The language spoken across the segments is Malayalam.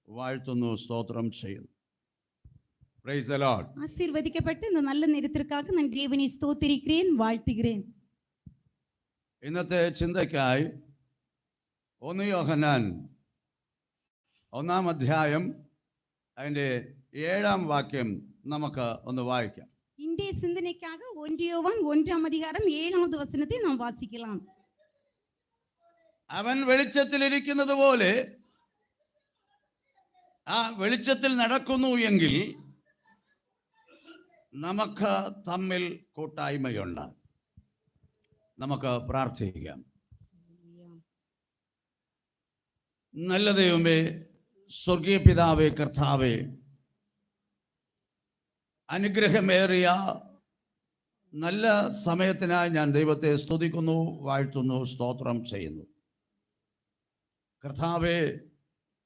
വാഴ്ത്തുന്നു, സ്തോത്രം ചെയ്യുന്നു. Praise the Lord. ஆசீர்வதிக்கப்பட்ட இந்த நல்ல நேரத்திற்காக நான் தேவனை ஸ்தோத்திரிக்கிறேன், வாழ்த்துகிறேன். ഇന്നത്തെ ചിന്തയ്ക്കായി 1 യോഹന്നാൻ 1-ാം അധ്യായം അതിൻ്റെ 7-ാം വാക്യം നമുക്ക് ഒന്ന് വായിക്കാം. இன்றைய சிந்தனைக்காக 1 யோவான் 1-ாம் அதிகாரம் 7வது வசனத்தை நாம் வாசிக்கலாம். അവൻ വെളിച്ചത്തിലിരിക്കുന്നത് പോലെ ആ വെളിച്ചത്തിൽ നടക്കുന്നു എങ്കിൽ നമുക്ക് തമ്മിൽ കൂട്ടായ്മയുണ്ട്. നമുക്ക് പ്രാർത്ഥിക്കാം. നല്ല ദൈവമേ, സ്വർഗീയ പിതാവേ, കർത്താവേ, അനുഗ്രഹമേറിയ നല്ല സമയത്തിനായി ഞാൻ ദൈവത്തെ സ്തുതിക്കുന്നു, വാഴ്ത്തുന്നു, സ്തോത്രം ചെയ്യുന്നു. കർത്താവേ,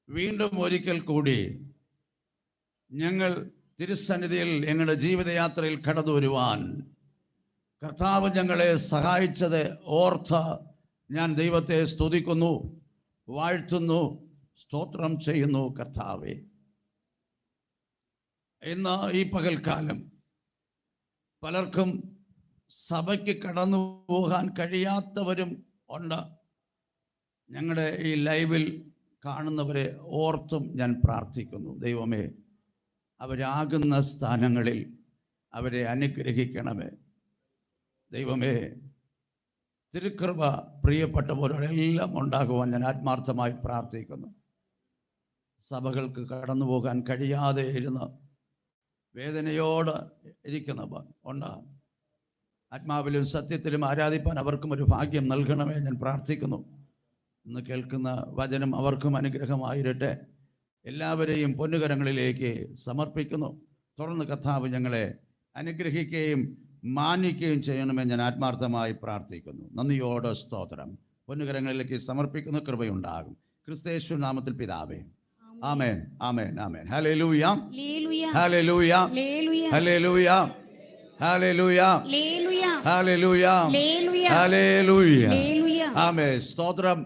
വീണ്ടും ഒരിക്കൽ കൂടി ഞങ്ങൾ തിരുസന്നിധിയിൽ ഞങ്ങളുടെ ജീവിതയാത്രയിൽ കടന്നു വരുവാൻ കർത്താവ് ഞങ്ങളെ സഹായിച്ചത് ഓർത്ത് ഞാൻ ദൈവത്തെ സ്തുതിക്കുന്നു, വാഴ്ത്തുന്നു, സ്തോത്രം ചെയ്യുന്നു. കർത്താവേ, ഇന്ന് ഈ പകൽക്കാലം പലർക്കും സഭയ്ക്ക് കടന്നു പോകാൻ കഴിയാത്തവരും ഉണ്ട്. ഞങ്ങളുടെ ഈ ലൈവിൽ കാണുന്നവരെ ഓർത്തും ഞാൻ പ്രാർത്ഥിക്കുന്നു. ദൈവമേ, അവരാകുന്ന സ്ഥാനങ്ങളിൽ അവരെ അനുഗ്രഹിക്കണമേ. ദൈവമേ, തിരുകൃപ പ്രിയപ്പെട്ടവരോടെല്ലാം ഉണ്ടാകുവാൻ ഞാൻ ആത്മാർത്ഥമായി പ്രാർത്ഥിക്കുന്നു. സഭകൾക്ക് കടന്നു പോകാൻ കഴിയാതെ ഇരുന്ന് വേദനയോട് ഇരിക്കുന്നവർ ഉണ്ട്. ആത്മാവിലും സത്യത്തിലും ആരാധിപ്പാൻ അവർക്കും ഒരു ഭാഗ്യം നൽകണമേ ഞാൻ പ്രാർത്ഥിക്കുന്നു. ഇന്ന് കേൾക്കുന്ന വചനം അവർക്കും അനുഗ്രഹമായിരട്ടെ. എല്ലാവരെയും പൊന്നുകരങ്ങളിലേക്ക് സമർപ്പിക്കുന്നു. തുടർന്ന് കർത്താവ് ഞങ്ങളെ അനുഗ്രഹിക്കുകയും മാനിക്കുകയും ചെയ്യണമെന്ന് ഞാൻ ആത്മാർത്ഥമായി പ്രാർത്ഥിക്കുന്നു. നന്ദിയോട് സ്തോത്രം. പൊന്നുകരങ്ങളിലേക്ക് സമർപ്പിക്കുന്ന കൃപയുണ്ടാകും. ക്രിസ്തയേശു നാമത്തിൽ പിതാവേ, ആമേൻ, ആമേൻ, ആമേൻ. ഹല്ലേലൂയ, ഹല്ലേലൂയ, ഹല്ലേലൂയ, ഹല്ലേലൂയ, ഹല്ലേലൂയ, ഹല്ലേലൂയ, ആമേൻ. സ്തോത്രം.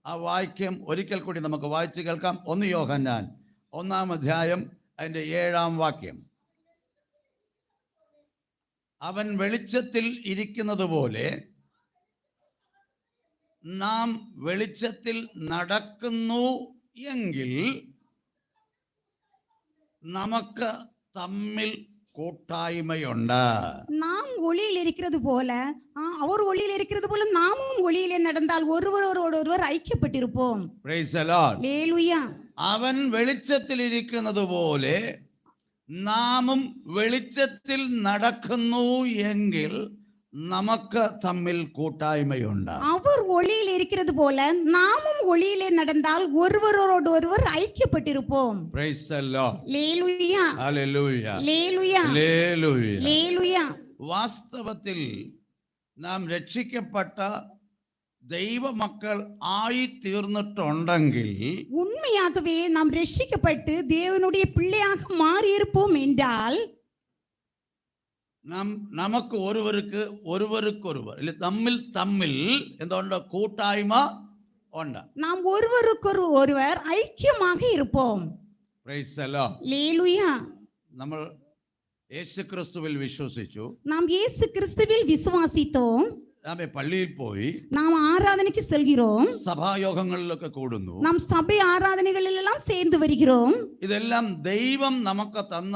ആ വാക്യം ഒരിക്കൽ കൂടി നമുക്ക് വായിച്ച് കേൾക്കാം. 1 യോഹന്നാൻ 1-ാം അധ്യായം അതിൻ്റെ 7-ാം വാക്യം. അവൻ വെളിച്ചത്തിൽ ഇരിക്കുന്നത് പോലെ നാം വെളിച്ചത്തിൽ നടക്കുന്നു എങ്കിൽ നമുക്ക് തമ്മിൽ കൂട്ടായ്മയുണ്ട്. നാം ഒളിയിൽ ഇരിക്കുന്നത് പോലെ അവർ ഒളിയിൽ ഇരിക്കുന്നത് പോലെ നാമും ഒളിയിലെ നടന്നാൽ ഒരുവരോടൊരുവർ ഐക്യപ്പെട്ടിരിപ്പോം. Praise the Lord. ഹല്ലേലൂയ. അവൻ വെളിച്ചത്തിൽ ഇരിക്കുന്നത് പോലെ നാമും വെളിച്ചത്തിൽ നടക്കുന്നു എങ്കിൽ നമുക്ക് തമ്മിൽ കൂട്ടായ്മയുണ്ട്. അവർ ഒളിയിൽ ഇരിക്കുന്നത് പോലെ നാമും ഒളിയിലെ നടന്നാൽ ഒരുവരോടൊരുവർ ഐക്യപ്പെട്ടിരിപ്പോം. Praise the Lord. ഹല്ലേലൂയ, ഹല്ലേലൂയ, ഹല്ലേലൂയ, ഹല്ലേലൂയ, ഹല്ലേലൂയ. വാസ്തവത്തിൽ നാം രക്ഷിക്കപ്പെട്ട ദൈവമക്കൾ ആയി തീർന്നിട്ടുണ്ടെങ്കിൽ, உண்மையாகவே நாம் രക്ഷിക്കപ്പെട്ട് தேவனுடைய பிள்ளையாக மாறி இருப்போம் என்றால் നമുക്ക് ഒരുവർക്കൊരുവർ തമ്മിൽ എന്തുകൊണ്ട് കൂട്ടായ്മ ഉണ്ട്. നാം ഒരുവருக்கொருவர் ഐക്യமாக இருப்போம். Price the Lord. ഹല്ലേലൂയ. നമ്മൾ യേശുക്രിസ്തുവിൽ വിശ്വസിച്ചു, നാം യേശു ക്രിസ്തുവിൽ വിശ്വസിத்தோம். നാം പള്ളിയിൽ പോയി, നാം ആരാധനയ്ക്ക് செல்கிறோம், സഭായോഗങ്ങളിലൊക്കെ കൂടുന്നു, നാം സഭ ആരാധനകളിലെല്ലാം சேர்ந்து வருகிறோம். ഇതെല്ലാം ദൈവം നമുക്ക് തന്ന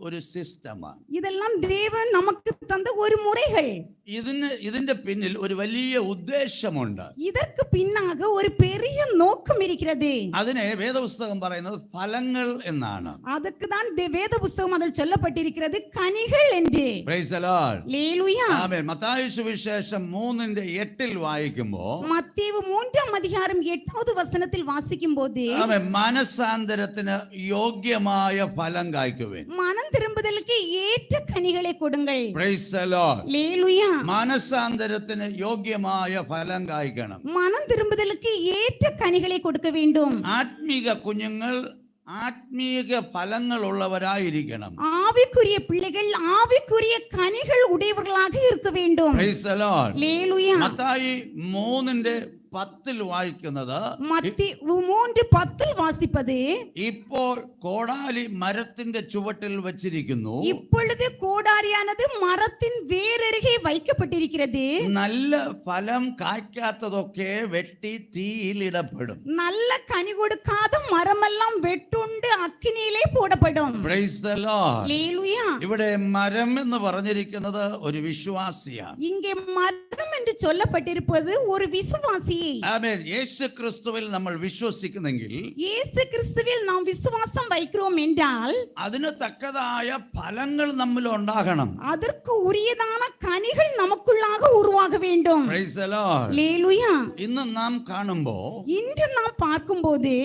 ഒരു സിസ്റ്റമാണ്. ഇതെല്ലാം ദൈവം നമുക്ക് തന്ന ഒരു മുറകൾ. ഇതിന്റെ പിന്നിൽ ഒരു വലിയ ഉദ്ദേശമുണ്ട്. இதற்கு பின்னாக ஒரு பெரிய நோக்கம் இருக்கிறது. അതിനെ വേദപുസ്തകം പറയുന്നത് ഫലങ്ങൾ എന്നാണ്. அதுக்கு தான் வேத புத்தகம் அதில் சொல்லப்பட்டிருக்கிறது கனிகள் என்று. Price the Lord. ഹല്ലേലൂയ. ആമേൻ. മത്തായി സുവിശേഷം 3:8 വായിക്കുമ്പോൾ, മത്തീവ് 3-ാം അധ്യായം 8வது വചനത്തിൽ വാസിക്കുമ്പോൾ, ആമേൻ, മനസാന്തരത്തിന് യോഗ്യമായ ഫലം കായ്ക്കുവിൻ. മനം തിരുമ്പുதலுக்கு ஏற்ற കനികളെ കൊടുങ്ങൾ. Praise the Lord. ഹല്ലേലൂയ. മനസാന്തരത്തിന് യോഗ്യമായ ഫലം കായ്ക്കണം. മനം തിരുമ്പുதலுக்கு ஏற்ற കനികളെ കൊടുക്ക வேண்டும். ആത്മീക കുഞ്ഞുങ്ങൾ ആത്മീക ഫലങ്ങൾ ഉള്ളവരായിരിക്കണം. ആവിക്കുரிய പിള്ളകൾ ആവിക്കുரிய കനികൾ ഉടയവர்களாக இருக்க வேண்டும். Praise the Lord. Hallelujah. Mathai 3:10 10 വായിക്കുന്നത്, மத்தி 3:10 வாசிப்பது, ഇപ്പോൾ കോടാലി മരത്തിന്റെ ചുവട്ടിൽ വച്ചിരിക്കുന്നു, இப்பொழுது கோடாரியானது மரத்தின் வேரருகே வைக்கப்பட்டிருக்கிறது, നല്ല ഫലം കായ്ക്കാത്തതൊക്കെ വെട്ടി തീയിലിടപ്പെടും. நல்ல கனி கொடுக்காத மரமெல்லாம் வெட்டுண்டு அக்கினியிலே போடப்படும். Praise the Lord. அல்லேலூயா. ഇവിടെ മരം എന്ന് പറഞ്ഞിരിക്കുന്നത് ഒരു വിശ്വാസിയാണ്. இங்கே மரம் என்று சொல்லப்பட்டிருப்பது ஒரு விசுவாசியை. ആമേൻ. യേശു ക്രിസ്തുവിൽ നമ്മൾ വിശ്വസിക്കുന്നെങ്കിൽ இயேசு கிறிஸ்துவில் நாம் விசுவாசம் வைக்கிறோம் என்றால் അതിന് തക്കതായ ഫലങ്ങൾ നമ്മിൽ ഉണ്ടാകണം. அதற்கு உரியதான கனிகள் நமக்குள்ளாக உருவாக வேண்டும். Praise the Lord. அல்லேலூயா. ഇന്ന് നാം കാണുമ്പോ இன்று நாம் பார்க்கும்போது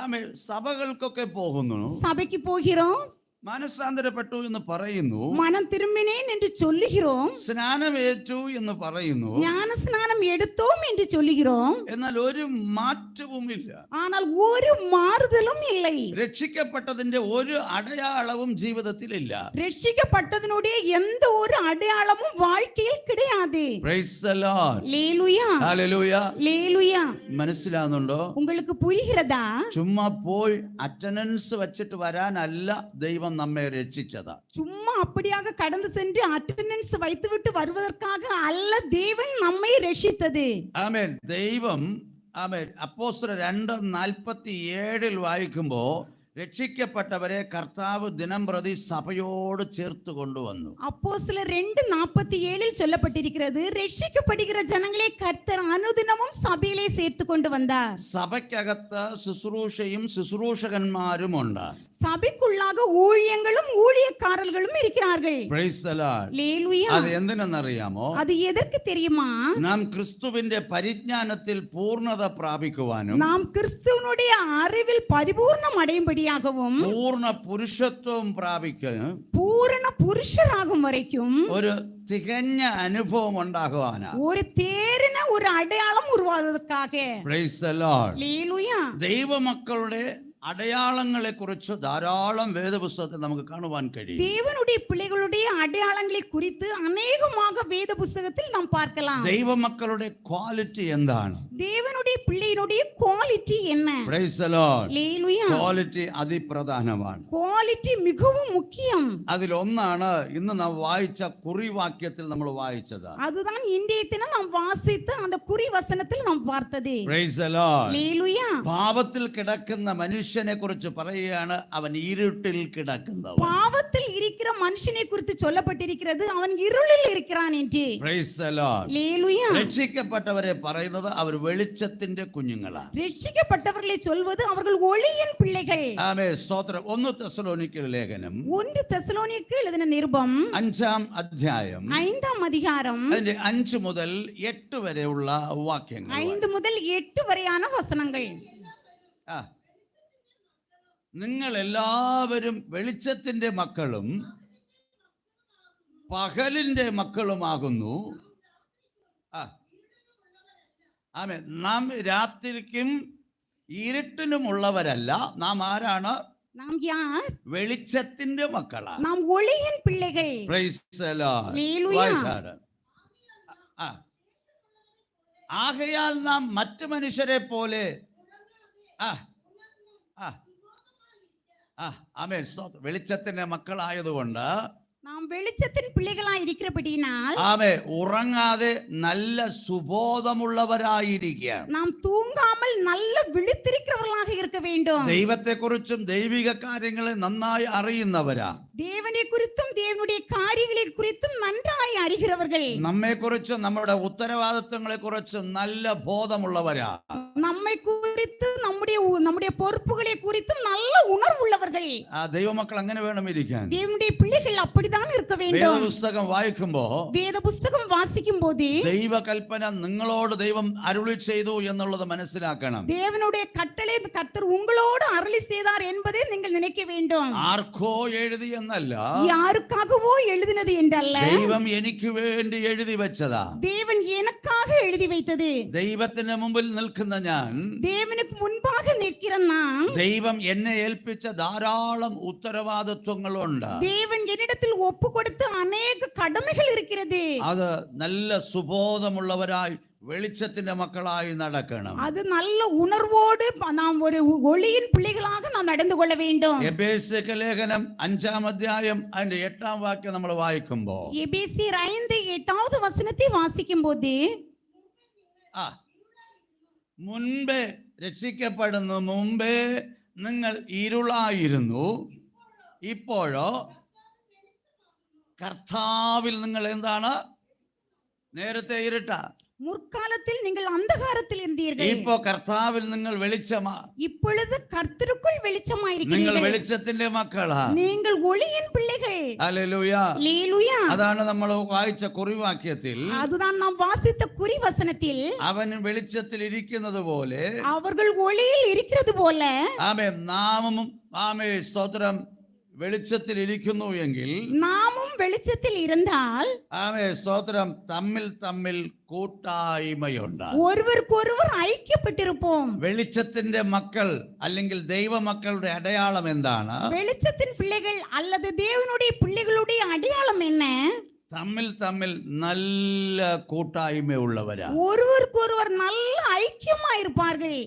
ആമേൻ സഭകൾക്കൊക്കെ പോകുന്നു, சபைக்கு போகிறோம், മനസ്സാന്തരപ്പെട്ടു എന്ന് പറയുന്നു, மனம் திரும்பினேன் என்று சொல்லுகிறோம், സ്നാനമേറ്റു എന്ന് പറയുന്നു, ஞான ஸ்நானம் எடுத்தோம் என்று சொல்லுகிறோம், എന്നാൽ ഒരു മാറ്റവുമില്ല. ஆனால் ஒரு மாறுதலும் இல்லை. രക്ഷിക്കപ്പെട്ടതിന്റെ ഒരു അടയാളവും ജീവിതത്തിലില്ല. ரட்சிக்கப்பட்டதனுடைய எந்த ஒரு அடையாளமும் வாழ்க்கையில் கிடையாது. Praise the Lord. Hallelujah. Hallelujah. அல்லேலூயா. മനസ്സിലാവുന്നുണ്ടോ? உங்களுக்கு புரிகிறதா? ചുമ്മാ പോയി അറ്റൻഡൻസ് വെച്ചിട്ട് വരാനല്ല ദൈവം നമ്മെ രക്ഷിച്ചത്. சும்மா அப்படியாக கடந்து சென்று அட்டெண்டன்ஸ் வைத்துவிட்டு வருவதற்காக அல்ல தேவன் நம்மை ரட்சித்தது. ആമേൻ. ദൈവം ആമേൻ അപ്പോസ്തലർ 2:47 വായിക്കുമ്പോ രക്ഷിക്കപ്പെട്ടവരെ കർത്താവ് ദിനം പ്രതി സഭയോട് ചേർത്ത് കൊണ്ടുവന്നു. அப்போஸ்தலர் 2:47 சொல்லப்பட்டிருக்கிறது, ரட்சிக்கப்படுகிற ஜனங்களை கர்த்தர் அனுதினமும் சபையிலே சேர்த்து கொண்டு வந்தார். സഭയ്ക്കകത്ത് ശുശ്രൂഷയും ശുശ്രൂഷകന്മാരും ഉണ്ട്. சபைக்குள்ளாக ஊழியங்களும் ஊழியக்காரர்களும் இருக்கிறார்கள். Praise the Lord. அல்லேலூயா. അത് എന്തിനെന്നറിയാമോ? அது എதற்கு தெரியுமா? നാം ക്രിസ്തുവിന്റെ പരിജ്ഞാനത്തിൽ പൂർണ്ണത പ്രാപിക്കുവാനും நாம் கிறிஸ்துவனுடைய அறிவில் பரிபூர்ணம் அடையும்படியாகவும் പൂർണ്ണ പുരുഷത്വം പ്രാപിക്കാനും பூரண புருஷராகும் வரைக்கும் ഒരു തികഞ്ഞ അനുഭവം ഉണ്ടാകുവാനാ. ஒரு தேறின ஒரு அடையாளம் உருவாவதற்காக. Praise the Lord. அல்லேலூயா. ദൈവമക്കളുടെ അടയാളങ്ങളെ കുറിച്ച് ധാരാളം വേദപുസ്തകത്തിൽ നമുക്ക് കാണുവാൻ കഴിയും. தேவனுடைய பிள்ளைகளுடைய அடையாளங்களை குறித்து அநேகமாக வேத புஸ்தகத்தில் நாம் பார்க்கலாம். ദൈവമക്കളുടെ ക്വാളിറ്റി എന്താണ്? தேவனுடைய பிள்ளையினுடைய குவாலிட்டி என்ன? Praise the Lord. அல்லேலூயா. ക്വാളിറ്റി അതിപ്രധാനമാണ്. குவாலிட்டி மிகவும் முக்கியம். അതിലൊന്നാണ് ഇന്ന് നാം വായിച്ച കുറിവാക്യത്തിൽ നമ്മൾ വായിച്ചത്. அதுதான் இன்றைய தினம் நாம் வாசித்து அந்த குறி வசனத்தில் நாம் பார்த்தது. Praise the Lord. அல்லேலூயா. പാപത്തിൽ കിടക്കുന്ന മനുഷ്യനെ കുറിച്ച് പറയുകയാണ്, അവൻ ഇരുട്ടിൽ കിടക്കുന്നവൻ. பாவத்தில் இருக்கிற மனுஷனை குறித்து சொல்லப்பட்டிருக்கிறது, அவன் இருளில் இருக்கிறான் என்று. Praise the Lord. அல்லேலூயா. രക്ഷിക്കപ്പെട്ടവരെ പറയുന്നത് അവർ വെളിച്ചത്തിന്റെ കുഞ്ഞുങ്ങളാണ്. രക്ഷിക്കപ്പെട്ടவர்களை சொல்வது அவர்கள் ஒளியின் பிள்ளைகள். ആമേൻ. സ്തോത്രം. 1 തെസ്സലോനിക്കർ ലേഖനം 1 തെസ്സലോനിക്കർക്ക് எழுதின நிருபம் 5-ാം അധ്യായം 5ஆம் அதிகாரம் അതിന്റെ 5 മുതൽ 8 വരെയുള്ള വാക്യങ്ങൾ. 5 മുതൽ 8 വരെயான വസനങ്ങൾ. നിങ്ങൾ എല്ലാവരും വെളിച്ചത്തിന്റെ മക്കളും പകലിന്റെ മക്കളുമാകുന്നു. ആമേൻ. നാം രാത്രിക്കും ഇരുട്ടിനുമുള്ളവരല്ല. നാം ആരാണ്? நாம் யார்? വെളിച്ചത്തിന്റെ മക്കളാണ്. நாம் ஒளியின் பிள்ளைகள். Praise the Lord. Hallelujah. വായിച്ചാട്. ആകയാൽ നാം മറ്റു മനുഷ്യരെ പോലെ ആമേൻ. സ്തോത്രം. വെളിച്ചത്തിന്റെ മക്കളായതുകൊണ്ട് நாம் வெளிச்சத்தின் பிள்ளைகளாய் இருக்கிறபடியினால் ആമേ ഉറങ്ങാതെ നല്ല സുബോധമുള്ളവരായിരിക്കുക. நாம் தூங்காமல் நல்ல விழித்திருக்கிறவர்களாக இருக்க வேண்டும். ദൈവത്തെക്കുറിച്ചും ദൈവിക കാര്യങ്ങളെ നന്നായി അറിയുന്നവരാ. தேவனை குறித்தும் தேவனுடைய காரியங்களை குறித்தும் நன்றாய் அறிகிறவர்கள். നമ്മെക്കുറിച്ചും നമ്മുടെ ഉത്തരവാദിത്തങ്ങളെ കുറിച്ചും നല്ല ബോധമുള്ളവരാ. നമ്മை குறித்து நம்முடைய பொறுப்புகளை குறித்தும் நல்ல உணர்வுள்ளவர்கள். ദൈവമക്കൾ അങ്ങനെ വേണം ഇരിക്കാൻ. தேவனுடைய பிள்ளைகள் அப்படிதான் இருக்க வேண்டும். വേദപുസ്തകം വായിക്കുമ്പോ வேத புஸ்தகம் வாசிக்கும் போது ദൈവകൽപ്പന നിങ്ങളോട് ദൈവം അരുളി ചെയ്തു എന്നുള്ളത് മനസ്സിലാക്കണം. தேவனுடைய கட்டளை கர்த்தர் உங்களோடு அருளி செய்தார் என்பதை நீங்கள் நினைக்க வேண்டும். ആർക്കോ എഴുതി എന്നല്ല, யாருக்காகவோ எழுதினது என்றல்ல, ദൈവം എനിക്ക് വേണ്ടി എഴുതി വെച്ചതാ. தேவன் எனக்காக எழுதி வைத்தது. ദൈവത്തിന് മുമ്പിൽ നിൽക്കുന്ന ഞാൻ, தேவனுக்கு முன்பாக நிற்கிற நான், ദൈവം എന്നെ ഏൽപ്പിച്ച ധാരാളം ഉത്തരവാദിത്വങ്ങളുണ്ട്. தேவன் என்னிடத்தில் ஒப்பு கொடுத்த அநேக கடமைகள் இருக்கிறது. അത് നല്ല സുബോധമുള്ളവരായി വെളിച്ചത്തിന്റെ മക്കളായി നടക്കണം. அது நல்ல உணர்வோடு நாம் ஒரு ஒளியின் பிள்ளைகளாக நாம் நடந்து கொள்ள வேண்டும். എബേസ്യർക്ക് ലേഖനം 5-ാം അധ്യായം അതിന്റെ 8-ാം വാക്യം നമ്മൾ വായിക്കുമ്പോൾ எபேசியர் 5:8வது வசனத்தை வாசிக்கும் போது മുൻപേ രക്ഷിക്കപ്പെടുന്നു മുമ്പേ നിങ്ങൾ ഇരുളായിരുന്നു, ഇപ്പോഴോ കർത്താവിൽ നിങ്ങൾ എന്താണ്? നേരത്തെ ഇരുട്ട, முற்காலத்தில் நீங்கள் அந்தகாரத்தில் இருந்தீர்கள், ഇപ്പോ കർത്താവിൽ നിങ്ങൾ വെളിച്ചമാ. இப்பொழுது கர்த்தருக்குள் നിങ്ങൾ வெளிச்சமாயிருக்கிறீர்கள். വെളിച്ചത്തിന്റെ മക്കളാ. நீங்கள் ஒளியின் பிள்ளைகள். ഹല്ലേലൂയ. அல்லேலூயா. അതാണ് നമ്മൾ വായിച്ച കുറിവാക്യത്തിൽ, அதுதான் நாம் வாசித்த குறி வசனத்தில், അവൻ വെളിച്ചത്തിൽ ഇരിക്കുന്നത് പോലെ அவர்கள் ஒளியில் இருக்கிறது போல ആമേ നാമും ആമേ സ്തോത്രം വെളിച്ചത്തിൽ ഇരിക്കുന്നു എങ്കിൽ நாமும் வெளிச்சத்தில் இருந்தால் ആമേ സ്തോത്രം തമ്മിൽ തമ്മിൽ കൂട്ടായ്മയുണ്ട്, ஒருவருக்கொருவர் ஐக்கியப்பட்டிருப்போம். വെളിച്ചത്തിന്റെ മക്കൾ അല്ലെങ്കിൽ ദൈവമക്കളുടെ അടയാളം എന്താണ്? வெளிச்சத்தின் பிள்ளைகள் அல்லது தேவனுடைய பிள்ளைகளுடைய அடையாளம் என்ன? തമ്മിൽ തമ്മിൽ നല്ല കൂട്ടായ്മയുള്ളവരാ, ஒருவருக்கொருவர் நல்ல ஐக்கியமா இருப்பார்கள்.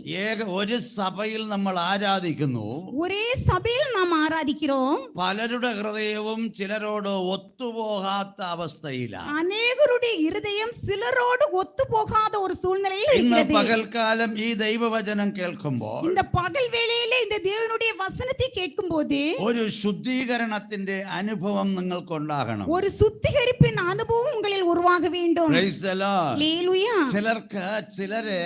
ഒരു സഭയിൽ നമ്മൾ ആരാധിക്കുന്നു, ஒரே சபையில் நாம் ஆராதிக்கிறோம். പലരുടെ ഹൃദയവും ചിലരോട് ഒത്തുപോകാത്ത അവസ്ഥയിലാണ്. അനേകരുടെ இருதயம் சிலரோடு ஒத்து போகாத ஒரு சூழ்நிலையில் ഇന്ന് இருக்கிறது. പകൽക്കാലം ഈ ദൈവവചനം കേൾക്കുമ്പോൾ இந்த பகல் வேளையிலே இந்த தேவனுடைய வசனத்தை கேட்கும்போது ഒരു ശുദ്ധീകരണത്തിന്റെ അനുഭവം നിങ്ങൾക്കുണ്ടാകണം. ஒரு சுத்திகரிப்பின் அனுபவம் உங்களில் உருவாக வேண்டும். Praise the Lord. அல்லேலூயா. ചിലരെ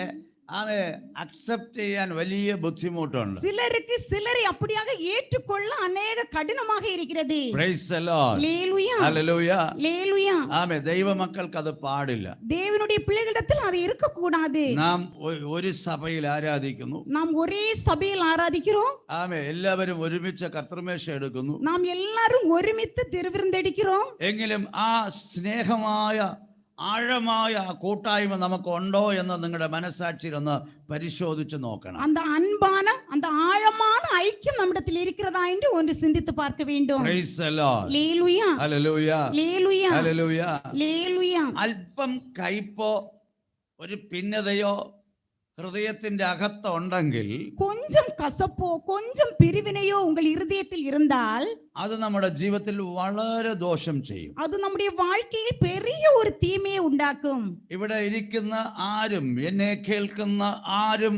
അവരെ അക്സെപ്റ്റ് ചെയ്യാൻ വലിയ ബുദ്ധിമുട്ടുണ്ട്. சிலருக்கு சிலரை அப்படியாக ஏற்றுக்கொள்ள அநேக கடினமாக இருக்கிறது. Praise the Lord. Hallelujah. Hallelujah. அல்லேலூயா. ആമേ ദൈവമക്കൾക്ക് അത് പാടില്ല. தேவனுடைய பிள்ளைகளிடத்தில் அது இருக்க கூடாது. നാം ഒരു സഭയിൽ ആരാധിക്കുന്നു, நாம் ஒரே சபையில் ஆராதிக்கிறோம், ആമേ എല്ലാവരും ഒരുമിച്ച് കർത്തൃമേശ എടുക്കുന്നു, நாம் எல்லாரும் ஒருமித்து திருவிருந்தடிக்கிறோம். എങ്കിലും ആ സ്നേഹമായ ആഴമായ കൂട്ടായ്മ നമുക്കുണ്ടോ എന്ന് നിങ്ങളുടെ മനസാക്ഷിയിൽ ഒന്ന് പരിശോധിച്ച് നോക്കണം. அந்த அன்பான அந்த ஆழமான ஐக்கியம் நம்மிடத்தில் இருக்கிறதா என்று ஒன்று சிந்தித்து பார்க்க வேண்டும். Praise the Lord. Hallelujah. Hallelujah. Hallelujah. Hallelujah. அல்லேலூயா. അല്പം കയ്പോ ഒരു ഭിന്നതയോ ഹൃദയത്തിന്റെ അകത്ത് ഉണ്ടെങ്കിൽ, கொஞ்சம் கசப்போ கொஞ்சம் பிரிவினையோ உங்கள் இருதயத்தில் இருந்தால் അത് നമ്മുടെ ജീവിതത്തിൽ വളരെ ദോഷം ചെയ്യും. அது நம்முடைய வாழ்க்கையில் பெரிய ஒரு தீமையை உண்டாக்கும். ഇവിടെ ഇരിക്കുന്ന ആരും എന്നെ കേൾക്കുന്ന ആരും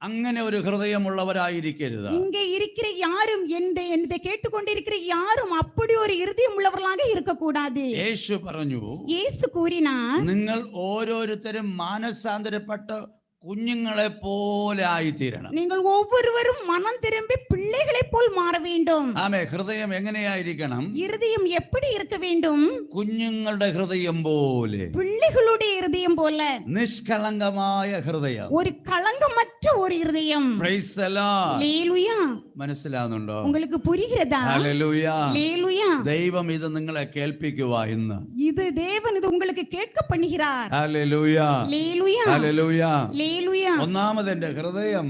അങ്ങനെ ഒരു ഹൃദയമുള്ളവരായിരിക്കരുത്. இங்கே இருக்கிற யாரும் என்னை கேட்டுக்கொண்டிருக்கிற யாரும் அப்படி ஒரு இருதயம் உள்ளவர்களாக இருக்கக்கூடாது. യേശു പറഞ്ഞു, இயேசு கூறினார், നിങ്ങൾ ഓരോരുത്തരും മാനസാന്തരപ്പെട്ട് കുഞ്ഞുങ്ങളെ പോലെ ആയിത്തീരണം. நீங்கள் ஒவ்வொருவரும் மனம் திரும்பி பிள்ளைகளைப் போல் மாற வேண்டும். ആമേ. ഹൃദയം എങ്ങനെയായിരിക്കണം? இருதயம் எப்படி இருக்க வேண்டும்? കുഞ്ഞുങ്ങളുടെ ഹൃദയം പോലെ, பிள்ளைகளுடைய இருதயம் போல, നിഷ്കളങ്കമായ ഹൃദയം, ஒரு களங்கமற்ற ஒரு இருதயம். Praise the Lord. அல்லேலூயா. മനസ്സിലാവുന്നുണ്ടോ? உங்களுக்கு புரிகிறதா? ഹല്ലേലൂയ. அல்லேலூயா. ദൈവം ഇത് നിങ്ങളെ കേൾപ്പിക്കുക ഇന്ന്. இது தேவன் இது உங்களுக்கு கேட்க பண்ணுகிறார். ഹല്ലേലൂയ. அல்லேலூயா. ഹല്ലേലൂയ. அல்லேலூயா. ഒന്നാമത് എന്റെ ഹൃദയം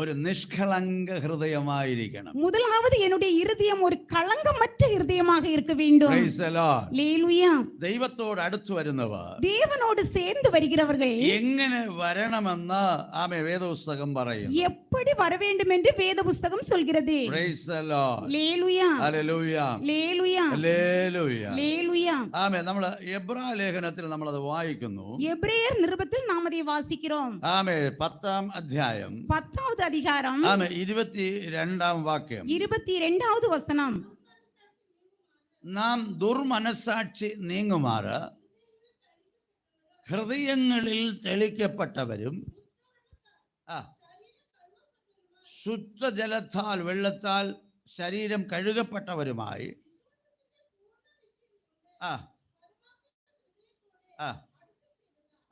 ഒരു നിഷ്കളങ്ക ഹൃദയമായിരിക്കണം. முதலாவது என்னுடைய இருதயம் ஒரு களங்கமற்ற இருதயமாக இருக்க வேண்டும். Praise the Lord. அல்லேலூயா. ദൈവത്തോട് അടുത്തു വരുന്നവർ தேவனோடு சேர்ந்து வருகிறவர்கள் എങ്ങനെ വരണമെന്ന് ആമേ വേദപുസ്തകം പറയും. எப்படி வர வேண்டும் என்று வேத புஸ்தகம் சொல்கிறது. Praise the Lord. Hallelujah. Hallelujah. Hallelujah. Hallelujah. அல்லேலூயா. ആമേ. നമ്മൾ എബ്രായ ലേഖനത്തിൽ നമ്മൾ അത് വായിക്കുന്നു. எபிரேயர் நிருபத்தில் நாம் அதை வாசிக்கிறோம். ആമേ 10-ാം അധ്യായം 10வது அதிகாரம் ആമേ 22-ാം വാക്യം. 22வது வசனம். നാം ദുർമനസാക്ഷി നീങ്ങുമാറ് ഹൃദയങ്ങളിൽ തെളിക്കപ്പെട്ടവരും ശുദ്ധജലത്താൽ വെള്ളത്താൽ ശരീരം കഴുകപ്പെട്ടവരുമായി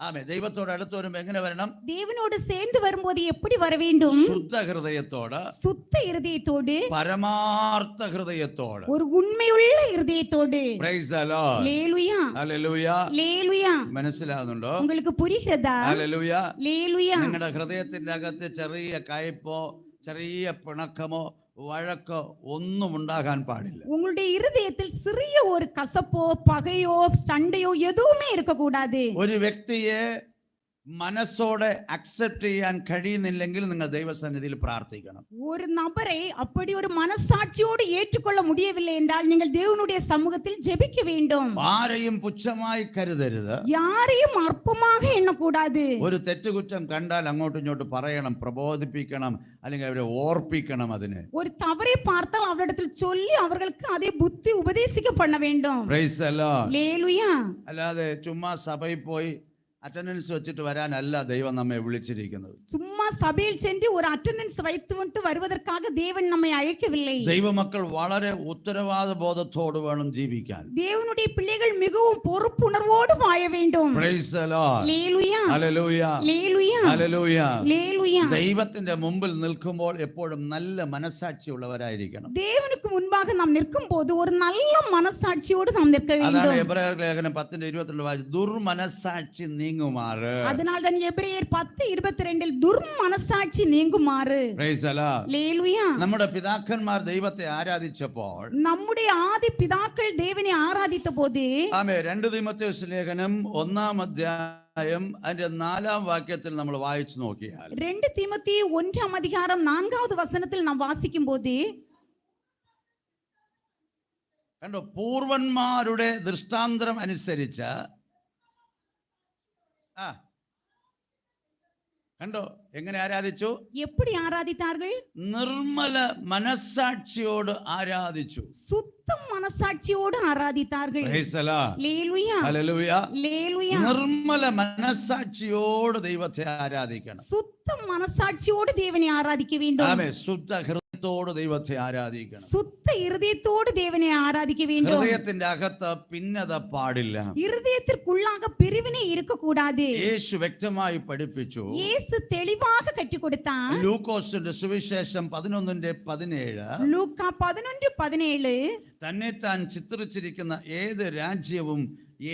ആമേ. ദൈവത്തോട് അടുത്ത് വരുമ്പോ എങ്ങനെ വരണം? தேவனோடு சேர்ந்து வரும்போது எப்படி வர வேண்டும்? ശുദ്ധ ഹൃദയത്തോട്, சுத்த இருதயத்தோடு, പരമാർത്ഥ ഹൃദയത്തോട്. ஒரு உண்மையுள்ள இருதயத்தோடு. Praise the Lord. Hallelujah. Hallelujah. அல்லேலூயா. മനസ്സിലാകുന്നുണ്ടോ? உங்களுக்கு புரிகிறதா? Hallelujah. அல்லேலூயா. നിങ്ങളുടെ ഹൃദയത്തിന്റെ അകത്ത് ചെറിയ കയ്പോ ചെറിയ പിണക്കമോ വഴക്കോ ഒന്നും ഉണ്ടാകാൻ പാടില്ല. உங்களுடைய இருதயத்தில் சிறிய ஒரு கசப்போ பகையோ சண்டையோ எதுவுமே இருக்க கூடாது. ഒരു വ്യക്തിയെ മനസ്സോടെ അക്സെപ്റ്റ് ചെയ്യാൻ കഴിയുന്നില്ലെങ്കിൽ നിങ്ങൾ ദൈവസന്നിധിയിൽ പ്രാർത്ഥിക്കണം. ஒரு நபரை அப்படி ஒரு மனசாட்சியோடு ஏற்றுக்கொள்ள முடியவில்லை என்றால் நீங்கள் தேவனுடைய சமூகத்தில் ஜெபிக்க வேண்டும். ആരെയും പുച്ഛമായി കരുതരുത്. யாரையும் அற்பமாக எண்ணக்கூடாது. ഒരു തെറ്റുകുറ്റം കണ്ടാൽ അങ്ങോട്ടും ഇങ്ങോട്ട് പറയണം, പ്രബോധിപ്പിക്കണം, അല്ലെങ്കിൽ അവരെ ഓർപ്പിക്കണം. അതിന് ஒரு தவறை பார்த்தால் அவரிடத்தில் சொல்லி அவர்களுக்கு அதை புத்தி உபதேசிக்க பண்ண வேண்டும். Praise the Lord. லேலுயா. അല്ലാതെ ചുമ്മാ സഭയിൽ പോയി അറ്റൻഡൻസ് വെച്ചിട്ട് വരാനല്ല ദൈവം നമ്മെ വിളിച്ചിരിക്കുന്നത്. சும்மா சபையில் சென்று ஒரு அட்டெண்டன்ஸ் வைத்துவிட்டு வருவதற்காக தேவன் நம்மை அழைக்கவில்லை. ദൈവമക്കൾ വളരെ ഉത്തരവാദ ബോധത്തോട് വേണം ജീവിക്കാൻ. தேவனுடைய பிள்ளைகள் மிகவும் பொறுப்புணர்வோடு வாழ வேண்டும். Praise the Lord. லேலுயா. Hallelujah. லேலுயா. Hallelujah. லேலுயா. ദൈവത്തിന്റെ മുമ്പിൽ നിൽക്കുമ്പോൾ എപ്പോഴും നല്ല മനസാക്ഷിയുള്ളവരായിരിക്കണം. தேவனுக்கு முன்பாக நாம் நிற்கும்போது ஒரு நல்ல மனசாட்சியோடு நாம் நிற்க അതാണ് வேண்டும். എബ്രായർ ലേഖനം 10:22 വായിച്ചു, ദുർമനസാക്ഷി നീങ്ങുമാറ്. அதனால் தான் எபிரேயர் 10:22 ദുർമനസാക്ഷി നീങ്ങുമാറ്. Praise the Lord. ലേലുയാ. നമ്മുടെ പിതാക്കന്മാർ ദൈവത്തെ ആരാധിച്ചപ്പോൾ நம்முடைய ஆதி பிதாக்கள் தேவனை ஆராதித்த போது ആമേ 2 തീമോഥെയോസ് ലേഖനം 1-ാം അധ്യായം അതിന്റെ 4-ാം വാക്യത്തിൽ നമ്മൾ വായിച്ചു നോക്കിയാൽ 2 தீமோத்தேயு 1-ாம் அதிகாரம் 4வது வசனத்தில் நாம் வாசிக்கும் போது കണ്ടോ, പൂർവന്മാരുടെ ദൃഷ്ടാന്തം അനുസരിച്ച് കണ്ടോ എങ്ങനെ ആരാധിച്ചു, எப்படி ஆராதித்தார்கள்? നിർമ്മല മനസ്സാക്ഷിയോട് ആരാധിച്ചു. சுத்தம் மனசாட்சியோடு ஆராதித்தார்கள். Praise the Lord. லேலுயா. Hallelujah. லேலுயா. നിർമ്മല മനസ്സാക്ഷിയോട് ദൈവത്തെ ആരാധിക്കണം. சுத்தம் மனசாட்சியோடு தேவனை ஆராதிக்க வேண்டும். ആമേ ശുദ്ധ ഹൃദയത്തോട് ദൈവത്തെ ആരാധിക്കണം. சுத்த இருதயத்தோடு தேவனை ஆராதிக்க வேண்டும். ഹൃദയത്തിന്റെ അകത്ത് ഭിന്നത പാടില്ല. இருதயத்திற்குள்ளாக பிரிவினை இருக்க கூடாது. യേശു വ്യക്തമായി പഠിപ്പിച്ചു. இயேசு தெளிவாக கற்றுக் கொடுத்தார். ലൂക്കോസിന്റെ സുവിശേഷം 11:17 ലൂക്കാ 11:17 തന്നെ താൻ ചിത്രിച്ചിരിക്കുന്ന ഏത് രാജ്യവും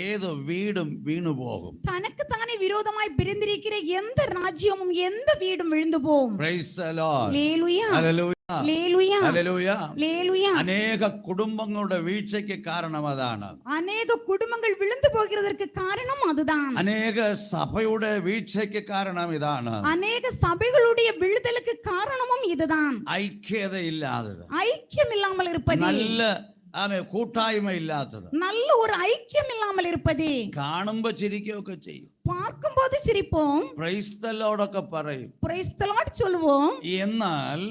ഏത് വീടും വീണുപോകും. தனக்கு தானே விரோதமாய் பிரிந்திருக்கிற எந்த ராஜ்யமும் எந்த வீடும் விழுந்து போகும். Praise the Lord. லேலுயா. Hallelujah. லேலுயா. Hallelujah. லேலுயா. അനേക കുടുംബങ്ങളുടെ വീഴ്ചയ്ക്ക് കാരണം അതാണ്. அநேக குடும்பங்கள் விழுந்து போகிறதற்கு காரணம் அதுதான். അനേക സഭയുടെ വീഴ്ചയ്ക്ക് കാരണം ഇതാണ്. அநேக சபைகளுடைய விழுதலுக்கு காரணமும் இதுதான். ഐക്യതയില്ലാത്തത്, ஐக்கியம் இல்லாமல் இருப்பது, നല്ല കൂട്ടായ്മ ഇല്ലാത്തത്, நல்ல ஒரு ஐக்கியம் இல்லாமல் இருப்பது. കാണുമ്പോ ചിരിക്കുകയൊക്കെ ചെയ്യും, பார்க்கும்போது சிரிப்போம், പ്രൈസ് ദി ലോർഡ് പറയും, பிரைஸ் தி லார்ட் சொல்லுவோம். എന്നാൽ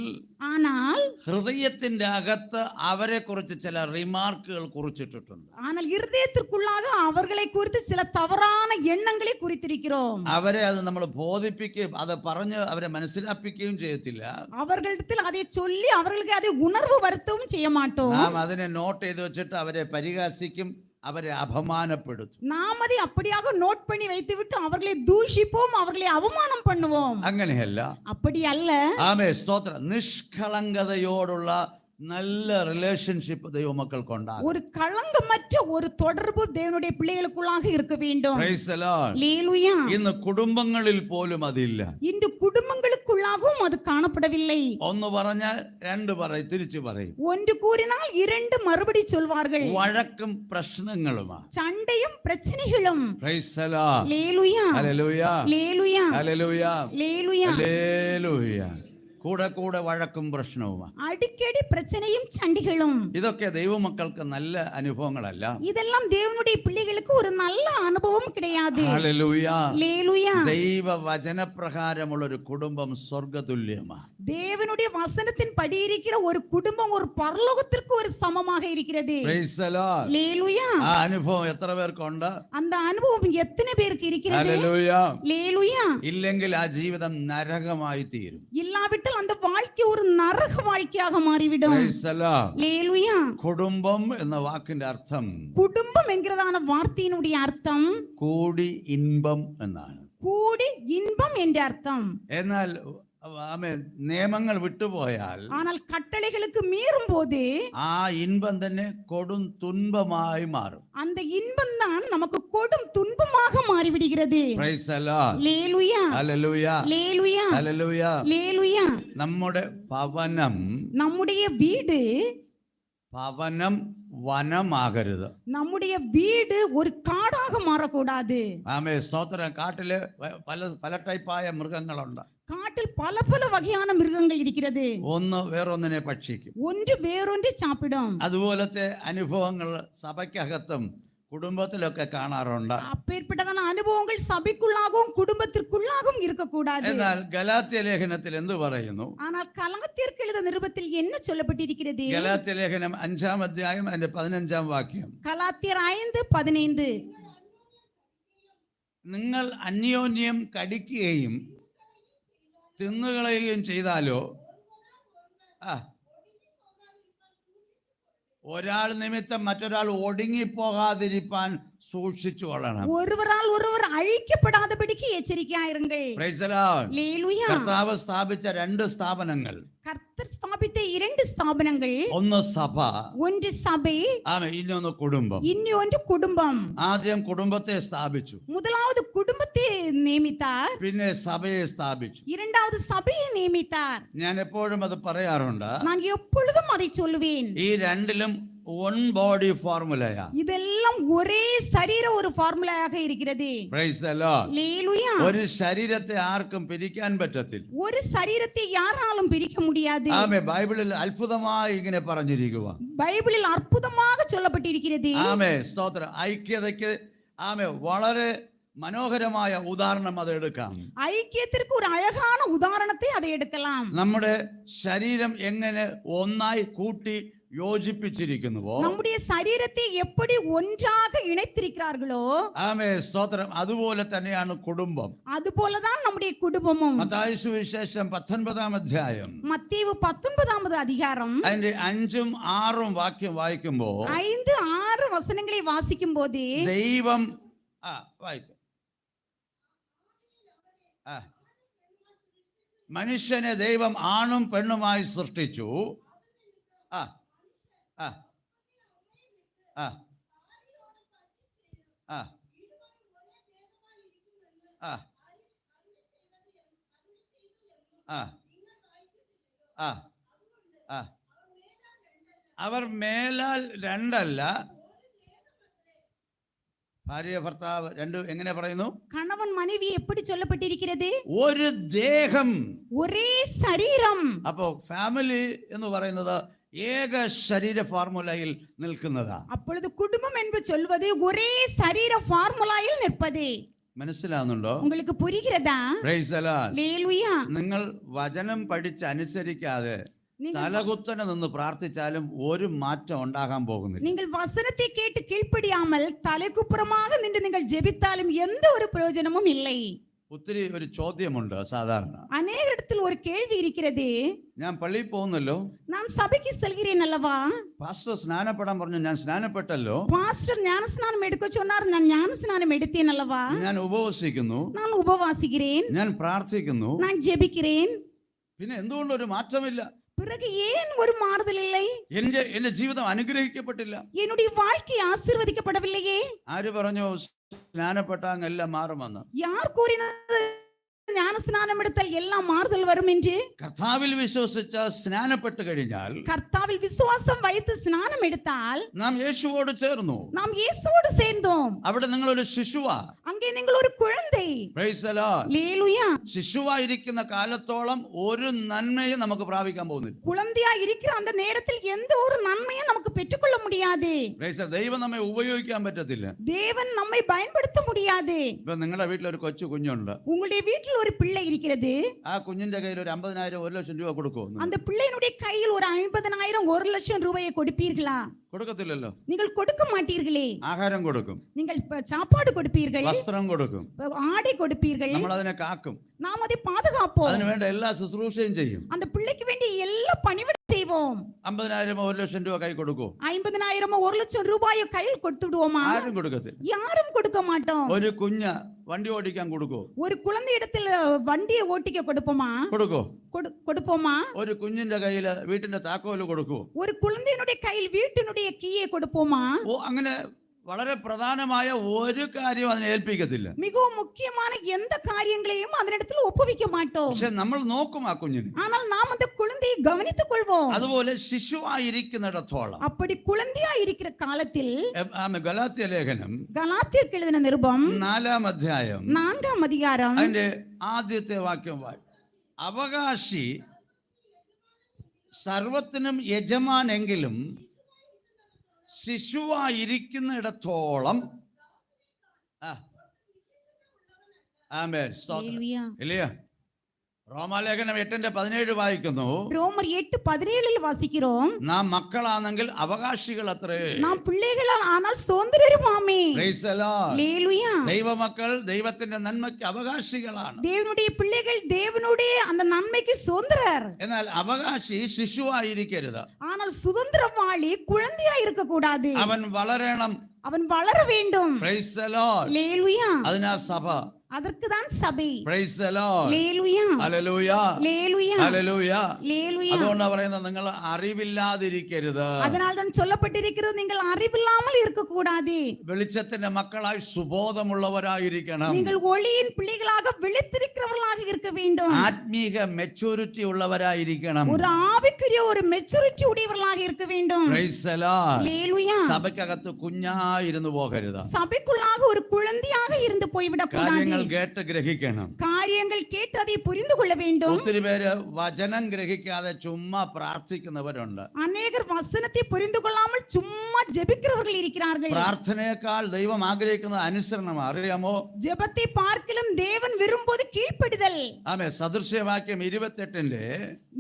ஆனால் ഹൃദയത്തിന്റെ അകത്ത് അവരെ കുറിച്ച് ചില റിമാർക്കുകൾ കുറിച്ചിട്ടുണ്ട്. ஆனால் இருதயத்திற்குள்ளாக அவர்களை குறித்து சில தவறான எண்ணங்களை குறித்திருக்கிறோம். അവരെ അത് നമ്മൾ ബോധിപ്പിക്കുകയും അത് പറഞ്ഞ് അവരെ മനസ്സിലാപ്പിക്കുകയും ചെയ്യത്തില്ല. அவர்களிடத்தில் அதை சொல்லி அவர்களுக்கு அதை உணர்வு வருத்தவும் செய்ய மாட்டோம். നാം അതിനെ നോട്ട് ചെയ്ത് വെച്ചിട്ട് അവരെ പരിഹാസിക്കും, അവരെ അപമാനപ്പെടുത്തും. நாம் அதை அப்படியாக நோட் பண்ணி வைத்துவிட்டு அவர்களை தூஷிப்போம், அவர்களை அவமானம் பண்ணுவோம். അങ്ങനെയല്ല. அப்படி அல்ல. ആമേ സ്തോത്രം. നിഷ്കളങ്കതയോടുള്ള നല്ല റിലേഷൻഷിപ്പ് ദൈവമക്കൾക്ക് ഉണ്ടാകും. ஒரு களங்கமற்ற ஒரு தொடர்பு தேவனுடைய பிள்ளைகளுக்குள்ளாக இருக்க வேண்டும். Praise the Lord. லேலுயா. ഇന്ന് കുടുംബങ്ങളിൽ പോലും അതില്ല. இன்று குடும்பங்களுக்குள்ளாகவும் அது காணப்படவில்லை. ഒന്ന് പറഞ്ഞാൽ രണ്ട് പറയും, തിരിച്ചു പറയും. ஒன்று கூறினால் இரண்டு மறுபடி சொல்வார்கள். വഴക്കും പ്രശ്നങ്ങളുമാ, சண்டையும் பிரச்சனைகளும். Praise the Lord. லேலுயா. Hallelujah. லேலுயா. Hallelujah. லேலுயா. Hallelujah. കൂടെ കൂടെ വഴക്കും പ്രശ്നവുമാണ്. அடிக்கடி பிரச்சனையும் சண்டைகளும். ഇതൊക്കെ ദൈവമക്കൾക്ക് നല്ല അനുഭവങ്ങളല്ല. இதெல்லாம் தேவனுடைய பிள்ளைகளுக்கு ஒரு நல்ல அனுபவம் கிடையாது. ഹല്ലേലൂയ. லேலுயா. ദൈവ വചനപ്രകാരമുള്ള ഒരു കുടുംബം സ്വർഗ്ഗതുല്യമാണ്. தேவனுடைய வசனத்தின் படி இருக்கிற ஒரு குடும்பம் ஒரு பரலோகத்திற்கு ஒரு சமமாக இருக்கிறது. Praise the Lord. லேலுயா. ആ അനുഭവം എത്ര പേർക്കുണ്ട്? அந்த அனுபவம் எத்தனை பேருக்கு இருக்கிறது? ഹല്ലേലൂയ. லேலுயா. ഇല്ലെങ്കിൽ ആ ജീവിതം നരകമായി തീരും. இல்லாவிட்டால் அந்த வாழ்க்கை ஒரு நரக வாழ்க்கையாக மாறிவிடும். Praise the Lord. லேலுயா. കുടുംബം എന്ന വാക്കിന്റെ അർത്ഥം குடும்பம் என்கிறதான வார்த்தையினுடைய அர்த்தம் കൂടി ഇൻപം എന്നാണ്. கூடி இன்பம் என்ற அர்த்தம். എന്നാൽ നിയമങ്ങൾ വിട്ടുപോയാൽ, ஆனால் கட்டளைகளுக்கு மீறும் போது ആ ഇൻപം തന്നെ കൊടും തുன்பമായി മാറും. அந்த இன்பம் தான் நமக்கு கொடும் துன்பமாக மாறிவிடுகிறது. Praise the Lord. லேலுயா. Hallelujah. லேலுயா. Hallelujah. லேலுயா. നമ്മുടെ ഭവനം, நம்முடைய வீடு ഭവനം വനമാകരുത്. நம்முடைய வீடு ஒரு காடாக மாறக்கூடாது. ആമേ സ്തോത്രം. കാട്ടില് പല ടൈപ്പായ മൃഗങ്ങളുണ്ട്. காட்டில் பல பல வகையான மிருகங்கள் இருக்கிறது. ഒന്ന് വേറൊന്നിനെ ഭക്ഷിക്കും. ஒன்று வேறொன்றை சாப்பிடும். അതുപോലത്തെ അനുഭവങ്ങൾ സഭയ്ക്കകത്തും കുടുംബത്തിലൊക്കെ കാണാറുണ്ട്. அப்பேற்பட்டதான அனுபவங்கள் சபைக்குள்ளாகவும் குடும்பத்திற்குள்ளாகவும் இருக்கக்கூடாது. എന്നാൽ ഗലാത്യ ലേഖനത്തിൽ എന്ത് പറയുന്നു? ஆனால் கலாத்தியருக்கு எழுத நிருபத்தில் என்ன சொல்லப்பட்டிருக்கிறது? ഗലാത്യ ലേഖനം 5-ാം അധ്യായം അതിന്റെ 15-ാം വാക്യം. கலாத்தியர் 5:15. നിങ്ങൾ അന്യോന്യം കടിക്കുകയും തിന്നുകളയുകയും ചെയ്താലോ ഒരാൾ നിമിത്തം മറ്റൊരാൾ ഒടുങ്ങിപ്പോകാതിരിപ്പാൻ സൂക്ഷിച്ചു കൊള്ളണം. ஒருவரால் ஒருவர் அழிக்கப்படாதபடிக்கு எச்சரிக்கையாயிருங்கள். Praise the Lord. ஹalleluya. കർത്താവ് സ്ഥാപിച്ച 2 സ്ഥാപനങ്ങൾ. கர்த்தர் ஸ்தாபித்த 2 ஸ்தாபனங்கள். ഒന്ന് സഭ, ஒன்று சபை, இன்னொന്ന് കുടുംബം. இன்னொன்று குடும்பம். ആദ്യം കുടുംബത്തെ സ്ഥാപിച്ചു, முதலாவது குடும்பத்தை நியமித்தார், പിന്നെ സഭയെ സ്ഥാപിച്ചു. இரண்டாவது சபையை நியமித்தார். ഞാൻ എപ്പോഴും അത് പറയാറുണ്ട്. நான் எப்பொழுதும் அதை சொல்லுவேன். ഈ രണ്ടിലും വൺ ബോഡി ഫോർമുലയാ. இதெல்லாம் ஒரே சரீர ஒரு ஃபார்முலாயாக இருக்கிறது. Praise the Lord. ஹalleluya. ഒരു ശരീരത്തെ ആർക്കും പിരിക്കാൻ പറ്റത്തില്ല. ஒரு சரீரத்தை யாராலும் பிரிக்க முடியாது. ആമേ ബൈബിളിൽ അത്ഭുതമായി ഇങ്ങനെ പറഞ്ഞിരിക്കുക. பைபிளில் அற்புதமாக சொல்லப்பட்டிருக்கிறது. ആമേ സ്തോത്രം. ഐക്യതയ്ക്ക് ആമേ വളരെ മനോഹരമായ ഉദാഹരണം അത് എടുക്കാം. ஐக்கியத்திற்கு ஒரு அழகான உதாரணத்தை அதை எடுக்கலாம். നമ്മുടെ ശരീരം എങ്ങനെ ഒന്നായി കൂട്ടി യോജിപ്പിച്ചിരിക്കുന്നുവോ, நம்முடைய சரீரத்தை எப்படி ஒன்றாக இணைத்திருக்கிறார்களோ ആമേ സ്തോത്രം, അതുപോലെ തന്നെയാണ് കുടുംബം. அதுபோலதான் நம்முடைய குடும்பமும். മത്തായി സുവിശേഷം 19-ാം അധ്യായം மத்தேயு 19வது அதிகாரம் അതിന്റെ 5-ഉം 6-ഉം വാക്യം വായിക്കുമ്പോൾ 5-6 வசனங்களை வாசிக்கும் போது ദൈവം വായിക്കും മനുഷ്യനെ ദൈവം ആണും പെണ്ണുമായി സൃഷ്ടിച്ചു. ആ ആ ആ ആ ആ ആ ആ ആ അവർ മേലാൽ രണ്ടല്ല. ഭാര്യ ഭർത്താവ് രണ്ടും എങ്ങനെ പറയുന്നു? கணவன் மனைவி எப்படி சொல்லப்பட்டிருக்கிறது? ഒരു ദേഹം, ஒரே சரீரம். അപ്പോ ഫാമിലി എന്ന് പറയുന്നത് ഏക ശരീര ഫോർമുലയിൽ നിൽക്കുന്നതാ. அப்பொழுது குடும்பம் என்று சொல்வது ஒரே சரீர ஃபார்முலாயில் நிற்பது. മനസ്സിലാവുന്നുണ്ടോ? உங்களுக்கு புரிகிறதா? Praise the Lord. ஹalleluya. നിങ്ങൾ വചനം പഠിച്ച് അനുസരിക്കാതെ തലകുത്തനെ നിന്ന് പ്രാർത്ഥിച്ചാലും ഒരു മാറ്റം ഉണ്ടാകാൻ പോകുന്നില്ല. நீங்கள் வசனத்தை கேட்டு கீழ்ப்படியாமல் தலைக்குப்புறமாக நின்று நீங்கள் ஜெபித்தாலும் எந்த ஒரு பிரயோஜனமும் இல்லை. ഒത്തിരി ഒരു ചോദ്യമുണ്ട് സാധാരണ. அநேகரிடத்தில் ஒரு கேள்வி இருக்கிறது. ഞാൻ പള്ളിയിൽ പോകുന്നല്ലോ, நான் சபைக்கு செல்கிறேன் அல்லவா, പാസ്റ്റർ സ്നാനപ്പെടാൻ പറഞ്ഞു, ഞാൻ സ്നാനപ്പെട്ടല്ലോ, பாஸ்டர் ஞானஸ்நானம் எடுக்க சொன்னார், நான் ஞானஸ்நானம் எடுத்தேன் அல்லவா, ഞാൻ ഉപവസിക്കുന്നു, நான் உபவாசிக்கிறேன், ഞാൻ പ്രാർത്ഥിക്കുന്നു, நான் ஜெபிக்கிறேன், പിന്നെ എന്തുകൊണ്ട് ഒരു മാറ്റമില്ല? பிறகு ஏன் ஒரு மாறுதல் இல்லை? എന്റെ ജീവിതം അനുഗ്രഹിക്കപ്പെട്ടില്ല. என்னுடைய வாழ்க்கை ஆசீர்வதிக்கப்படவில்லையே. ആര് പറഞ്ഞു സ്നാനപ്പെട്ടാൽ എല്ലാം മാറുമെന്ന്? யார் கூறினது ஞானஸ்நானம் எடுத்தால் எல்லாம் மாறுதல் வரும் என்று? കർത്താവിൽ വിശ്വസിച്ച സ്നാനപ്പെട്ട് കഴിഞ്ഞാൽ, கர்த்தாவில் விசுவாசம் வைத்து ஸ்நானம் எடுத்தால் നാം യേശുവോട് ചേർന്നു. நாம் இயேசுவோடு சேர்ந்தோம். അവിടെ നിങ്ങൾ ഒരു ശിശുവാ. அங்கே நீங்கள் ஒரு குழந்தை. Praise the Lord. ஹalleluya. ശിശുവായിരിക്കുന്ന കാലത്തോളം ഒരു നന്മയും നമുക്ക് പ്രാപിക്കാൻ പോകുന്നില്ല. குழந்தையா இருக்கிற அந்த நேரத்தில் எந்த ஒரு நன்மையும் நமக்கு பெற்றுக்கொள்ள முடியாது. Praise the Lord. ദൈവം നമ്മെ ഉപയോഗിക്കാൻ പറ്റത്തില്ല. தேவன் நம்மை பயன்படுத்த முடியாது. ഇപ്പൊ നിങ്ങളുടെ വീട്ടിൽ ഒരു കൊച്ചു കുഞ്ഞുണ്ട്. உங்களுடைய வீட்டில் ஒரு பிள்ளை இருக்கிறது. ആ കുഞ്ഞിന്റെ കയ്യിൽ ഒരു 50,000 1 ലക്ഷം രൂപ കൊടുക്കുമോ? அந்த பிள்ளையினுடைய கையில் ஒரு 50,000 1 லட்சம் ரூபாயை கொடுப்பீர்களா? കൊടുക്കത്തില്ലല്ലോ. நீங்கள் കൊടുக்க മാட்டீர்களே. ആഹാരം കൊടുക്കും, நீங்கள் சாப்பாடு கொடுப்பீர்கள், വസ്ത്രം കൊടുക്കും, ஆடை கொடுப்பீர்கள், നമ്മൾ അതിനെ കാക്കും, நாம் அதை பாதுகாப்போம், അതിന് വേണ്ട എല്ലാ ശുശ്രൂഷയും ചെയ്യും. அந்த பிள்ளைக்கு வேண்டிய எல்லா பணிவிடை செய்வோம். 50,000 1 ലക്ഷം രൂപ കൈ കൊടുക്കൂ? 50,000 1 லட்சம் ரூபாயை கையில் கொடுத்துடுவோமா? ആരും കൊടുക്കത്തില്ല. யாரும் கொடுக்க மாட்டோம். ഒരു കുഞ്ഞ് വണ്ടി ഓടിക്കാൻ കൊടുക്കോ? ஒரு குழந்தை இடத்தில் வண்டியை ஓட்டிக்க கொடுப்போமா? കൊടുക്കോ? கொடுப்போமா? ഒരു കുഞ്ഞിന്റെ കയ്യിൽ വീട്ടിന്റെ താക്കോല് കൊടുക്കോ? ஒரு குழந்தையினுடைய கையில் வீட்டினுடைய கீயை கொடுப்போமா? അങ്ങനെ വളരെ പ്രധാനമായ ഒരു കാര്യം അതിനെ ഏൽപ്പിക്കത്തില്ല. மிகவும் முக்கியமான எந்த காரியங்களையும் அதனிடத்தில் ஒப்புவிக்க மாட்டோம். പക്ഷെ നമ്മൾ നോക്കും ആ കുഞ്ഞിനെ. ஆனால் நாம் அந்த குழந்தையை கவனித்துக் கொள்வோம். അതുപോലെ ശിശുവായിരിക്കുന്നിടത്തോളം அப்படி குழந்தையா இருக்கிற காலத்தில் ഗലാത്യ ലേഖനം கலாத்தியருக்கு எழுதின நிருபம் 4-ാം അധ്യായം 4ஆம் அதிகாரம் അതിന്റെ ആദ്യത്തെ വാക്യം വായി. അവകാശി സർവത്തിനും യജമാനെങ്കിലും ശിശുവായിരിക്കുന്നിടത്തോളം ആമേൻ സ്തോത്രം. ஹல்லேலூயா. ഇല്ലയോ? റോമാലേഖനം 8:17 വായിക്കുന്നു. ரோமர் 8:17 வாசிக்கிறோம். നാം മക്കളാണെങ്കിൽ അവകാശികൾ അത്രേ. நாம் பிள்ளைகள் ஆனால் சுதந்திரருமாமே. Praise the Lord. ஹல்லேலூயா. ദൈവമക്കൾ ദൈവത്തിന്റെ നന്മയ്ക്ക് അവകാശികളാണ്. தேவனுடைய பிள்ளைகள் தேவனுடைய அந்த நன்மைக்கு சுதந்திரர். എന്നാൽ അവകാശി ശിശുവായിരിക്കരുത്. ஆனால் சுதந்திரவாளி குழந்தையா இருக்க கூடாது. അവൻ വളരണം. அவன் வளர வேண்டும். Praise the Lord. ஹல்லேலூயா. അതിനാ സഭ. அதற்குதான் சபை. Praise the Lord. ഹല്ലേലൂയ. ഹല്ലേലൂയ. ഹല്ലേലൂയ. ഹല്ലേലൂയ. ഹല്ലേലൂയ. അതുകൊണ്ടാണ് പറയുന്നത് നിങ്ങൾ അറിവില്ലാതിരിക്കരുത്. அதனால் தான் சொல்லப்பட்டிருக்கிறது நீங்கள் அறிவில்லாமல் இருக்க கூடாது. വെളിച്ചത്തിന്റെ മക്കളായി സുബോധമുള്ളവരായിരിക്കണം. நீங்கள் ஒளியின் பிள்ளைகளாக விழித்திருக்கிறவர்களாக இருக்க வேண்டும். ആത്മീക മെച്ചൂരിറ്റി ഉള്ളവരായിരിക്കണം. ஒரு ആവിക്കുரிய ഒരു മെച്ചൂരിറ്റി ഉடையவர்களாக இருக்க வேண்டும். Praise the Lord. ഹല്ലേലൂയ. സഭയ്ക്കകത്ത് കുഞ്ഞായിരുന്നു പോകരുത്. சபைக்குள்ளாக ஒரு குழந்தையாக இருந்து போய்விடக் கூடாது. കാര്യങ്ങൾ കേട്ട് ഗ്രഹിക്കണം. காரியங்கள் கேட்டு அதை புரிந்து கொள்ள வேண்டும். ഒത്തിരി പേര് വചനം ഗ്രഹിക്കാതെ ചുമ്മാ പ്രാർത്ഥിക്കുന്നവരുണ്ട്. அநேகர் வசனத்தை புரிந்து கொள்ளாமல் சும்மா ஜெபிக்கிறவர்கள் இருக்கிறார்கள். പ്രാർത്ഥനയേക്കാൾ ദൈവം ആഗ്രഹിക്കുന്നത് അനുസരണം. അറിയാമോ? ஜெபத்தை பார்க்கிலும் தேவன் விரும்புவது கீழ்ப்படிதல். ആമേൻ. സദൃശ്യവാക്യം 28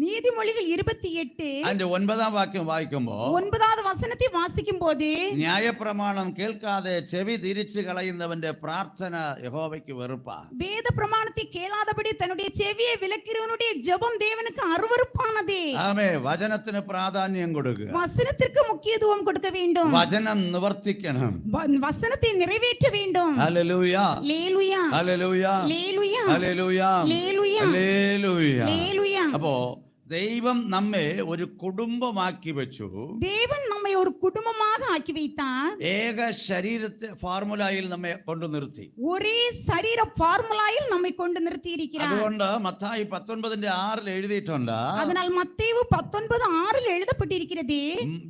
நீதிமொழிகள் 28 അതിന്റെ 9-ാം വാക്യം വായിക്കുമ്പോ 9வது வசனத்தை வாசிக்கும் போது ന്യായപ്രമാണം കേൾക്കാതെ ചെവി തിരിച്ചു കളയുന്നവന്റെ പ്രാർത്ഥന യഹോവയ്ക്ക് വെറുപ്പാ. வேத பிரமாணத்தை கேளாதபடி தன்னுடைய செவியை விலக்கிறவனுடைய ஜெபம் தேவனுக்கு அருவருப்பானது. ആമേ. വചനത്തിന് പ്രാധാന്യം കൊടുക്കുക. வசனத்திற்கு முக்கியத்துவம் கொடுக்க வேண்டும். വചനം നിവർത്തിക്കണം. வசனத்தை நிறைவேற்ற வேண்டும். ഹല്ലേലൂയ. ஹல்லேலூயா. ഹല്ലേലൂയ. ஹல்லேலூயா. ഹല്ലേലൂയ. ஹல்லேலூயா. ഹല്ലേലൂയ. ஹல்லேலூயா. അപ്പോ ദൈവം നമ്മെ ഒരു കുടുംബമാക്കി വെച്ചു. தேவன் நம்மை ஒரு குடும்பமாக ஆக்கி வைத்தார். ഏക ശരീരത്തെ ഫോർമുലയിൽ നമ്മെ കൊണ്ടു നിർത്തി. ஒரே சரீர ஃபார்முலாயில் நம்மை கொண்டு நிறுத்தி இருக்கிறார். അതുകൊണ്ട് മത്തായി 19:6 എഴുതിയിട്ടുണ്ട്. அதனால் மத்தேயு 19:6 எழுதப்பட்டிருக்கிறது.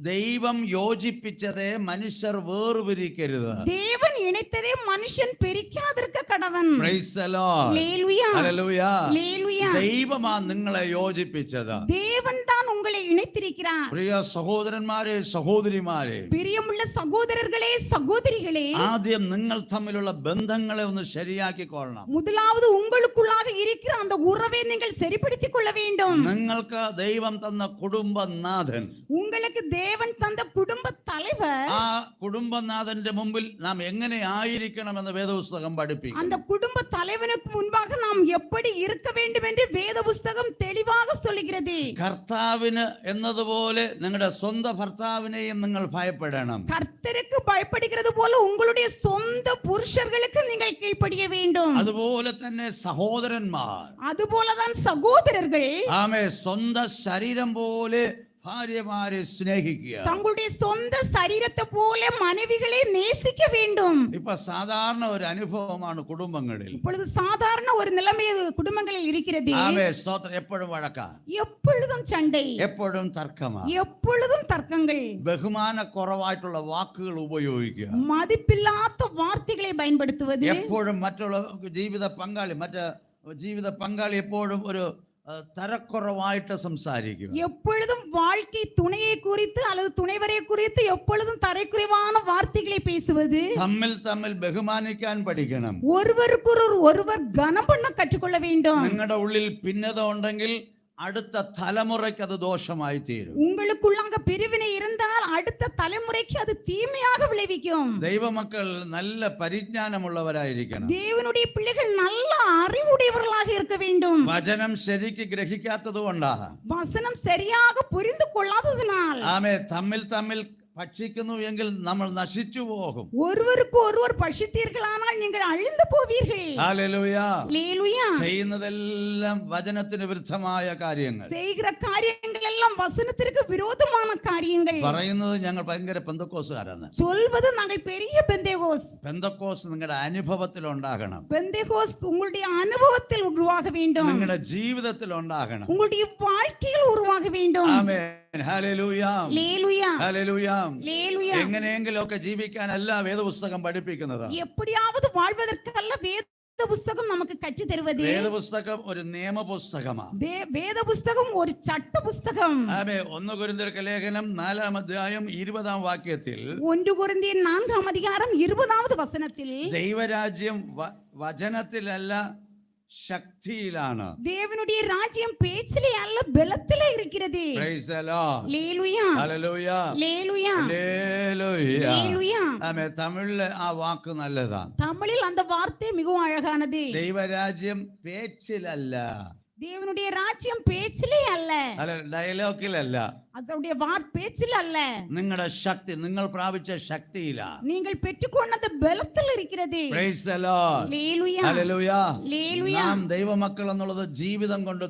ദൈവം യോജിപ്പിച്ചതേ മനുഷ്യർ വേർപിരിക്കരുത്. தேவன் இணைத்ததே மனுஷன் பிரிக்காதிருக்க கடவன். Praise the Lord. ஹல்லேலூயா. ഹല്ലേലൂയ. ஹல்லேலூயா. ദൈവമാ നിങ്ങളെ യോജിപ്പിച്ചത്. தேவன் தான் உங்களை இணைத்திருக்கிறார். പ്രിയ സഹോദരന്മാരെ സഹോദരിമാരെ, பிரியமுள்ள சகோதரர்களே சகோதரிகளே, ആദ്യം നിങ്ങൾ തമ്മിലുള്ള ബന്ധങ്ങളെ ഒന്ന് ശരിയാക്കിക്കൊള്ളണം. முதலாவது உங்களுக்குள்ளாக இருக்கிற அந்த உறவை நீங்கள் சரிப்படுத்திக் கொள்ள வேண்டும். നിങ്ങൾക്ക് ദൈവം തന്ന കുടുംബനാഥൻ, உங்களுக்கு தேவன் தந்த குடும்ப தலைவர், ആ കുടുംബനാഥന്റെ മുമ്പിൽ നാം എങ്ങനെ ആയിരിക്കണമെന്ന് വേദപുസ്തകം പഠിപ്പിക്കും. அந்த குடும்ப தலைவனுக்கு முன்பாக நாம் எப்படி இருக்க வேண்டும் என்று வேத புஸ்தகம் தெளிவாக சொல்லுகிறது. കർത്താവിന് എന്നതുപോലെ നിങ്ങളുടെ സ്വന്തം ഭർത്താവിനെയും നിങ്ങൾ ഭയപ്പെടണം. கர்த்தருக்கு பயப்படுகிறது போல உங்களுடைய சொந்த புருஷர்களுக்கு நீங்கள் கீழ்ப்படிய வேண்டும். അതുപോലെ തന്നെ സഹോദരന്മാർ, அதுபோலதான் சகோதரர்கள் ആമേ, സ്വന്തം ശരീരം പോലെ ഭാര്യമാരെ സ്നേഹിക്കുക. தங்களுடைய சொந்த சரீரத்தை போல மனைவிகளை நேசிக்க வேண்டும். ഇപ്പൊ സാധാരണ ഒരു അനുഭവമാണ് കുടുംബങ്ങളിൽ. இப்பொழுது சாதாரண ஒரு நிலைமை குடும்பங்களில் இருக்கிறது. ആമേ സ്തോത്രം. എപ്പോഴും വഴക്കാ, எப்பொழுதுം சண்டை, എപ്പോഴും തർക്കമാ, எப்பொழுதுം തർക്കങ്ങൾ, ബഹുമാനക്കുറവായിട്ടുള്ള വാക്കുകൾ ഉപയോഗിക്കുക, மதிப்பில்லாத வார்த்தைகளை பயன்படுத்துவது, എപ്പോഴും മറ്റുള്ള ജീവിത പങ്കാളി എപ്പോഴും ഒരു തരക്കുറവായിട്ട് സംസാരിക്കുക, எப்பொழுதும் வாழ்க்கை துணையை குறித்து அல்லது துணைவரை குறித்து எப்பொழுதும் தரைக்குறைவான வார்த்தைகளை பேசுவது. തമ്മിൽ ബഹുമാനിക്കാൻ പഠിക്കണം. ஒருவர் கனம் பண்ண கற்றுக்கொள்ள வேண்டும். നിങ്ങളുടെ ഉള്ളിൽ ഭിന്നത ഉണ്ടെങ്കിൽ അടുത്ത തലമുറയ്ക്ക് അത് ദോഷമായി തീരും. உங்களுக்குள்ளாக பிரிவினை இருந்தால் அடுத்த தலைமுறைக்கு அது தீமையாக விளைவிக்கும். ദൈവമക്കൾ നല്ല പരിജ്ഞാനമുള്ളവരായിരിക്കണം. தேவனுடைய பிள்ளைகள் நல்ல அறிவுடையவர்களாக இருக்க வேண்டும். വചനം ശരിക്ക് ഗ്രഹിക്കാത്തത് കൊണ്ടാ, வசனம் சரியாக புரிந்து கொள்ளாததினால் ആമേ, തമ്മിൽ ഭക്ഷിക്കുന്നു എങ്കിൽ നമ്മൾ നശിച്ചു പോകും. ஒருவருக்கு ஒருவர் பட்சித்தீர்களானால் நீங்கள் அழிந்து போவீர்கள். ഹല്ലേലൂയ. ஹல்லேலூயா. ചെയ്യുന്നതെല്ലാം വചനത്തിന് വിരുദ്ധമായ കാര്യങ്ങൾ. செய்கிற காரியங்கள் எல்லாம் வசனத்திற்கு விரோதமான காரியங்கள். പറയുന്നത് ഞങ്ങൾ ഭയങ്കര പെന്തക്കോസുകാരാണ്. சொல்வது நாங்கள் பெரிய பெந்தேகோஸ். പെന്തക്കോസ് നിങ്ങളുടെ അനുഭവത്തിൽ ഉണ്ടാകണം, பெந்தேகோஸ் உங்களுடைய அனுபவத்தில் உருவாக வேண்டும், നിങ്ങളുടെ ജീവിതത്തിൽ ഉണ്ടാകണം. உங்களுடைய வாழ்க்கையில் உருவாக வேண்டும். ആമേൻ. ഹല്ലേലൂയ. லேலுயா ഹല്ലേലൂയ. லேலுயா. എങ്ങനെയെങ്കിലും ഒക്കെ ജീവിക്കാനല്ല വേദപുസ്തകം പഠിപ്പിക്കുന്നത്. எப்படியாவது வாழ்வதற்கல்ல வேத புஸ்தகம் நமக்கு கற்று தருவது. വേദപുസ്തകം ഒരു നിയമപുസ്തകമാണ്. வேத புஸ்தகம் ஒரு சட்ட புஸ்தகம். ആമേൻ. 1 കൊരിന്ത്യർക്ക് ലേഖനം 4-ാം അധ്യായം 20-ാം വാക്യത്തിൽ 1 കൊരിന്ത്യർ 4-ാം അധികാരം 20-ാമത് വചനത്തിൽ ദൈവരാജ്യം വചനത്തിലല്ല ശക്തിയിലാണ്. தேவனுடைய ராஜ்யம் பேச்சிலே அல்ல பலத்திலே இருக்கிறது. Praise the Lord. லேலுயா Hallelujah. லேலுயா Hallelujah. லேலுயா. ആമേൻ. തമിഴിലെ ആ വാക്ക് നല്ലതാണ്. தமிழில் அந்த வார்த்தை மிகவும் அழகானது. ദൈവരാജ്യം പേച്ചിലല്ല, தேவனுடைய ராஜ்யம் பேச்சிலே அல்ல, അല്ല ഡയലോഗിലല്ല, அதோடைய பேச்சில் அல்ல, നിങ്ങളുടെ ശക്തി, നിങ്ങൾ പ്രാപിച്ച ശക്തിയിലാ. நீங்கள் பெற்றுக்கொண்ட பலத்தில் இருக்கிறது. Praise the Lord. லேலுயா Hallelujah. லேலுயா. നാം ദൈവമക്കൾ എന്നുള്ളത് ജീവിതം കൊണ്ട്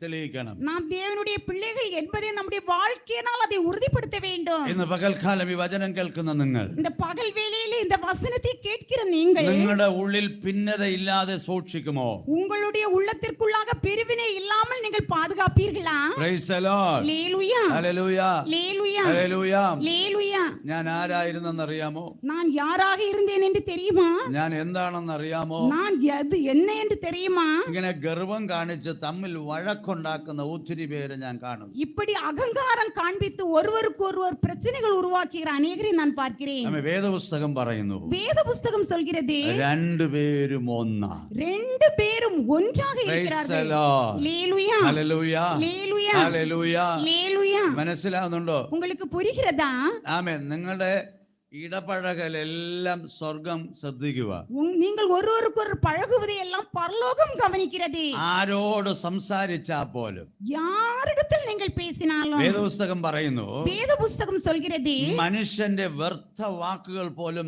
തെളിയിക്കണം. நாம் தேவனுடைய பிள்ளைகள் என்பதை நம்முடைய வாழ்க்கையினால் அதை உறுதிப்படுத்த வேண்டும். ഇന്ന് പകൽക്കാലം ഈ വചനം കേൾക്കുന്ന നിങ്ങൾ, இந்த பகல் வேளையிலே இந்த வசனத்தை கேட்கிற நீங்கள், നിങ്ങളുടെ ഉള്ളിൽ ഭിന്നത ഇല്ലാതെ സൂക്ഷിക്കുമോ? உங்களுடைய உள்ளத்திற்குள்ளாக பிரிவினை இல்லாமல் நீங்கள் பாதுகாப்பீர்களா? Praise the Lord. லேலுயா Hallelujah. லேலுயா Hallelujah. லேலுயா. ഞാൻ ആരായിരുന്നെന്നറിയാമോ? நான் யாராக இருந்தேன் என்று தெரியுமா? ഞാൻ എന്താണെന്നറിയാമോ? நான் அது என்ன என்று தெரியுமா? ഇങ്ങനെ ഗർവം കാണിച്ച് തമ്മിൽ വഴക്കുണ്ടാക്കുന്ന ഒത്തിരി പേര് ഞാൻ കാണുന്നു. இப்படி அகங்காரம் காண்பித்து ஒருவருக்கு ஒருவர் பிரச்சனைகள் உருவாக்குகிற அநேகரை நான் பார்க்கிறேன். നമ്മ വേദപുസ്തകം പറയുന്നു, வேத புஸ்தகம் சொல்கிறது രണ്ടുപേരും ഒന്നാ. ரெண்டு பேரும் ஒன்றாக Praise the இருக்கிறார்கள். Lord. லேலுயா Hallelujah. லேலுயா Hallelujah. லேலுயா. മനസ്സിലാവുന്നുണ്ടോ? உங்களுக்கு புரிகிறதா? ആമേൻ. നിങ്ങളുടെ ഇടപഴകലെല്ലാം സ്വർഗം ശ്രദ്ധിക്കുക. நீங்கள் ஒருவருக்கு ஒரு பழகுவதை எல்லாம் பரலோகம் கவனிக்கிறது. ആരോട് സംസാരിച്ചാ പോലും, யாரிடத்தில் நீங்கள் பேசினாலும், വേദപുസ്തകം പറയുന്നു, வேத புஸ்தகம் சொல்கிறது മനുഷ്യന്റെ വ്യർത്ഥ വാക്കുകൾ പോലും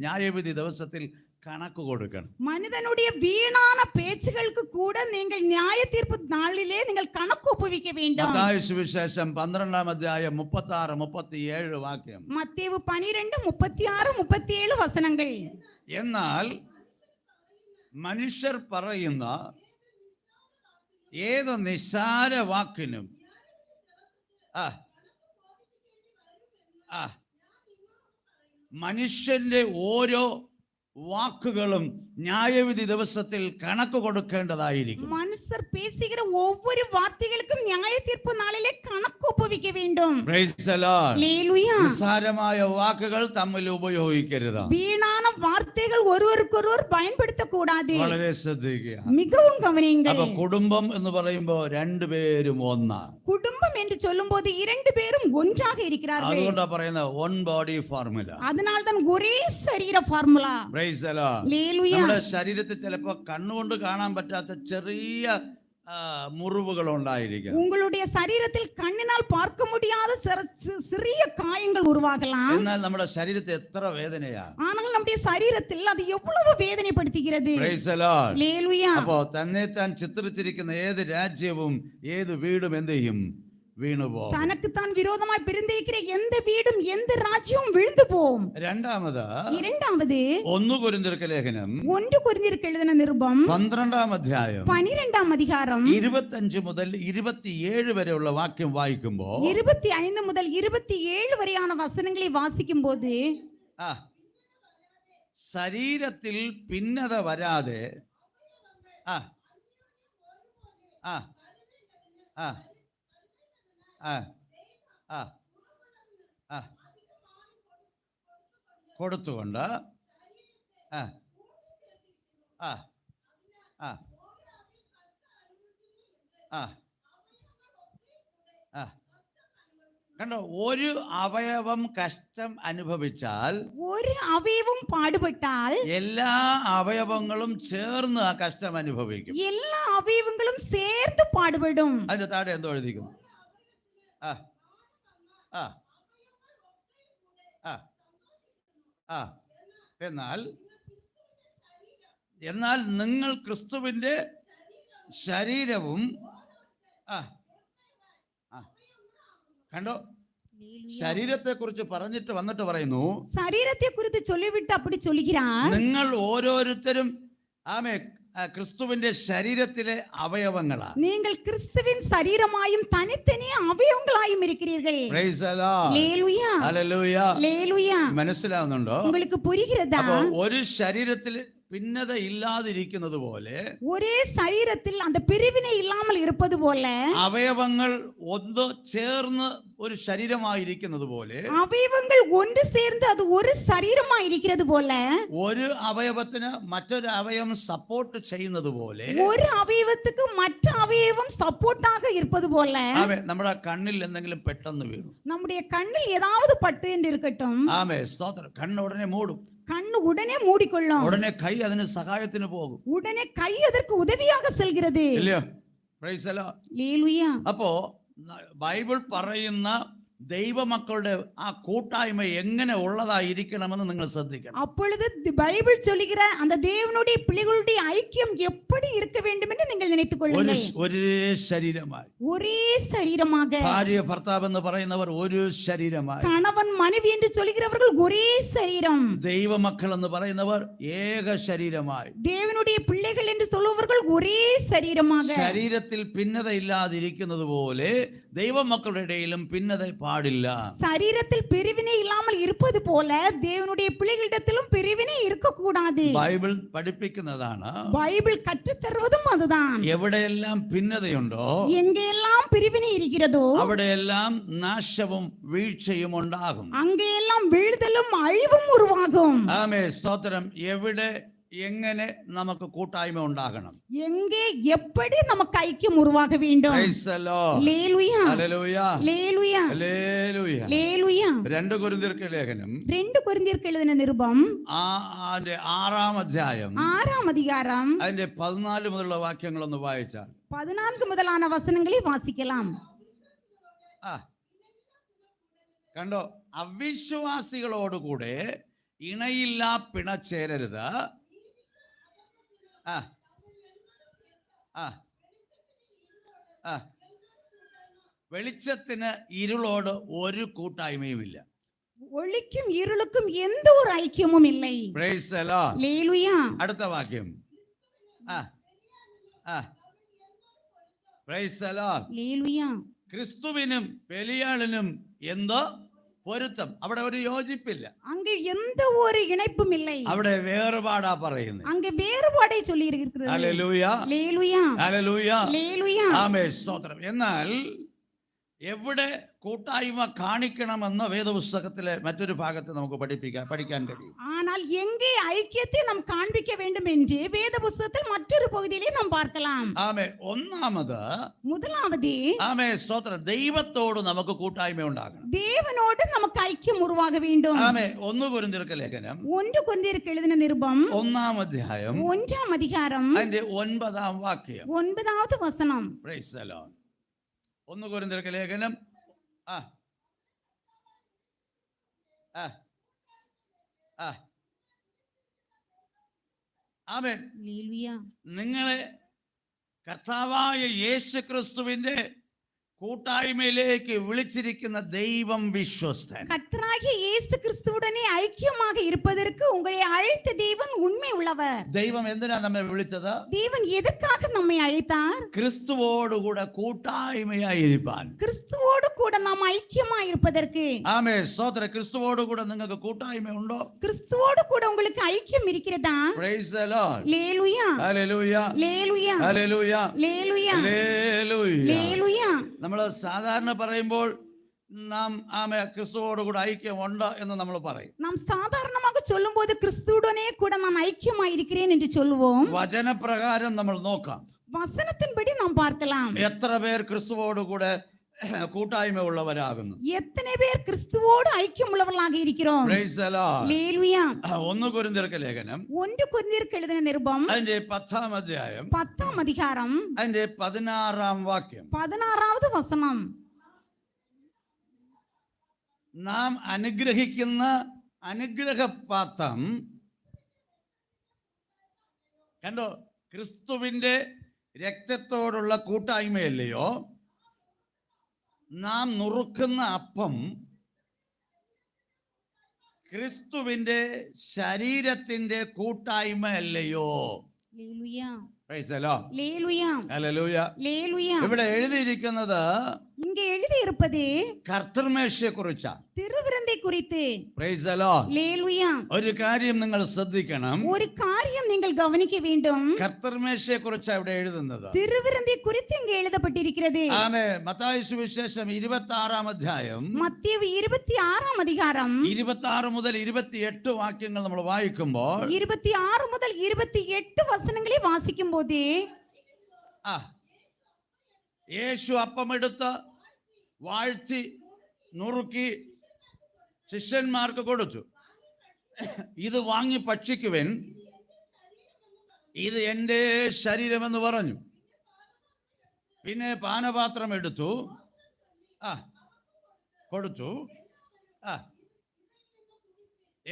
ന്യായവിധി ദിവസത്തിൽ കണക്ക് കൊടുക്കണം. மனிதனுடைய வீணான பேச்சுகளுக்கு கூட நீங்கள் நியாய தீர்ப்பு நாளிலே நீங்கள் கணக்கு ஒப்புவிக்க வேண்டும். മത്തായി സുവിശേഷം 12-ാം അധ്യായം 36-37 വാക്യം. மத்தேயு 12:36-37 വചനങ്ങൾ. എന്നാൽ മനുഷ്യർ പറയുന്ന ഏത് നിസ്സാര വാക്കിനും മനുഷ്യന്റെ ഓരോ വാക്കുകളും ന്യായവിധി ദിവസത്തിൽ കണക്ക് കൊടുക്കേണ്ടതായിരിക്കും. மனுஷர் பேசுகிற ஒவ்வொரு வார்த்தைகளுக்கும் நியாய தீர்ப்பு நாளிலே கணக்கு ஒப்புவிக்க வேண்டும். Praise the Lord. ஹல்லேலூயா. നിസ്സാരമായ വാക്കുകൾ തമ്മിൽ ഉപയോഗിക്കരുത്. வீணான வார்த்தைகள் ஒருவருக்கொருவர் பயன்படுத்த கூடாது. വളരെ ശ്രദ്ധിക്കുക. மிகவும் கவனியுங்கள். അപ്പൊ കുടുംബം എന്ന് പറയുമ്പോൾ രണ്ടുപേരും ഒന്നാ. குடும்பம் என்று சொல்லும்போது இரண்டு பேரும் ஒன்றாக இருக்கிறார்கள். അതുകൊണ്ടാ പറയുന്നത് വൺ ബോഡി ഫോർമുല. அதனால்தான் ஒரே சரீர formula. Praise the Lord. Hallelujah. നമ്മുടെ ശരീരത്തിൽ ചിലപ്പോൾ കണ്ണുകൊണ്ട് കാണാൻ പറ്റാത്ത ചെറിയ മുറിവുകൾ ഉണ്ടായിരിക്കും. உங்களுடைய சரீரத்தில் கண்ணினால் பார்க்க முடியாத சிறிய காயங்கள் உருவாகலாம். എന്നാൽ നമ്മുടെ ശരീരത്തിൽ എത്ര വേദനയാ. ஆனால் நம்முடைய சரீரத்தில் அது எவ்வளவு வேதனைப்படுத்துகிறது. Praise the Lord. ഹല്ലേലൂയ. അപ്പോ തന്നെത്താൻ ചിത്രിച്ചിരിക്കുന്ന ഏത് രാജ്യവും ഏത് വീടും എന്ത് ചെയ്യും? വീണുപോകും. தனக்குத்தான் விரோதமாய் பிரிந்திருக்கிற எந்த வீடும் எந்த ராஜ்யமும் விழுந்து போகும். രണ്ടാമത് 1 കൊരിന്ത്യർക്ക് ലേഖനം 1 കൊരിന്ത്യർക്ക് എഴുതിன നിരുപം 12-ാം അധ്യായം 12-ാം അധികാരം 25 മുതൽ 27 വരെയുള്ള വാക്യം വായിക്കുമ്പോൾ 25 മുതൽ 27 വരെயான വചനങ്ങളെ വാസിക്കുമ്പോൾ ശരീരത്തിൽ ഭിന്നത വരാതെ കൊടുത്തുകൊണ്ട് കണ്ടോ, ഒരു അവയവം കഷ്ടം അനുഭവിച്ചാൽ, ഒരു അവയവം പാടുപെട്ടാൽ എല്ലാ അവയവങ്ങളും ചേർന്ന് ആ കഷ്ടം അനുഭവിക്കും. എല്ലാ അവയവങ്ങളും ചേർന്ന് പാടുപെടും. അതിന്റെ താഴെ എന്തോ എഴുതിക്കുന്നു? എന്നാൽ നിങ്ങൾ ക്രിസ്തുവിന്റെ ശരീരവും കണ്ടോ, ശരീരത്തെ കുറിച്ച് പറഞ്ഞിട്ട് വന്നിട്ട് പറയുന്നു, சரீரத்தை குறித்து சொல்லிவிட்டு அப்படி சொல்கிறார், നിങ്ങൾ ഓരോരുത്തരും ആമേ ക്രിസ്തുവിന്റെ ശരീരത്തിലെ അവയവങ്ങളാണ്. நீங்கள் கிறிஸ்துவின் சரீரமாயும் தனித்தனி அவயவங்களாயும் இருக்கிறீர்கள். Praise the Lord. Hallelujah, Hallelujah. ஹalleluya. മനസ്സിലാവുന്നുണ്ടോ? உங்களுக்கு പുരിகிறதா? അപ്പോൾ ഒരു ശരീരത്തിൽ ഭിന്നത ഇല്ലാതിരിക്കുന്നത് പോലെ, ஒரே சரீரத்தில் அந்த பிரிவினை இல்லாமல் இருப்பது போல, അവയവങ്ങൾ ഒന്ന് ചേർന്ന് ഒരു ശരീരമായിരിക്കുന്നത് പോലെ, அவயவங்கள் ஒன்று சேர்ந்து அது ஒரு சரீரமாய் இருக்கிறது போல, ഒരു അവയവത്തിന് മറ്റൊരു അവയവം സപ്പോർട്ട് ചെയ്യുന്നത് പോലെ, ஒரு അവയവத்துக்கு மற்ற அவயவம் சப்போர்ட்டாக இருப்பது போல, ആമേ നമ്മുടെ കണ്ണിൽ എന്തെങ്കിലും പെട്ടെന്ന് വീണു, நம்முடைய கண்ணில் ஏதாவது பட்டு என்று இருக்கட்டும், ആമേ സ്തോത്രം, കണ്ണ് ഉടനെ മൂടും, கண்ணு உடனே மூடிக்கொள்ளும், ഉടനെ കൈ അതിന് സഹായത്തിന് പോകും, உடனே கை அதற்கு உதவியாக செல்கிறது. ഇല്ലയോ? Praise the Lord. ஹalleluya. അപ്പോ ബൈബിൾ പറയുന്ന ദൈവമക്കളുടെ ആ കൂട്ടായ്മ എങ്ങനെ ഉള്ളതായിരിക്കണമെന്ന് നിങ്ങൾ ശ്രദ്ധിക്കണം. அப்பொழுது பைபிள் சொல்லுகிற அந்த தேவனுடைய பிள்ளைகளுடைய ஐக்கியம் எப்படி இருக்க வேண்டும் என்று நீங்கள் நினைத்துக் கொள்ளுங்கள். ഒരേ ശരീരമായി, ஒரே சரீரமாக, ഭാര്യ ഭർത്താവ് എന്ന് പറയുന്നവർ ഒരു ശരീരമായി, கணவன் மனைவி என்று சொல்லுகிறவர்கள் ஒரே சரீரம், ദൈവമക്കൾ എന്ന് പറയുന്നവർ ഏക ശരീരമായി, தேவனுடைய பிள்ளைகள் என்று சொல்லுவவர்கள் ஒரே சரீரமாக, ശരീരത്തിൽ ഭിന്നത ഇല്ലാതിരിക്കുന്നത് പോലെ ദൈവമക്കളുടെ ഇടയിലും ഭിന്നത പാടില്ല. சரீரத்தில் பிரிவினை இல்லாமல் இருப்பது போல தேவனுடைய பிள்ளைகளிடத்திலும் பிரிவினை இருக்கக்கூடாது. ബൈബിൾ പഠിപ്പിക്കുന്നതാണ്. பைபிள் கற்றுத் தருவதும் அதுதான். എവിടെയെല്ലാം ഭിന്നതയുണ്ടോ, எங்கெல்லாம் பிரிவினை இருக்கிறதோ അവിടെയെല്ലാം നാശവും വീഴ്ചയും ഉണ്ടാകും. அங்கெல்லாம் வீழ்தலும் அழிவும் உருவாகும். ആമേ സ്തോത്രം. എവിടെ എങ്ങനെ നമുക്ക് കൂട്ടായ്മ ഉണ്ടാകണം, எங்கே எப்படி நமக்கு ஐக்கியம் உருவாக வேண்டும். Praise the Lord. ஹalleluya, ഹല്ലേലൂയ, ஹalleluya, ഹല്ലേലൂയ. ஹalleluya. 2 കൊരിന്ത്യർക്ക് ലേഖനം 2 കൊരിന്ത്യർക്ക് എഴുതിയ നിരുപം അതിന്റെ 6-ാം അധ്യായം 6-ാം அதிகாரம் അതിന്റെ 14 മുതലുള്ള വാക്യങ്ങളൊന്ന് വായിച്ചാൽ 14 முதலான வசனங்களை வாசிக்கலாம். കണ്ടോ? അവിശ്വാസികളോടുകൂടെ ഇണയില്ലാ പിണച്ചേരരുത്. ആ ആ ആ വെളിച്ചത്തിന് ഇരുളോട് ഒരു കൂട്ടായ്മയുമില്ല. ஒளிக்கும் இருளுக்கும் எந்த ஒரு ஐக்கியமும் இல்லை. Praise the Lord. ஹalleluya. അടുത്ത വാക്യം. ആ ആ Praise the Lord. ஹalleluya. ക്രിസ്തുവിനും ബലിയാളിനും എന്തോ പൊരുത്തം. അവിടെ ഒരു യോജിപ്പില്ല, அங்கே எந்த ஒரு இணைப்பும் இல்லை. അവിടെ വേറുപാടാ പറയുന്നത്. அங்கே வேறுபாடை சொல்லி இருக்கிறது. ഹല്ലേലൂയ, ஹalleluya, ഹല്ലേലൂയ, ஹalleluya. ആമേൻ സ്തോത്രം. എന്നാൽ എവിടെ കൂട്ടായ്മ കാണിക്കണമെന്ന് വേദപുസ്തകത്തിലെ മറ്റൊരു ഭാഗത്ത് നമുക്ക് പഠിക്കാൻ കഴിയും. ஆனால் எங்கே ஐக்கியத்தை நாம் காண்பிக்க வேண்டும் என்று வேத புத்தகத்தில் மற்றொரு பகுதியிலே நாம் பார்க்கலாம். ആമേൻ. ഒന്നാമത്, முதலாவது, ആമേൻ സ്തോത്രം, ദൈവത്തോട് നമുക്ക് കൂട്ടായ്മ ഉണ്ടാകണം. தேவனோடு நமக்கு ஐக்கியம் உருவாக வேண்டும். ആമേൻ. 1 കൊരിന്ത്യർക്ക് ലേഖനം 1 കൊരിന്ത്യർക്ക് എഴുതിയ നിരുപം 1-ാം അധ്യായം 1-ാം அதிகாரம் അതിന്റെ 9-ാം വാക്യം. 9வது വസനം. Praise the Lord. 1 കൊരിന്ത്യർക്ക് ലേഖനം ആ ആ ആ ആമേൻ. ഹല്ലേലൂയ. നിങ്ങളെ കർത്താവായ യേശുക്രിസ്തുവിന്റെ കൂട്ടായ്മയിലേക്ക് വിളിച്ചിരിക്കുന്ന ദൈവം വിശ്വസ്തൻ. கர்த்தராகிய இயேசு கிறிஸ்துவுடனே ஐக்கியமாக இருப்பதற்கு உங்களை அழைத்த தேவன் உண்மை உள்ளவர். ദൈവം എന്തിനാ നമ്മെ വിളിച്ചത്? தேவன் எதற்காக நம்மை அழைத்தார்? ക്രിസ്തുവോടുകൂടെ കൂട്ടായ്മയായിരിക്കാൻ. கிறிஸ்துவோடு கூட நாம் ஐக்கியமாக இருப்பதற்கு. ആമേൻ സ്തോത്രം. ക്രിസ്തുവോടുകൂടെ നിങ്ങൾക്ക് കൂട്ടായ്മ ഉണ്ടോ? கிறிஸ்துவோடு கூட உங்களுக்கு ஐக்கியம் இருக்கிறதா? Praise the Lord. ஹalleluya, ഹല്ലേലൂയ, ஹalleluya, ഹല്ലേലൂയ, ஹalleluya, ഹല്ലേലൂയ. ஹalleluya. നമ്മൾ സാധാരണ പറയുമ്പോൾ നാം ക്രിസ്തുവോടുകൂടെ ഐക്യമുണ്ട് എന്ന് നമ്മൾ പറയും. நாம் சாதாரணமாக சொல்லும்போது கிறிஸ்துவுடனே கூட நான் ஐக்கியமாக இருக்கிறேன் என்று சொல்லுவோம். വചനപ്രകാരം നമ്മൾ നോക്കാം. வசனத்தின்படி நாம் பார்க்கலாம். എത്ര പേർ ക്രിസ്തുവോടുകൂടെ കൂട്ടായ്മ ഉള്ളവരാകുന്നു? எத்தனை பேர் கிறிஸ்துவோடு ஐக்கியம் உள்ளவர்களாக இருக்கிறோம்? Praise the Lord. ஹalleluya. 1 കൊരിന്ത്യർക്ക് ലേഖനം 1 കൊരിന്ത്യർക്ക് എഴുതിയ നിരുപം അതിന്റെ 10-ാം അധ്യായം 10-ാം அதிகாரம் അതിന്റെ 16-ാം വാക്യം. 16வது വസനം. നാം അനുഗ്രഹിക്കുന്ന അനുഗ്രഹപാത്രം കണ്ടോ? ക്രിസ്തുവിന്റെ രക്തത്തോടുള്ള കൂട്ടായ്മയല്ലയോ? നാം നുറുക്കുന്ന അപ്പം ക്രിസ്തുവിന്റെ ശരീരത്തിന്റെ കൂട്ടായ്മ അല്ലയോ? லேலுயா Praise the Lord. லேலுயா Hallelujah. லேலுயா ഇവിടെ എഴുതിയിരിക്കുന്നത് இங்க எழுதி இருப்பது കർത്തൃമേശയെ കുറിച്ചാ. திருவிருந்தை குறித்து. Praise the Lord. லேலுயா ഒരു കാര്യം നിങ്ങൾ ശ്രദ്ധിക്കണം. ஒரு காரியம் நீங்கள் கவனிக்க வேண்டும். കർത്തൃമേശയെ കുറിച്ചാ ഇവിടെ എഴുതുന്നത്. திருவிருந்தை குறித்து இங்க எழுதப்பட்டிருக்கிறது. ആമേൻ. മത്തായി സുവിശേഷം 26-ാം അധ്യായം மத்தேயு 26ஆம் அதிகாரம் 26 മുതൽ 28 വാക്യങ്ങൾ നമ്മൾ വായിക്കുമ്പോൾ 26 முதல் 28 வசனங்களை வாசிக்கும் போது യേശു അപ്പമെടുത്ത് വാഴ്ത്തി നുറുക്കി ശിഷ്യന്മാർക്ക് കൊടുത്തു. ഇത് വാങ്ങി ഭക്ഷിക്കുവിൻ, ഇത് എൻ്റെ ശരീരമെന്ന് പറഞ്ഞു. പിന്നെ പാനപാത്രം എടുത്തു, കൊടുത്തു.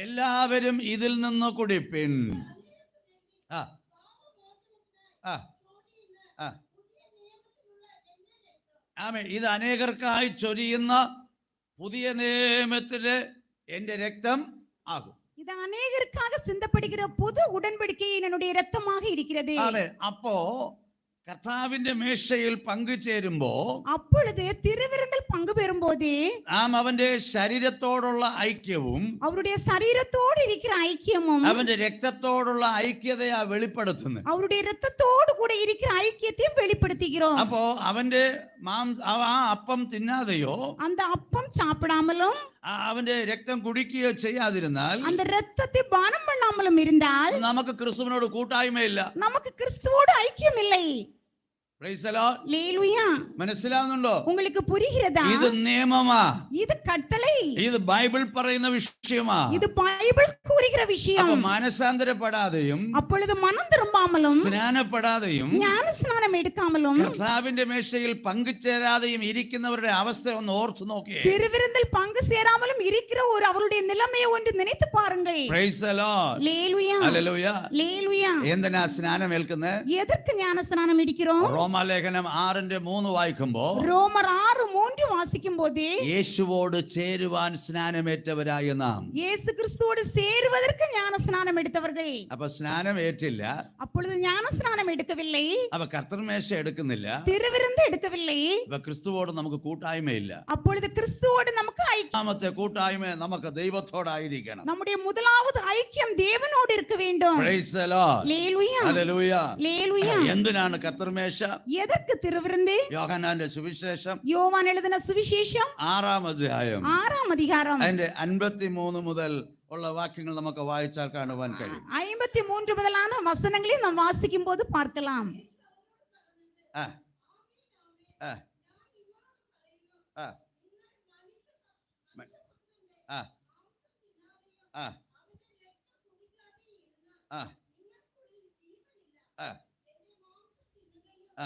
എല്ലാവരും ഇതിൽ നിന്ന് കുടിപ്പിൻ. ആമേൻ. ഇത് അനേകർക്കായി ചൊരിയുന്ന പുതിയ നിയമത്തിലെ എൻ്റെ രക്തം ആകും. இது அநேகருக்காக சிந்தப்படுகிற புது உடன்படிக்கையின் என்னுடைய இரத்தமாக இருக்கிறது. ആമേൻ. അപ്പോ കർത്താവിന്റെ മേശയിൽ പങ്കുചേരുമ്പോ அப்பொழுது திருவிருந்தில் பங்கு பெறும்போது നാം അവന്റെ ശരീരത്തോടുള്ള ഐക്യവും அவருடைய சரீரத்தோடு இருக்கிற ஐக்கியமும் അവന്റെ രക്തത്തോടുള്ള ഐക്യതയാ വെളിപ്പെടുത്തുന്നത്. அவருடைய இரத்தத்தோடு கூட இருக்கிற ஐக்கியத்தையும் வெளிப்படுத்துகிறோம். അപ്പോ അവന്റെ ആ അപ്പം തിന്നാതെയോ அந்த அப்பம் சாப்பிடாமலும் അവന്റെ രക്തം കുടിക്കുകയോ ചെയ്യാതിരുന്നാൽ அந்த இரத்தத்தை பானம் பண்ணாமலும் இருந்தால் നമുക്ക് ക്രിസ്തുവിനോട് കൂട്ടായ്മയില്ല, நமக்கு கிறிஸ்துவோடு ஐக்கியம் இல்லை. Praise the Lord. லேலுயா മനസ്സിലാവുന്നുണ്ടോ? உங்களுக்கு புரிகிறதா? ഇത് നിയമമാ, இது கட்டளை, ഇത് ബൈബിൾ പറയുന്ന വിഷയമാ. இது பைபிள் கூறுகிற விஷயம். അപ്പൊ മാനസാന്തരപ്പെടാതെയും அப்பொழுது மனம் திரும்பாமலும் സ്നാനപ്പെടാതെയും ஞான ஸ்நானம் எடுக்காமலும் കർത്താവിന്റെ മേശയിൽ പങ്കുചേരാതെയും ഇരിക്കുന്നവരുടെ അവസ്ഥ ഒന്ന് ഓർത്തു നോക്കിയേ. திருவிருந்தில் பங்கு சேராமலும் இருக்கிற ஒரு அவருடைய நிலைமையை ஒன்று நினைத்து பாருங்கள். Praise the Lord. லேலுயா Hallelujah. லேலுயா എന്തിനാ സ്നാനം ഏൽക്കുന്നത്? எதற்கு ஞான ஸ்நானம் எடுக்கிறோம்? റോമാലേഖനം 6:3 വായിക്കുമ്പോ ரோமர் 6:3 வாசிக்கும் போது യേശുവോട് ചേരുവാൻ സ്നാനമേറ്റവരായ നാം. இயேசு கிறிஸ்துவோடு சேருவதற்கு ஞான ஸ்நானம் எடுத்தவர்கள். അപ്പൊ സ്നാനം ഏറ്റില്ല, அப்பொழுது ஞான ஸ்நானம் எடுக்கவில்லை, അപ്പൊ കർത്തൃമേശ എടുക്കുന്നില്ല, திருவிருந்து எடுக்கவில்லை. അപ്പൊ ക്രിസ്തുവോട് നമുക്ക് കൂട്ടായ്മയില്ല. அப்பொழுது கிறிஸ்துவோடு நமக்கு ஐக்கியம், രണ്ടാമത്തെ കൂട്ടായ്മ നമുക്ക് ദൈവത്തോടായിരിക്കണം. நம்முடைய முதலாவது ஐக்கியம் தேவனோடு இருக்க வேண்டும். Praise the Lord. லேலுயா Hallelujah. லேலுயா എന്തിനാണ് കർത്തൃമേശ? எதற்கு திருவிருந்து? യോഹന്നാന്റെ സുവിശേഷം யோவான் எழுதின சுவிசேஷம் 6-ാം അധ്യായം 6ஆம் அதிகாரம் അതിന്റെ 53 മുതൽ ഉള്ള വാക്യങ്ങൾ നമുക്ക് വായിച്ചാൽ കാണുവാൻ കഴിയും. 53 முதலான வசனங்களை நாம் வாசிக்கும் போது பார்க்கலாம். ആ ആ ആ ആ ആ ആ ആ ആ ആ ആ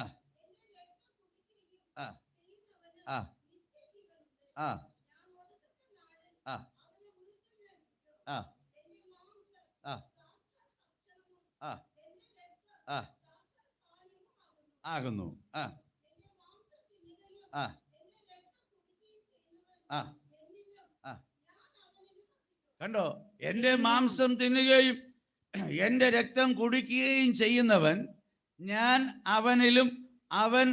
ആ ആ ആ ആ ആ ആ ആകുന്നു. ആ ആ ആ ആ കണ്ടോ? എൻ്റെ മാംസം തിന്നുകയും എൻ്റെ രക്തം കുടിക്കുകയും ചെയ്യുന്നവൻ ഞാൻ അവനിലും അവൻ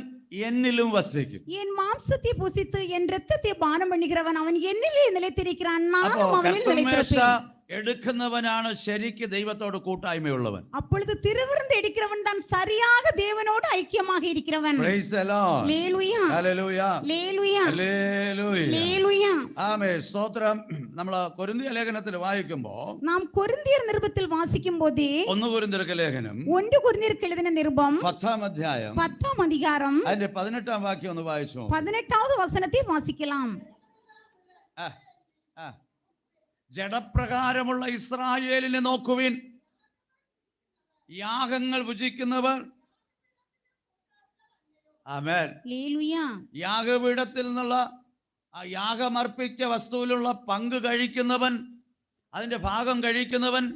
എന്നിലും വസിക്കും. என் மாம்சத்தை புசித்து என் இரத்தத்தை பானம் பண்ணுகிறவன் அவன் என்னிலே நிலைத்திருக்கிறான், അപ്പോ நானும் அவனில் കർത്തൃമേശ நிலைத்திருப்பேன். എടുക്കുന്നവനാണ് ശരിക്ക് ദൈവത്തോട് കൂട്ടായ്മയുള്ളവൻ. அப்பொழுது திருவிருந்து எடுக்கிறவன் தான் சரியாக தேவனோடு ஐக்கியமாக இருக்கிறவன். Praise the Lord. லேலுயா Hallelujah. லேலுயா Hallelujah. லேலுயா ആമേൻ. സ്തോത്രം. നമ്മൾ കൊരിന്ത്യർ ലേഖനത്തിൽ വായിക്കുമ്പോ நாம் கொரிந்தியர் நிருபத்தில் வாசிக்கும் போது 1 കൊരിന്ത്യർക്ക് ലേഖനം 1 கொரிந்தியருக்கு எழுதின நிருபம் 10-ാം അധ്യായം 10ஆம் அதிகாரம் അതിന്റെ 18-ാം വാക്യം ഒന്ന് വായിച്ചു. 18வது വചനத்தை വാസിக்கலாம். ജഡപ്രകാരമുള്ള ഇസ്രായേലിനെ നോക്കുവിൻ, യാഗങ്ങൾ ഭുജിക്കുന്നവർ. ആമേൻ. ലേലുയാ യാഗപീഠത്തിൽ നിന്നുള്ള ആ യാഗമർപ്പിച്ച വസ്തുവിലുള്ള പങ്ക് കഴിക്കുന്നവൻ, അതിന്റെ ഭാഗം കഴിക്കുന്നവൻ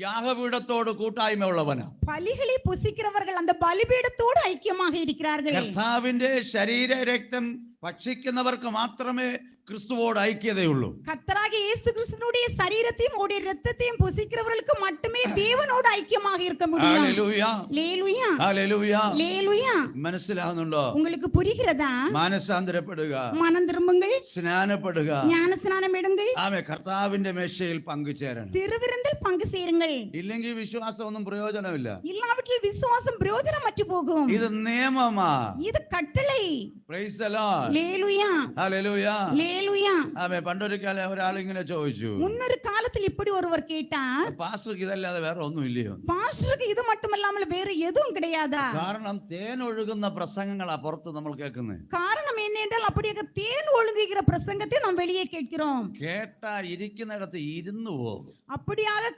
യാഗപീഠത്തോട് കൂട്ടായ്മയുള്ളവനാ. பலிகளை புசிக்கிறவர்கள் அந்த பலிபீடத்தோடு ஐக்கியமாக இருக்கிறார்கள். കർത്താവിന്റെ ശരീര രക്തം ഭക്ഷിക്കുന്നവർക്ക് മാത്രമേ ക്രിസ്തുവോട് ഐക്യതയുള്ളൂ. கர்த்தராகிய இயேசு கிறிஸ்துவினுடைய சரீரத்தையும் அவருடைய இரத்தத்தையும் புசிக்கிறவர்களுக்கு மட்டுமே தேவனோடு ஐக்கியமாக இருக்க முடியும். ഹല്ലേലൂയ, லேலுயா ഹല്ലേലൂയ. லேலுயா. മനസ്സിലാകുന്നുണ്ടോ? உங்களுக்கு புரிகிறதா? മാനസാന്തരപ്പെടുക, மனம் திரும்புங்கள், സ്നാനപ്പെടുക. ஞான ஸ்நானம் எடுங்கள், ആമേ, കർത്താവിന്റെ മേശയിൽ പങ്കുചേരണം. திருவிருந்தில் பங்கு சேருங்கள். ഇല്ലെങ്കിൽ വിശ്വാസം ഒന്നും പ്രയോജനമില്ല. இல்லாவிட்டில் விசுவாசம் பிரயோஜனமற்று போகும். ഇത് നിയമമാ. இது കട്ടളை. Praise the Lord. லேலுயா ഹല്ലേലൂയ. லேலுயா. ആമേ, പണ്ടൊരിക്കൽ ഒരാൾ ഇങ്ങനെ ചോദിച്ചു, முன்னொரு காலத்தில் இப்படி ஒருவர் கேட்டார், പാസ്റ്റർക്ക് ഇതല്ലാതെ വേറെ ഒന്നും ഇല്ലയോ? பாஸ்டருக்கு இது மட்டுமல்லாமல் வேற எதுவும் கிடையாதா? കാരണം തേൻ ഒഴുകുന്ന പ്രസംഗങ്ങളാ പുറത്ത് നമ്മൾ കേൾക്കുന്നത്. காரணம் என்ன என்றால் அப்படியாக தேன் ஒழுங்குகிற பிரசங்கத்தை நாம் வெளியே கேட்கிறோம். കേട്ടാ ഇരിക്കുന്നിടത്ത് ഇരുന്നു പോകും. அப்படியாக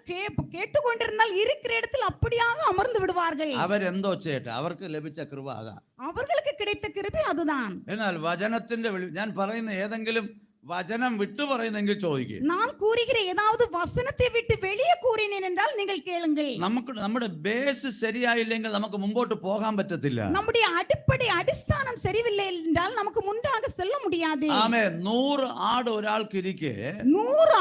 கேட்டுக்கொண்டிருந்தால் இருக்கிற இடத்தில் அப்படியாக அமர்ந்து விடுவார்கள். അവരെന്തോ ചെയ്യട്ടെ, അവർക്ക് ലഭിച്ച കൃപ അതാ. அவர்களுக்கு கிடைத்த கிருபை அதுதான். എന്നാൽ വചനത്തിന്റെ ഞാൻ പറയുന്ന ഏതെങ്കിലും വചനം വിട്ടു പറയുന്നെങ്കിൽ ചോദിക്കുക. நான் கூறுகிற ஏதாவது வசனத்தை விட்டு வெளியே கூறினேன் என்றால் நீங்கள் கேளுங்கள். നമ്മുടെ ബേസ് ശരിയായില്ലെങ്കിൽ നമുക്ക് മുമ്പോട്ട് പോകാൻ പറ്റത്തില്ല. நம்முடைய அடிப்படை அடிസ്ഥാനം சரியில்லை என்றால் நமக்கு முன்னாக செல்ல முடியாது. ആമേ, 100 ആട് ഒരാൾക്ക് ഇരിക്കെ 100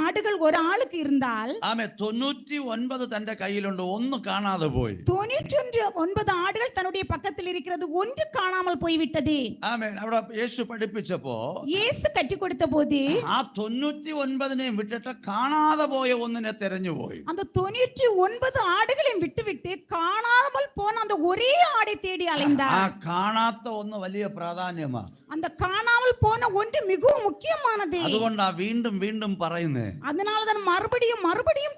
ஆடுகள் ஒரு ஆளுக்கு இருந்தால் ആമേ 99 തന്റെ കയ്യിലുണ്ട്, ഒന്ന് കാണാതെ പോയി. 99 ஆடுகள் தன்னுடைய பக்கத்தில் இருக்கிறது, ஒன்று காணாமல் போய்விட்டது. ആമേ, അവിടെ യേശു പഠിപ്പിച്ചപ്പോ இயேசு கற்றுக் கொடுத்த போது ആ 99 വിട്ടിട്ട് കാണാതെ പോയ ഒന്നിനെ തെരഞ്ഞുപോയി. அந்த 99 ஆடுகளையும் விட்டுவிட்டு காணாமல் போன அந்த ஒரே ஆடை தேடி ആ அலைந்தார். കാണാത്ത ഒന്ന് വലിയ പ്രാധാന്യമാ. அந்த காணாமல் போன ஒன்று மிகவும் முக்கியமானது. അതുകൊണ്ടാ വീണ്ടും വീണ്ടും പറയുന്നേ. அதனால தான் மறுபடியும்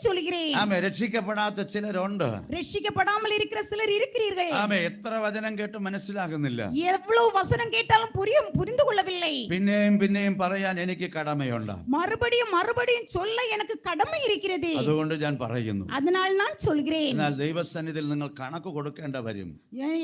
சொல்கிறேன். ആമേ, രക്ഷിക്കപ്പെടാത്ത ചിലരുണ്ട്. ரட்சிக்கப்படாமல் இருக்கிற சிலர் இருக்கிறீர்கள். ആമേ, എത്ര വചനം കേട്ട് മനസ്സിലാകുന്നില്ല. எவ்வளவு வசனம் கேட்டாலும் புரிந்து கொள்ளவில்லை. പിന്നെയും പറയാൻ എനിക്ക് കടമയുണ്ട്. மறுபடியும் சொல்ல எனக்கு கடமை இருக்கிறது. അതുകൊണ്ട് ഞാൻ പറയുന്നു. அதனால் நான் சொல்கிறேன். എന്നാൽ ദൈവസന്നിധിയിൽ നിങ്ങൾ കണക്ക് കൊടുക്കേണ്ട വരും.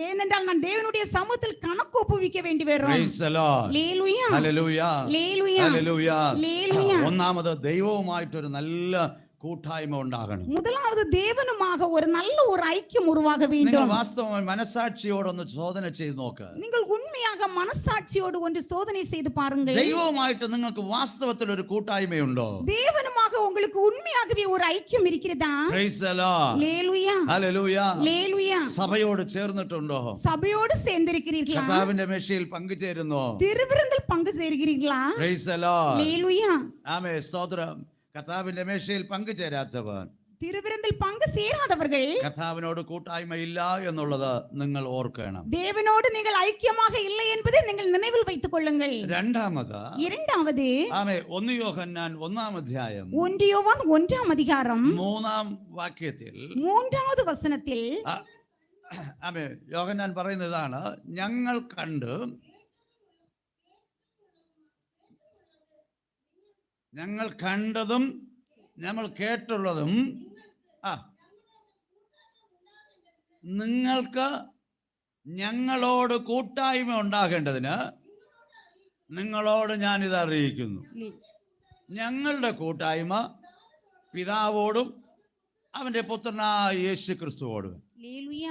ஏனென்றால் நான் தேவனுடைய சமூகத்தில் கணக்கு ஒப்புவிக்க வேண்டி வரும். Praise the Lord. லேலுயா ഹല്ലേലൂയ, லேலுயா ഹല്ലേലൂയ. லேலுயா. ഒന്നാമത് ദൈവവുമായിട്ടൊരു നല്ല കൂട്ടായ്മ ഉണ്ടാകണം. முதலாவது தேவனுமாக ஒரு நல்ல ஒரு ஐக்கியம் உருவாக നിങ്ങൾ வேண்டும். വാസ്തവമായി മനസാക്ഷിയോടൊന്ന് ശോധന ചെയ്ത് നോക്ക്. நீங்கள் உண்மையாக மனசாட்சியோடு ஒன்று சோதனை செய்து பாருங்கள். ദൈവവുമായിട്ട് നിങ്ങൾക്ക് വാസ്തവത്തിൽ ഒരു കൂട്ടായ്മയുണ്ടോ? தேவனுமாக உங்களுக்கு உண்மையாகவே ஒரு ஐக்கியம் இருக்கிறதா? Praise the Lord. லேலுயா ഹല്ലേലൂയ. லேலுயா. സഭയോട് ചേർന്നിട്ടുണ്ടോ? சபையோடு சேர்ந்திருக்கிறீர்களா? കർത്താവിന്റെ മേശയിൽ പങ്കുചേരുന്നോ? திருவிருந்தில் பங்கு சேர்கிறீர்களா? Praise the Lord. லேலுயா. ആമേൻ, സ്തോത്രം. കർത്താവിന്റെ മേശയിൽ പങ്കുചേരാത്തവൻ, திருவிருந்தில் பங்கு சேராதவர்கள் കർത്താവിനോട് കൂട്ടായ്മയില്ല എന്നുള്ളത് നിങ്ങൾ ഓർക്കണം. தேவனோடு நீங்கள் ஐக்கியமாக இல்லை என்பதை நீங்கள் நினைவில் வைத்துக் கொள்ளுங்கள். രണ്ടാമത്, இரண்டாவது, ആമേ, 1 യോഹന്നാൻ 1-ാം അധ്യായം 1 யோவான் 1-ஆம் அதிகாரம் 3-ാം വാക്യത്തിൽ 3வது വചനത്തിൽ ആമേ, യോഹന്നാൻ പറയുന്നതാണ്, ഞങ്ങൾ കണ്ടതും നമ്മൾ കേട്ടുള്ളതും നിങ്ങൾക്ക് ഞങ്ങളോട് കൂട്ടായ്മ ഉണ്ടാകേണ്ടതിന് നിങ്ങളോട് ഞാനിത് അറിയിക്കുന്നു. ഞങ്ങളുടെ കൂട്ടായ്മ പിതാവോടും അവന്റെ പുത്രനായ യേശു ക്രിസ്തുവോടും.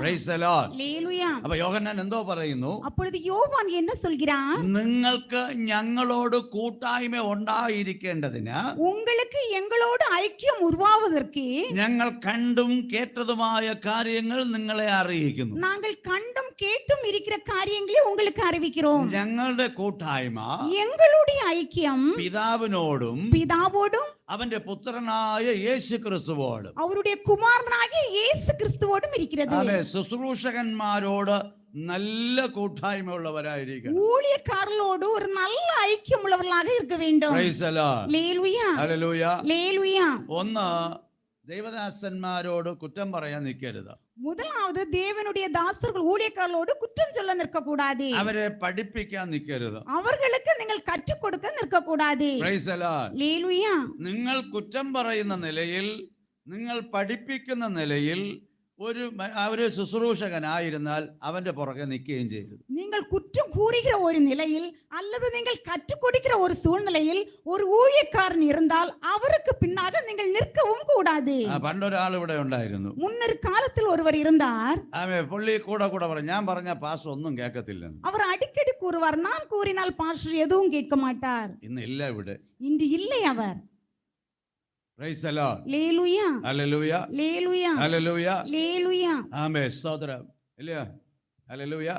Praise the Lord. അപ്പൊ യോഹന്നാൻ എന്തോ പറയുന്നു? அப்பொழுது யோவான் என்ன சொல்கிறார்? നിങ്ങൾക്ക് ഞങ്ങളോട് കൂട്ടായ്മ ഉണ്ടായിരിക്കേണ്ടതിന്, உங்களுக்கு எங்களோடு ஐக்கியம் உருவாவதற்கு ഞങ്ങൾ കണ്ടും കേട്ടതുമായ കാര്യങ്ങൾ നിങ്ങളെ അറിയിക്കുന്നു. நாங்கள் கண்டும் கேட்டும் இருக்கிற காரியங்களை உங்களுக்கு அறிவிக்கிறோம். ഞങ്ങളുടെ കൂട്ടായ്മ எங்களுடைய ஐக்கியம் പിതാവിനോടും അവന്റെ പുത്രനായ യേശു ക്രിസ്തുവോടും அவருடைய குமாரனாகிய இயேசு கிறிஸ்துவோடும் இருக்கிறது. ശുശ്രൂഷകന്മാരോട് നല്ല കൂട്ടായ്മ ഉള്ളവരായിരിക്കണം. ஊழியக்காரர்களோடு ஒரு நல்ல ஐக்கியம் உள்ளவர்களாக இருக்க வேண்டும். Praise the Lord. லேலுயா ഹല്ലേലൂയ. லேலுயா. ഒന്ന്, ദൈവദാസന്മാരോട് കുറ്റം പറയാൻ നിൽക്കരുത്. முதலாவது தேவனுடைய தாசர்கள் ஊழியக்காரர்களோடு குற்றம் சொல்ல நிற்க கூடாது. അവരെ പഠിപ്പിക്കാൻ നിൽക്കരുത്. அவர்களுக்கு நீங்கள் கற்றுக் கொடுக்க நிற்க கூடாது. Praise the Lord. லேலுயா. നിങ്ങൾ കുറ്റം പറയുന്ന നിലയിൽ, നിങ്ങൾ പഠിപ്പിക്കുന്ന നിലയിൽ ഒരു ശുശ്രൂഷകനായിരുന്നാൽ അവന്റെ പുറകെ നിൽക്കുകയും ചെയ്യരുത്. நீங்கள் குற்றம் கூறுகிற ஒரு நிலையில் அல்லது நீங்கள் கற்றுக் கொடுக்கிற ஒரு சூழ்நிலையில் ஒரு ஊழியக்காரன் இருந்தால் அவருக்கு பின்னாக நீங்கள் நிற்கவும் கூடாது. പണ്ടൊരാൾ ഇവിടെ ഉണ്ടായിരുന്നു. முன்னொரு காலத்தில் ஒருவர் இருந்தார். പുള്ളി കൂടെ പറഞ്ഞു, ഞാൻ പറഞ്ഞ പാസ്റ്റർ ഒന്നും കേൾക്കത്തില്ല. அவர் அடிக்கடி கூறுவார், நான் கூறினால் பாஸ்டர் எதுவும் கேட்க மாட்டார். ഇന്ന് ഇല്ല ഇവിടെ. இன்று இல்லை அவர். Praise the Lord. Hallelujah. Hallelujah. Hallelujah. Hallelujah. Hallelujah. ആമേൻ. സ്തോത്രം. ഇല്ലയോ? ഹല്ലേലൂയ.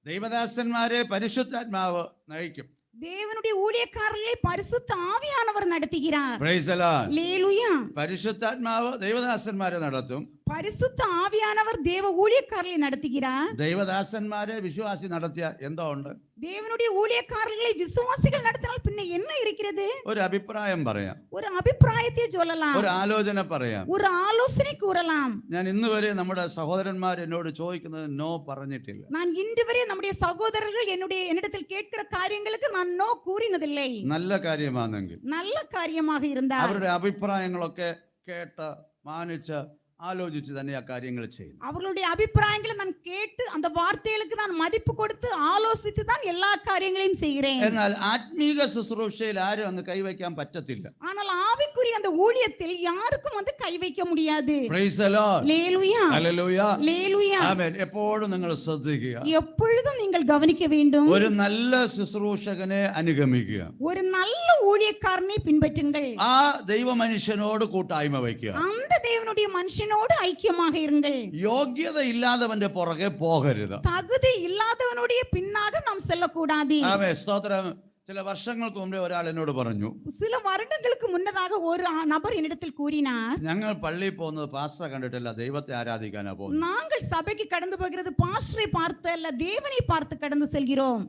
ദൈവദാസന്മാരെ പരിശുദ്ധാത്മാവ് നയിക്കും. தேவனுடைய ஊழியக்காரர்களை பரிசுத்த ஆவியானவர் நடத்துகிறார். Praise the Lord. Hallelujah. പരിശുദ്ധാത്മാവ് ദൈവദാസന്മാരെ നടത്തും. பரிசுத்த ஆவியானவர் தேவ ஊழியக்காரர்களை நடத்துகிறார். ദൈവദാസന്മാരെ വിശ്വാസി നടത്തിയ എന്തോ ഉണ്ട്? தேவனுடைய ஊழியக்காரர்களை விசுவாசிகள் நடத்தினால் பின்ன என்ன இருக்கிறது? ഒരു അഭിപ്രായം പറയാം, ஒரு அபிப்பிராயத்தை சொல்லலாம், ഒരു ആലോചന പറയാം, ஒரு ആലോചனை கூறலாம். ഞാൻ ഇന്ന് വരെ നമ്മുടെ സഹോദരന്മാർ എന്നോട് ചോദിക്കുന്നത് നോ പറഞ്ഞിട്ടില്ല. நான் இன்று வரை நம்முடைய சகோதரர்கள் என்னிடத்தில் கேட்கிற காரியங்களுக்கு நான் நோ கூறினதில்லை. നല്ല കാര്യമാണെങ്കിൽ, நல்ல காரியமாக இருந்தால் അവരുടെ അഭിപ്രായങ്ങളൊക്കെ കേട്ട് മാനിച്ച് ആലോചിച്ച് തന്നെ ആ കാര്യങ്ങൾ ചെയ്യും. அவர்களுடைய அபிப்பிராயங்களை நான் கேட்டு அந்த வார்த்தைகளுக்கு நான் மதிப்பு கொடுத்து ஆலோசித்து தான் எல்லா காரியங்களையும் செய்கிறேன். എന്നാൽ ആത്മീക ശുശ്രൂഷയിൽ ആരും അങ്ങ് കൈവയ്ക്കാൻ പറ്റത്തില്ല. ஆனால் ஆவிக்குரிய அந்த ஊழியத்தில் யாருக்கும் வந்து கை வைக்க முடியாது. Praise the Lord. Hallelujah. Hallelujah. Hallelujah. ആമേൻ. എപ്പോഴും നിങ്ങൾ ശ്രദ്ധിക്കുക, எப்பொழுதும் நீங்கள் கவனிக்க வேண்டும். ഒരു നല്ല ശുശ്രൂഷകനെ അനുഗമിക്കുക, ஒரு நல்ல ஊழியக்காரனை பின்பற்றுங்கள். ആ ദൈവ മനുഷ്യനോട് കൂട്ടായ്മ വയ്ക്കുക, அந்த தேவனுடைய மனுஷனோடு ஐக்கியமாக இருங்கள். യോഗ്യത ഇല്ലാത്തവന്റെ പുറകെ പോകരുത്. தகுதி இல்லாதவனுடைய பின்னாக நாம் செல்லக்கூடாது. ആമേൻ. സ്തോത്രം. ചില വർഷങ്ങൾക്ക് മുമ്പേ ഒരാൾ എന്നോട് പറഞ്ഞു, சில வருடங்களுக்கு முன்னதாக ஒரு நபர் என்னிடத்தில் கூறினார், ഞങ്ങൾ പള്ളിയിൽ പോകുന്നത് പാസ്റ്ററെ കണ്ടിട്ടല്ല, ദൈവത്തെ ആരാധിക്കാനാ പോകുന്നത്. நாங்கள் சபைக்கு கடந்து போகிறது பாஸ்டரை பார்த்து அல்ல, தேவனை பார்த்து கடந்து செல்கிறோம்.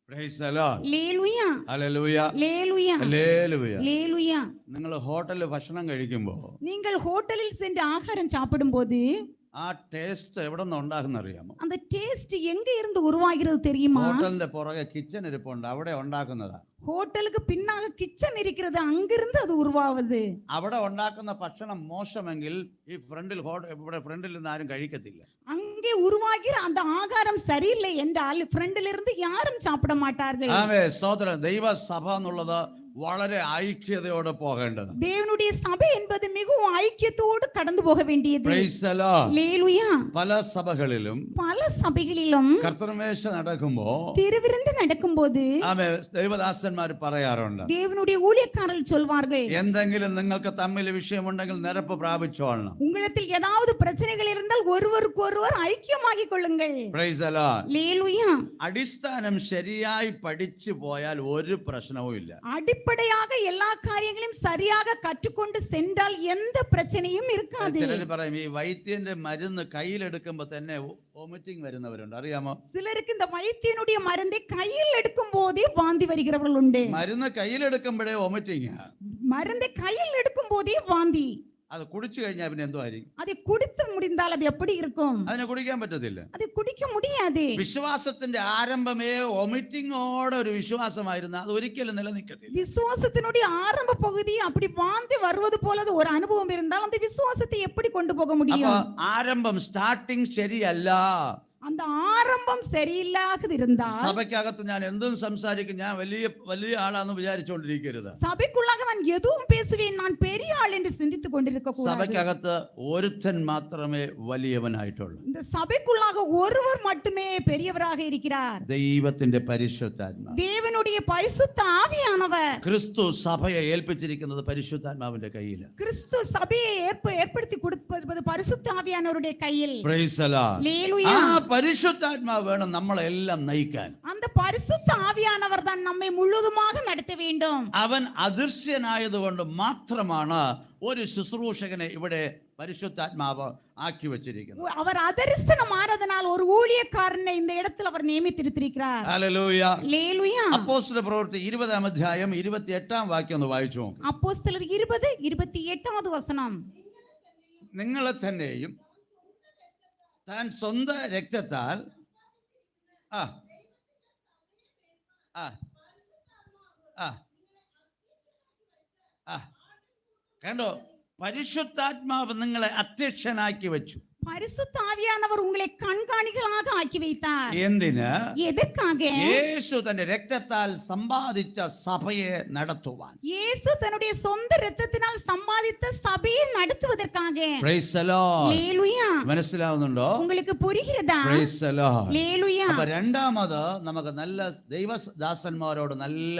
Praise the Lord. Hallelujah. Hallelujah. Hallelujah. Hallelujah. Hallelujah. നിങ്ങൾ ഹോട്ടലിൽ ഭക്ഷണം കഴിക്കുമ്പോൾ நீங்கள் ஹோட்டலில் சென்று ஆகாரம் சாப்பிடும்போது ആ ടേസ്റ്റ് എവിടെ നിന്ന് ഉണ്ടാകുന്ന അറിയാമോ? அந்த டேஸ்ட் எங்க இருந்து உருவாகிறது தெரியுமா? ഹോട്ടലിന്റെ പുറകെ കിച്ചൺ ഇരിപ്പുണ്ട്, അവിടെ ഉണ്ടാക്കുന്നതാ. ஹோட்டலுக்கு பின்னாக கிச்சன் இருக்கிறது, அங்கிருந்து அது உருவாவது. അവിടെ ഉണ്ടാക്കുന്ന ഭക്ഷണം മോശമെങ്കിൽ ഈ ഇവിടെ ഫ്രണ്ടിൽ നിന്ന് ആരും കഴിക്കത്തില്ല. அங்கே உருவாகிற அந்த ஆகாரம் சரியில்லை என்றால் ஃப்ரண்டில் இருந்து யாரும் சாப்பிட மாட்டார்கள். ആമേൻ. സ്തോത്രം. ദൈവസഭ എന്നുള്ളത് വളരെ ഐക്യതയോടെ പോകേണ്ടത്. தேவனுடைய சபை என்பது மிகவும் ஐக்கியத்தோடு கடந்து போக வேண்டியது. Praise the Lord. Hallelujah. പല സഭകളിലും பல சபைகளிலும் കർത്തൃമേശ നടക്കുമ്പോ திருவிருந்து நடக்கும்போது ആമേൻ ദൈവദാസന്മാർ പറയാറുണ്ട്, தேவனுடைய ஊழியக்காரர்கள் சொல்வார்கள், എന്തെങ്കിലും നിങ്ങൾക്ക് തമ്മിൽ വിഷയമുണ്ടെങ്കിൽ നിരപ്പ് പ്രാപിച്ചോളണം. உங்களிடத்தில் ஏதாவது பிரச்சனைகள் இருந்தால் ஒருவருக்கொருவர் ஐக்கியமாகிக் கொள்ளுங்கள். Praise the Lord. Hallelujah. അടിസ്ഥാനം ശരിയായി പഠിച്ചു പോയാൽ ഒരു പ്രശ്നവും ഇല്ല. அடிப்படையாக எல்லா காரியங்களையும் சரியாக கற்றுக்கொண்டு சென்றால் எந்த பிரச்சனையும் இருக்காது. ചിലർ പറയും ഈ വൈദ്യന്റെ മരുന്ന് കയ്യിലെടുക്കുമ്പോ തന്നെ വോമിറ്റിംഗ് വരുന്നവരുണ്ട്, അറിയാമോ? சிலருக்கு இந்த வைத்தியனுடைய மருந்தை கையில் எடுக்கும் போதே வாந்தி வருகிறவர்கள் உண்டு. മരുന്ന് കയ്യിലെടുക്കുമ്പോഴേ വോമിറ്റിംഗ്, மருந்தை கையில் எடுக்கும் போதே வாந்தி. അത് കുടിച്ചു കഴിഞ്ഞാൽ പിന്നെ എന്തോ ആയിരിക്കും? அதை குடித்து முடிந்தால் அது எப்படி இருக்கும்? അതിനെ കുടിക്കാൻ പറ്റത്തില്ല. அதை குடிக்க முடியாது. വിശ്വാസത്തിന്റെ ആരംഭമേ വോമിറ്റിങ്ങോടെ ഒരു വിശ്വാസമായിരുന്നു, അത് ഒരിക്കലും നിലനിൽക്കത്തില്ല. விசுவாசத்தினுடைய ஆரம்ப பகுதி அப்படி வாந்தி வருவது போல ஒரு அனுபவம் இருந்தால் அந்த விசுவாசத்தை எப்படி கொண்டு போக അപ്പൊ முடியும்? ആരംഭം സ്റ്റാർട്ടിങ് ശരിയല്ല. அந்த ஆரம்பம் சரியில்லாதது இருந்தால் സഭയ്ക്കകത്ത് ഞാൻ എന്തും സംസാരിക്കും, ഞാൻ വലിയ വലിയ ആളാന്ന് വിചാരിച്ചുകൊണ്ടിരിക്കരുത്. சபைக்குள்ளாக நான் எதுவும் பேசுவேன், நான் பெரிய ஆள் என்று சிந்தித்துக் கொண்டிருக்க கூடாது. സഭയ്ക്കകത്ത് ഒരുത്തൻ മാത്രമേ വലിയവനായിട്ടുള്ളൂ. இந்த சபைக்குள்ளாக ஒருவர் மட்டுமே பெரியவராக இருக்கிறார், ദൈവത്തിന്റെ പരിശുദ്ധാത്മാവ്. தேவனுடைய பரிசுத்த ஆவியானவர். ക്രിസ്തു സഭയെ ഏൽപ്പിച്ചിരിക്കുന്നത് പരിശുദ്ധാത്മാവിന്റെ കയ്യിൽ. கிறிஸ்து சபையை ஏற்படுத்தி கொடுப்பது பரிசுத்த ஆவியானவருடைய கையில். Praise the Lord. Hallelujah. ആ പരിശുദ്ധാത്മാവ് വേണം നമ്മളെല്ലാം നയിക്കാൻ. அந்த பரிசுத்த ஆவியானவர் தான் நம்மை முழுவதுமாக நடத்த வேண்டும். അവൻ അദൃശ്യനായതുകൊണ്ട് മാത്രമാണ് ഒരു ശുശ്രൂഷകനെ ഇവിടെ പരിശുദ്ധാത്മാവ് ആക്കി വെച്ചിരിക്കുന്നത്. அவர் அதரிசனமானதனால் ஒரு ஊழியக்காரனை இந்த இடத்தில் அவர் நியமித்திருக்கிறார். ഹല്ലേലൂയ. ഹല്ലേലൂയ. അപ്പോസ്തല പ്രവൃത്തി 20-ാം അധ്യായം 28-ാം വാക്യം ഒന്ന് വായിച്ചു നോക്ക്. അപ്പോസ്തലർ 20:28 വചനം. നിങ്ങളെ തന്നെയും താൻ സ്വന്തം രക്തത്താൽ ആ ആ ആ ആ കണ്ടോ, പരിശുദ്ധാത്മാവ് നിങ്ങളെ അധ്യക്ഷനാക്കി വെച്ചു. பரிசுத்த ஆவியானவர் உங்களை கண்காணிகளாக ஆக்கி வைத்தார். എന്തിന്? எதற்காக? യേശു തന്റെ രക്തത്താൽ സമ്പാദിച്ച സഭയെ നടത്തുവാൻ. இயேசு தன்னுடைய சொந்த இரத்தத்தினால் சம்பாதித்த சபையை நடத்துவதற்காக. Praise the Lord. ஹalleluya. മനസ്സിലാവുന്നുണ്ടോ? உங்களுக்கு പുരിகிறதா? Praise the Lord. ഹalleluya. അപ്പൊ രണ്ടാമത് നമുക്ക് നല്ല ദൈവദാസന്മാരോട് നല്ല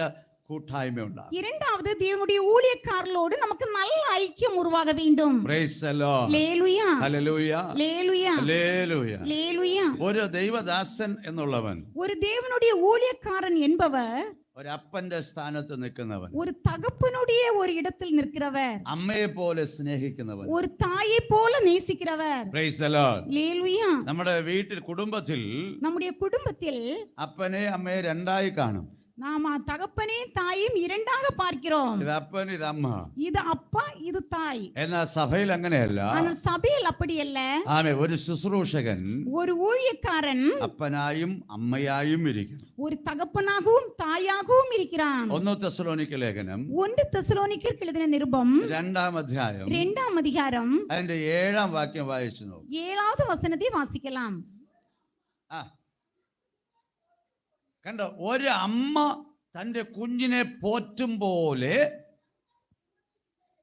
കൂട്ടായ്മ ഉണ്ടാകും. இரண்டாவது தேவனுடைய ஊழியக்காரர்களோடு நமக்கு நல்ல ஐக்கியம் உருவாக வேண்டும். Praise the Lord. ഹalleluya. ഹല്ലേലൂയ. ഹalleluya. ഹല്ലേലൂയ. ഹalleluya. ഒരു ദൈവദാസൻ എന്നുള്ളവൻ, ஒரு தேவனுடைய ஊழியக்காரன் என்பவர் ഒരു അപ്പന്റെ സ്ഥാനത്ത് നിൽക്കുന്നവൻ, ஒரு தகப்பனுடைய ஒரு இடத்தில் நிற்கிறவர், അമ്മയെ പോലെ സ്നേഹിക്കുന്നവൻ. ஒரு தாயை போல நேசிக்கிறவர். Praise the Lord. ഹalleluya. നമ്മുടെ വീട്ടിൽ കുടുംബത്തിൽ நம்முடைய குடும்பத்தில் അപ്പനെ അമ്മയെ രണ്ടായി കാണും. நாம தகப்பனையும் தாயையும் இரண்டாக பார்க்கிறோம். ഇത് അപ്പൻ, ഇത് അമ്മ. இது அப்பா, இது தாய். എന്നാൽ സഭയിൽ അങ്ങനെയല്ല. ஆனால் சபையில் அப்படி அல்ல. ആമേ, ഒരു ശുശ്രൂഷകൻ ஒரு ஊழியக்காரன் അപ്പനായും അമ്മയായും ഇരിക്കണം. ஒரு தகப்பனாகவும் தாயாகவும் இருக்கிறான். 1 തെസ്സലോനിക്ക ലേഖനം 1 തെസ്സലോനിക്കർക്ക് എഴുതിയ നിരുപം 2-ാം അധ്യായം 2-ാം അധികാരം അതിന്റെ 7-ാം വാക്യം വായിച്ചു നോക്കൂ. 7வது വചനത്തെ വാസിக்கலாம். കണ്ടോ, ഒരു അമ്മ തൻ്റെ കുഞ്ഞിനെ പോറ്റും പോലെ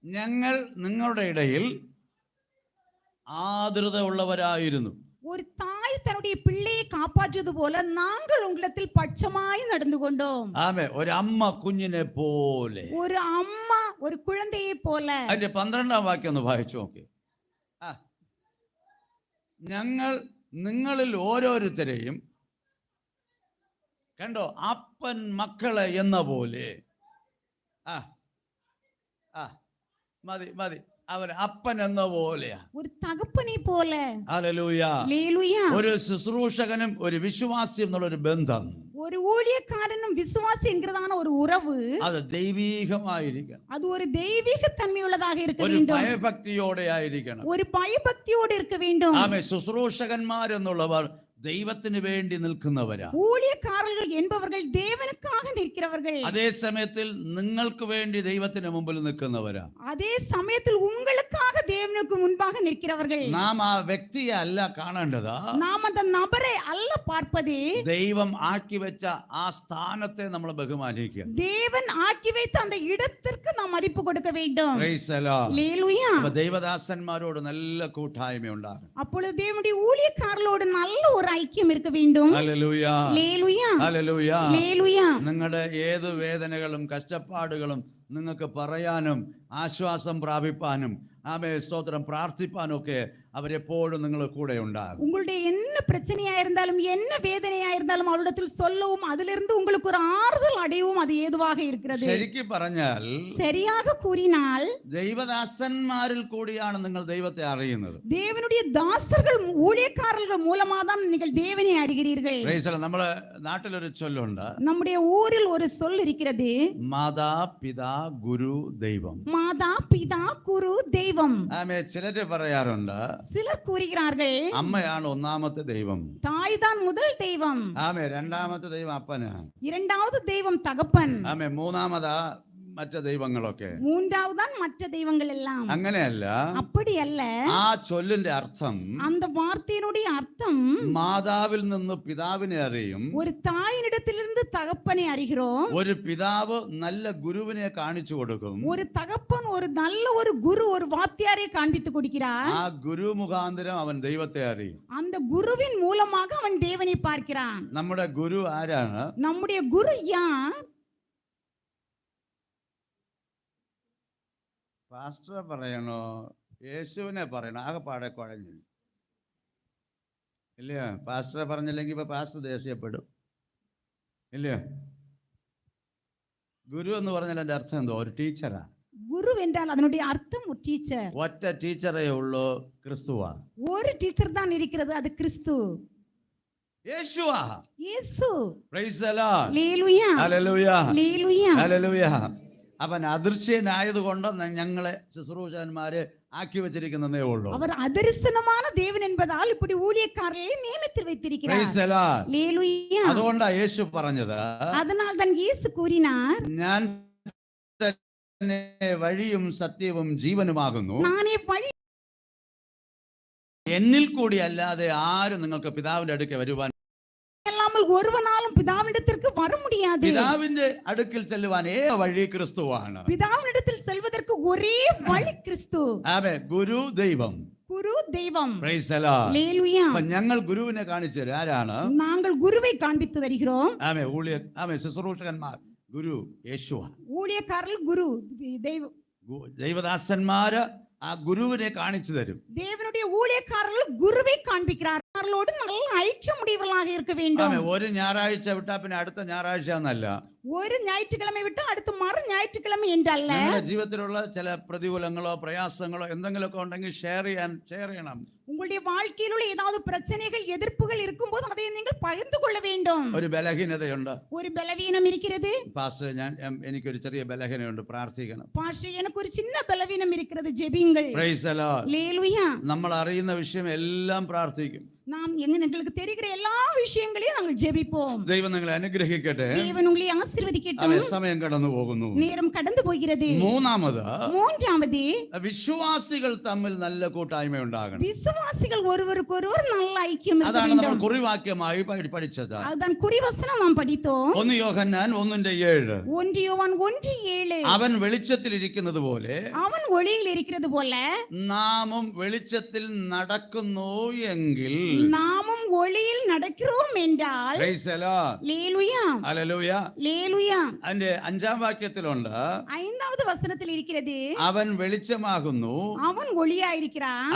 ഞങ്ങൾ നിങ്ങളുടെ ഇടയിൽ ആർദ്രത ഉള്ളവരായിരുന്നു. ஒரு தாய் தன்னுடைய பிள்ளையை காப்பாற்றுவது போல நாங்கள் உங்களிடத்தில் பட்சமாய் நடந்து கொண்டோம். ആമേ, ഒരു അമ്മ കുഞ്ഞിനെ പോലെ. ஒரு அம்மா ஒரு குழந்தையை போல. അതിന്റെ 12-ാം വാക്യം ഒന്ന് വായിച്ചു നോക്കി. ഞങ്ങൾ നിങ്ങളിൽ ഓരോരുത്തരെയും കണ്ടോ, അപ്പൻ മക്കളെ എന്ന പോലെ. മതി മതി, അവൻ അപ്പൻ എന്ന പോലെയാ. ഒരു തകപ്പനെ പോലെ. ഹല്ലേലൂയ. ഹല്ലേലൂയ. ഒരു ശുശ്രൂഷകനും ഒരു വിശ്വാസിയും എന്നുള്ള ഒരു ബന്ധം, ഒരു ஊழியக்காரனும் விசுவாசி என்கிறதான ஒரு உறவு, അത് ദൈവീകമായിരിക്കണം. அது ஒரு தெய்வீக தன்மையுள்ளதாக இருக்க ഒരു வேண்டும். ഭയഭക്തിയോടെ ആയിരിക്കണം. ഒരു ഭയഭക്തിയോടെ இருக்க வேண்டும். ആമേ, ശുശ്രൂഷകന്മാരെന്നുള്ളവർ ദൈവത്തിന് വേണ്ടി നിൽക്കുന്നവരാ. ஊழியக்காரர்கள் என்பவர்கள் தேவனுக்காக நிற்கிறவர்கள். അതേ സമയത്തിൽ നിങ്ങൾക്ക് വേണ്ടി ദൈവത്തിന് മുമ്പിൽ നിൽക്കുന്നവരാ. அதே சமயத்தில் உங்களுக்காக தேவனுக்கு முன்பாக நிற்கிறவர்கள். നാം ആ വ്യക്തിയെ അല്ല കാണേണ്ടത്, നാം அந்த നബറെ അല്ല பார்ப்பது, ദൈവം ആക്കി വെച്ച ആ സ്ഥാനത്തെ നമ്മൾ ബഹുമാനിക്കുക. தேவன் ஆக்கி வைத்த அந்த இடத்திற்கு நாம் மதிப்பு கொடுக்க வேண்டும். Praise the Lord. ஹalleluya. അപ്പോൾ ദൈവദാസന്മാരോട് നല്ല കൂട്ടായ്മ ഉണ്ടാകും. அப்பொழுது தேவனுடைய ஊழியக்காரர்களோடு நல்ல ஒரு ஐக்கியம் இருக்க வேண்டும். ഹല്ലേലൂയ. ഹല്ലേലൂയ. ഹല്ലേലൂയ. ഹല്ലേലൂയ. നിങ്ങളുടെ ഏത് വേദനകളും കഷ്ടപ്പാടുകളും നിങ്ങൾക്ക് പറയാനും ആശ്വാസം പ്രാപിപ്പാനും ആമേ സ്തോത്രം പ്രാർത്ഥിപ്പാനും ഒക്കെ അവരെപ്പോഴും നിങ്ങൾ കൂടെ ഉണ്ടാകും. உங்களுடைய என்ன பிரச்சனையா இருந்தாலும் என்ன வேதனையா இருந்தாலும் அவரிடத்தில் சொல்லவும் அதிலிருந்து உங்களுக்கு ஒரு ஆறுதல் அடையவும் அது ஏதுவாக இருக்கிறது. ശരിക്കും പറഞ്ഞാൽ, சரியாக கூறினால், ദൈവദാസന്മാരിൽ കൂടിയാണ് നിങ്ങൾ ദൈവത്തെ അറിയുന്നത്. தேவனுடைய தாசர்கள் ஊழியக்காரர்கள் மூலமா தான் நீங்கள் தேவனை அறிகிறீர்கள். നമ്മുടെ നാട്ടിലൊരു ചൊല്ലുണ്ട്, நம்முடைய ஊரில் ஒரு சொல் இருக்கிறது, മാതാ പിതാ ഗുരു ദൈവം. மாதா பிதா குரு தெய்வம். ആമേ, ചിലര് പറയാറുണ്ട് சிலர் கூறுகிறார்கள் അമ്മയാണ് ഒന്നാമത്തെ ദൈവം, தாய் தான் முதல் தெய்வம், ആമേ രണ്ടാമത്തെ ദൈവം അപ്പനാണ്, இரண்டாவது தெய்வம் தகப்பன், ആമേ മൂന്നാമതാ മറ്റു ദൈവങ്ങളൊക്കെ. மூன்றாவதுதான் மற்ற தெய்வங்கள் எல்லாம். അങ്ങനെയല്ല. அப்படி அல்ல. ആ ചൊല്ലിന്റെ അർത്ഥം, அந்த வார்த்தையினுடைய அர்த்தம், മാതാവിൽ നിന്ന് പിതാവിനെ അറിയും, ஒரு தாயினிடத்திலிருந்து தகப்பனை அறிகிறோம், ഒരു പിതാവ് നല്ല ഗുരുവിനെ കാണിച്ചു കൊടുക്കും, ஒரு தகப்பன் ஒரு நல்ல ஒரு குரு ஒரு வாத்தியாரை காண்பித்து கொடுக்கிறார், ആ ഗുരു മുഖാന്തരം അവൻ ദൈവത്തെ അറിയും. அந்த குருவின் மூலமாக அவன் தேவனை பார்க்கிறான். നമ്മുടെ ഗുരു ആരാണ്? நம்முடைய குரு யார்? പാസ്റ്റർ പറയണോ യേശുവിനെ പറയണോ? ആകെപ്പാടെ കുഴഞ്ഞു ഇല്ലയോ? പാസ്റ്ററെ പറഞ്ഞില്ലെങ്കിൽ ഇപ്പൊ പാസ്റ്റർ ദേഷ്യപ്പെടും ഇല്ലയോ? ഗുരു എന്ന് പറഞ്ഞാൽ എൻ്റെ അർത്ഥം എന്തോ? ഒരു ടീച്ചറാ. குரு என்றால் அதனுடைய அர்த்தம் ஒரு டீச்சர். ഒറ്റ ടീച്ചറേ ഉള്ളൂ, ക്രിസ്തുവാ. ஒரு டீச்சர் தான் இருக்கிறது, அது கிறிஸ்து, യേശുവാ. യേശു. Praise the Lord. ഹല്ലേലൂയ. ഹല്ലേലൂയ. ഹല്ലേലൂയ. ഹല്ലേലൂയ. അവൻ അദൃശ്യനായതുകൊണ്ട് ഞങ്ങളെ ശുശ്രൂഷകന്മാരെ ആക്കി വെച്ചിരിക്കുന്നതേ ഉള്ളൂ. அவர் அதிர்ஷ்டமான தேவன் என்பதால் இப்படி ஊழியக்காரர்களை நியமித்து வைத்திருக்கிறார். Price the Lord. ഹല്ലേലൂയ. അതുകൊണ്ടാണ് യേശു പറഞ്ഞത്, அதனால் தான் இயேசு கூறினார், ഞാൻ തന്നെ വഴിയും സത്യവും ജീവനുമാകുന്നു, நானே வழி, എന്നിൽ കൂടി അല്ലാതെ ആരും നിങ്ങൾക്ക് പിതാവിന്റെ അടുക്കൽ വരുവാൻ, இல்லாமல் ஒருவனாலும் பிதாவினிடத்திற்கு வர முடியாது. പിതാവിന്റെ അടുക്കൽ ചെല്ലുവാൻ ഏക വഴി ക്രിസ്തുവാണ്. பிதாவினிடத்தில் செல்வதற்கு ஒரே வழி கிறிஸ்து. ആമേ, ഗുരു ദൈവം. குரு தெய்வம். Praise the Lord. ஹalleluya. അപ്പൊ ഞങ്ങൾ ഗുരുവിനെ കാണിച്ചു തരും. ആരാണ്? நாங்கள் குருவை காண்பித்து வருகிறோம். ആമേ ശുശ്രൂഷകന്മാർ ഗുരു യേശുവ, ஊழியக்காரர்கள் குரு தெய்வ ദൈവദാസന്മാര് ആ ഗുരുവിനെ കാണിച്ചു തരും. தேவனுடைய ஊழியக்காரர்கள் குருவை காண்பிக்கிறார். அவர்களோடு நல்ல ஐக்கியமுடையவர்களாக இருக்க வேண்டும். ആമേ, ഒരു ഞായറാഴ്ച വിട്ടാ പിന്നെ അടുത്ത ഞായറാഴ്ച എന്നല്ല. ഒരു ஞாயிற்றுக்கிழமை விட்டு அடுத்து மறு ஞாயிற்றுக்கிழமை என்றல்ல. നിങ്ങളുടെ ജീവിതത്തിലുള്ള ചില പ്രതികൂലങ്ങളോ പ്രയാസങ്ങളോ എന്തെങ്കിലുമൊക്കെ ഉണ്ടെങ്കിൽ ഷെയർ ചെയ്യണം. உங்களுடைய வாழ்க்கையில் உள்ள ஏதாவது பிரச்சனைகள் எதிர்ப்புகள் இருக்கும்போது அதை நீங்கள் பகிர்ந்து கொள்ள வேண்டும். ഒരു ബലഹീനതയുണ്ട്, ஒரு பலவீனம் இருக்கிறது. പാസ്റ്റർ എനിക്കൊരു ചെറിയ ബലഹീനമുണ്ട്, പ്രാർത്ഥിക്കണം. பாஸ்டர் எனக்கு ஒரு சின்ன பலவீனம் இருக்கிறது, ஜெபியுங்கள். Praise the Lord. ஹalleluya. നമ്മൾ അറിയുന്ന വിഷയം എല്ലാം പ്രാർത്ഥിക്കും. நாம் எங்களுக்கு தெரிகிற எல்லா விஷயங்களையும் நாங்கள் ஜெபிப்போம். ദൈവം നിങ്ങളെ അനുഗ്രഹിക്കട്ടെ. தேவன் உங்களை ஆசீர்வதிக்கட்டும். സമയം കടന്നു പോകുന്നു. நேரம் கடந்து போகிறது. மூன்றாவது വിശ്വാസികൾ തമ്മിൽ നല്ല കൂട്ടായ്മ ഉണ്ടാകണം. விசுவாசிகள் ஒருவருக்கொருவர் நல்ல ஐக்கியம் இருக்க അതാണ് നമ്മൾ வேண்டும். കുറിവാക്യമായി പഠിച്ചത്. அதுதான் குறிவசனம் நாம் படித்தோம். 1 യോഹന്നാൻ 1:7. 1 யோவான் 1:7. അവൻ വെളിച്ചത്തിൽ ഇരിക്കുന്നത് പോലെ அவன் ஒளியில் இருக்கிறது போல നാമും വെളിച്ചത്തിൽ നടക്കുന്നു എങ്കിൽ நாமும் ஒளியில் நடக்கிறோம் என்றால். Praise the Lord. ஹalleluya. ഹല്ലേലൂയ. ஹalleluya. അതിന്റെ 5-ാം വാക്യത്തിലുണ്ട്, 5வது வசனத்தில் இருக்கிறது, അവൻ വെളിച്ചമാകുന്നു, அவன் ஒளியாயிருக்கிறான்,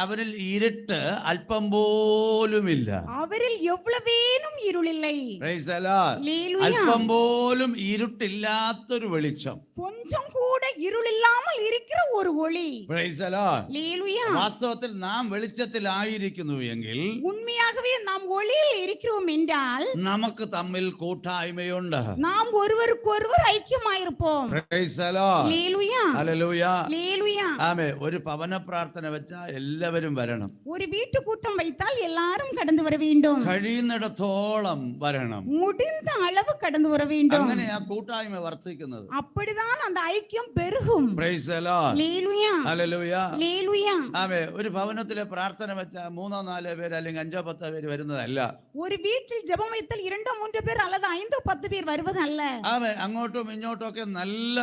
അവനിൽ ഇരുട്ട് അല്പം പോലുമില്ല. அவரில் எவ்வளவேனும் இருள் இல்லை. Praise the Lord. ஹalleluya. അല്പം പോലും ഇരുട്ടില്ലാത്തൊരു വെളിച്ചം. கொஞ்சம் கூட இருள் இல்லாமல் இருக்கிற ஒரு ஒளி. Praise the Lord. ஹalleluya. വാസ്തവത്തിൽ നാം വെളിച്ചത്തിലായിരിക്കുന്നു എങ്കിൽ, உண்மையாகவே நாம் ஒளியில் இருக்கிறோம் என்றால் നമുക്ക് തമ്മിൽ കൂട്ടായ്മയുണ്ട്. நாம் ஒருவருக்கொருவர் ஐக்கியமாயிருப்போம். Praise the Lord. ஹalleluya. ഹല്ലേലൂയ. ஹalleluya. ആമേ, ഒരു ഭവന പ്രാർത്ഥന വെച്ചാൽ എല്ലാവരും വരണം. ஒரு வீட்டு கூட்டம் வைத்தால் எல்லாரும் கடந்து வர வேண்டும். കഴിയുന്നിടത്തോളം വരണം. முடிந்த அளவு கடந்து வர வேண்டும். അങ്ങനെ ആ കൂട്ടായ്മ വർദ്ധിക്കുന്നത്. அப்படிதான் அந்த ஐக்கியம் பெருகும். Praise the Lord. ஹalleluya. ഹല്ലേലൂയ. ஹalleluya. ആമേ, ഒരു ഭവനത്തിലെ പ്രാർത്ഥന വെച്ചാൽ 3-4 പേര് അല്ലെങ്കിൽ 5-10 പേര് വരുന്നതല്ല. ஒரு வீட்டில் ஜெபம் வைத்தால் 2-3 பேர் அல்லது 5-10 பேர் வருவதல்ல. ആമേ, അങ്ങോട്ടും ഇങ്ങോട്ടും ഒക്കെ നല്ല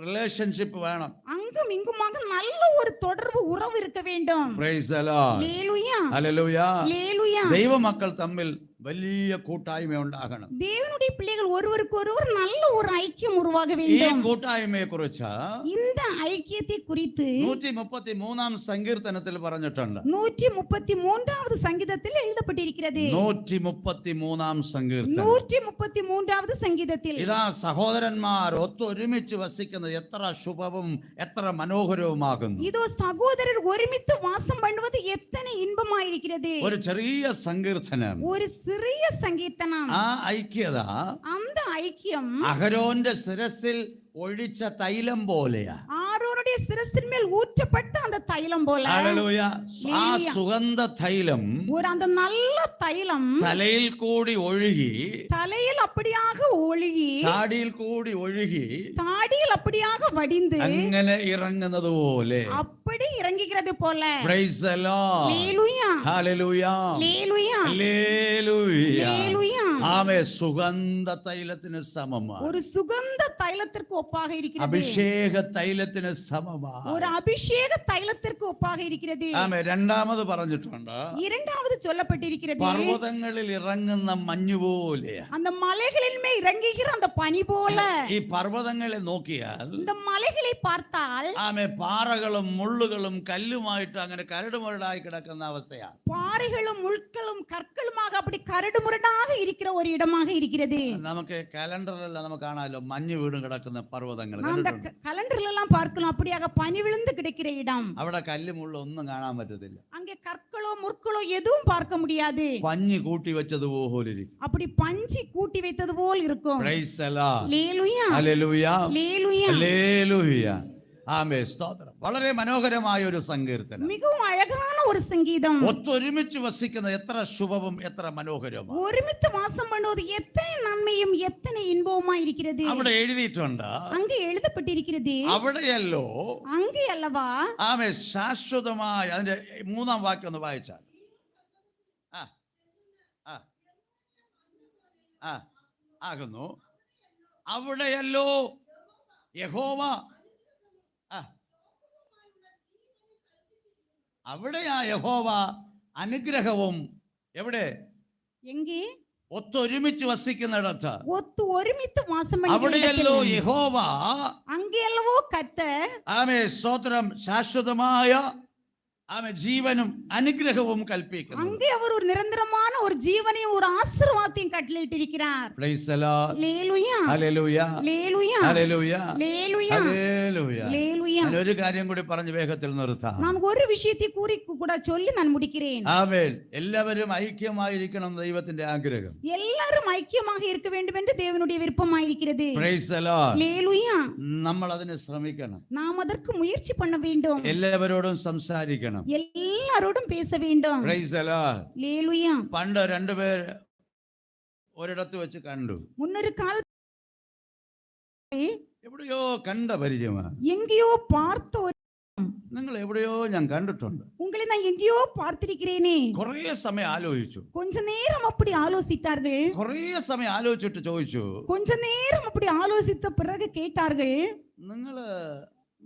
റിലേഷൻഷിപ്പ് വേണം. அங்கும் இங்குமாக நல்ல ஒரு தொடர்பு உறவு இருக்க வேண்டும். Praise the Lord. ஹalleluya. ഹല്ലേലൂയ. ஹalleluya. ദൈവമക്കൾ തമ്മിൽ വലിയ കൂട്ടായ്മ ഉണ്ടാകണം. தேவனுடைய பிள்ளைகள் ஒருவருக்கு ஒருவர் நல்ல ஒரு ஐக்கியம் உருவாக ഈ வேண்டும். കൂട്ടായ്മയെ കുറിച്ച് இந்த ஐக்கியத்தை குறித்து 133-ാം സങ്കീർത്തനത്തിൽ പറഞ്ഞിട്ടുണ്ട്. 133வது சங்கீதத்தில் எழுதப்பட்டிருக்கிறது. 133-ാം സങ്കീർത്തനം. 133வது சங்கீதத்தில் ഇതാ സഹോദരന്മാർ ഒത്തൊരുമിച്ച് വസിക്കുന്നത് എത്ര ശുഭവും എത്ര മനോഹരവുമാകുന്നു. இதோ சகோதரர் ஒருமித்து வாசம் பண்ணுவது எத்தனை இன்பமாயிருக்கிறது. ഒരു ചെറിയ സങ്കീർത്തനം. ஒரு சிறிய சங்கீர்த்தனம். ആ ഐക്യത அந்த ஐக்கியம் അഹരോന്റെ ശിരസിൽ ഒഴിച്ച തൈലം പോലെയാ. ஆரோனுடைய சிரசின் மேல் ஊற்றப்பட்ட அந்த தைலம் போல. ഹല്ലേലൂയ. ആ സുഗന്ധ തൈലം ஒரு அந்த நல்ல தைலம் തലയിൽ കൂടി ഒഴുകി, தலையில் அப்படியாக ஒழுகி, താടിയിൽ കൂടി ഒഴുകി, தாடியில் அப்படியாக வடிந்து അങ്ങനെ ഇറങ്ങുന്നത് പോലെ. அப்படி இறங்குகிறது போல. Praise the Lord. ஹalleluya. ഹല്ലേലൂയ. ஹalleluya. ഹല്ലേലൂയ. ஹalleluya. ആമേ, സുഗന്ധ തൈലത്തിന് സമമാണ്. ஒரு சுகந்த தைலத்திற்கு ஒப்பாக இருக்கிறது. അഭിഷേക തൈലത്തിന് സമമാണ്. ஒரு அபிஷேக தைலத்திற்கு ஒப்பாக இருக்கிறது. ആമേ, രണ്ടാമത് പറഞ്ഞിട്ടുണ്ട്, இரண்டாவது சொல்லப்பட்டிருக்கிறது, പർവ്വതങ്ങളിൽ ഇറങ്ങുന്ന മഞ്ഞ് പോലെ. அந்த மலைகளின் மேல் இறங்குகிற அந்த பனி போல. ഈ പർവ്വതങ്ങളെ നോക്കിയാൽ இந்த மலைகளை பார்த்தால் ആമേ, പാറകളും മുള്ളുകളും കല്ലുമായിട്ട് അങ്ങനെ കരടുമുരടായി കിടക്കുന്ന അവസ്ഥയാണ്. பாறைகளும் முட்களும் கற்களுமாக அப்படி கரடுமுரடாக இருக்கிற ஒரு இடமாக இருக்கிறது. നമുക്ക് കാലണ്ടറിലെല്ലാം നമുക്ക് കാണാമല്ലോ മഞ്ഞ് വീണ് കിടക്കുന്ന പർവ്വതങ്ങൾ. அந்த கலண்டர்ல எல்லாம் பார்க்கலாம், அப்படியாக பனி விழுந்து கிடக்கிற இடம். അവിടെ കല്ല് മുള്ള ഒന്നും കാണാൻ പറ്റത്തില്ല. அங்கே கற்களோ முற்களோ எதுவும் பார்க்க முடியாது. പഞ്ഞി കൂട്ടി വെച്ചതുപോലെ ഇരിക്കും. அப்படி பஞ்சி கூட்டி வைத்தது போல் இருக்கும். Praise the Lord. ஹalleluya. ഹല്ലേലൂയ. ஹalleluya. ഹല്ലേലൂയ. ആമേ സ്തോത്രം. വളരെ മനോഹരമായ ഒരു സങ്കീർത്തനം. மிகவும் அழகான ஒரு சங்கீதம். ഒത്തൊരുമിച്ച് വസിക്കുന്ന എത്ര ശുഭവും എത്ര മനോഹരവും. ஒருமித்து வாசம் பண்ணுவது எத்தனை நன்மையும் எத்தனை இன்பவுமா இருக்கிறது. അവിടെ എഴുതിയിട്ടുണ്ട്, அங்கே எழுதப்பட்டிருக்கிறது. അവിടെയല്ലോ அங்கே அல்லவா ആമേ ശാശ്വതമായ. അതിന്റെ 3-ാം വാക്യം ഒന്ന് വായിച്ചാൽ. ആകുന്നു. അവിടെയല്ലോ യഹോവ. അവിടെയാ യഹോവ അനുഗ്രഹവും. എവിടെ? எங்கே? ഒത്തൊരുമിച്ച് വസിക്കുന്നിടത്ത്. ஒருமித்து வாசம் பண்ணுகிற അവിടെയല്ലോ இடத்தில். യഹോവ. அங்கே அல்லவோ கர்த்தர் ആമേ സ്തോത്രം ശാശ്വതമായ ആമേ ജീവനും അനുഗ്രഹവും കൽപ്പിക്കുന്നു. அங்கே அவர் ஒரு நிரந்தரமான ஒரு ஜீவனையும் ஒரு ஆசீர்வாதத்தையும் கட்டளையிட்டிருக்கிறார். Praise the Lord. ஹalleluya ഹല്ലേലൂയ ஹalleluya ഹല്ലേലൂയ ஹalleluya ഹല്ലേലൂയ. ஹalleluya. ഞാൻ ഒരു കാര്യം കൂടി പറഞ്ഞ് വേഗത്തിൽ നിർത്താം. நான் ஒரு விஷயத்தை கூறி கூட சொல்லி நான் முடிக்கிறேன். ആമേൻ. എല്ലാവരും ഐക്യമായിരിക്കണം ദൈവത്തിന്റെ ആഗ്രഹം. எல்லாரும் ஐக்கியமாக இருக்க வேண்டும் என்று தேவனுடைய விருப்பமாயிருக்கிறது. Praise the Lord. ஹalleluya. നമ്മൾ അതിന് ശ്രമിക്കണം. நாம் அதற்கு முயற்சி பண்ண வேண்டும். എല്ലാവരോടും സംസാരിക്കണം. எல்லாரோடும் பேச வேண்டும். Praise the Lord. ஹalleluya. പണ്ട് രണ്ടുപേർ ഒരിടത്ത് വെച്ച് കണ്ടു. முன்னொரு காலத்தில் എവിടെയോ കണ്ട പരിചയമാണ്. எங்கேயோ பார்த்த ஒரு നിങ്ങൾ എവിടെയോ ഞാൻ കണ്ടിട്ടുണ്ട്. உங்களை நான் எங்கேயோ பார்த்திருக்கிறேனே. കുറേ സമയം ആലോചിച്ചു. கொஞ்ச நேரம் அப்படி ஆலோசித்தார்கள். കുറേ സമയം ആലോചിച്ചിട്ട് ചോദിച്ചു, கொஞ்ச நேரம் அப்படி ஆலோசித்த பிறகு கேட்டார்கள், നിങ്ങള്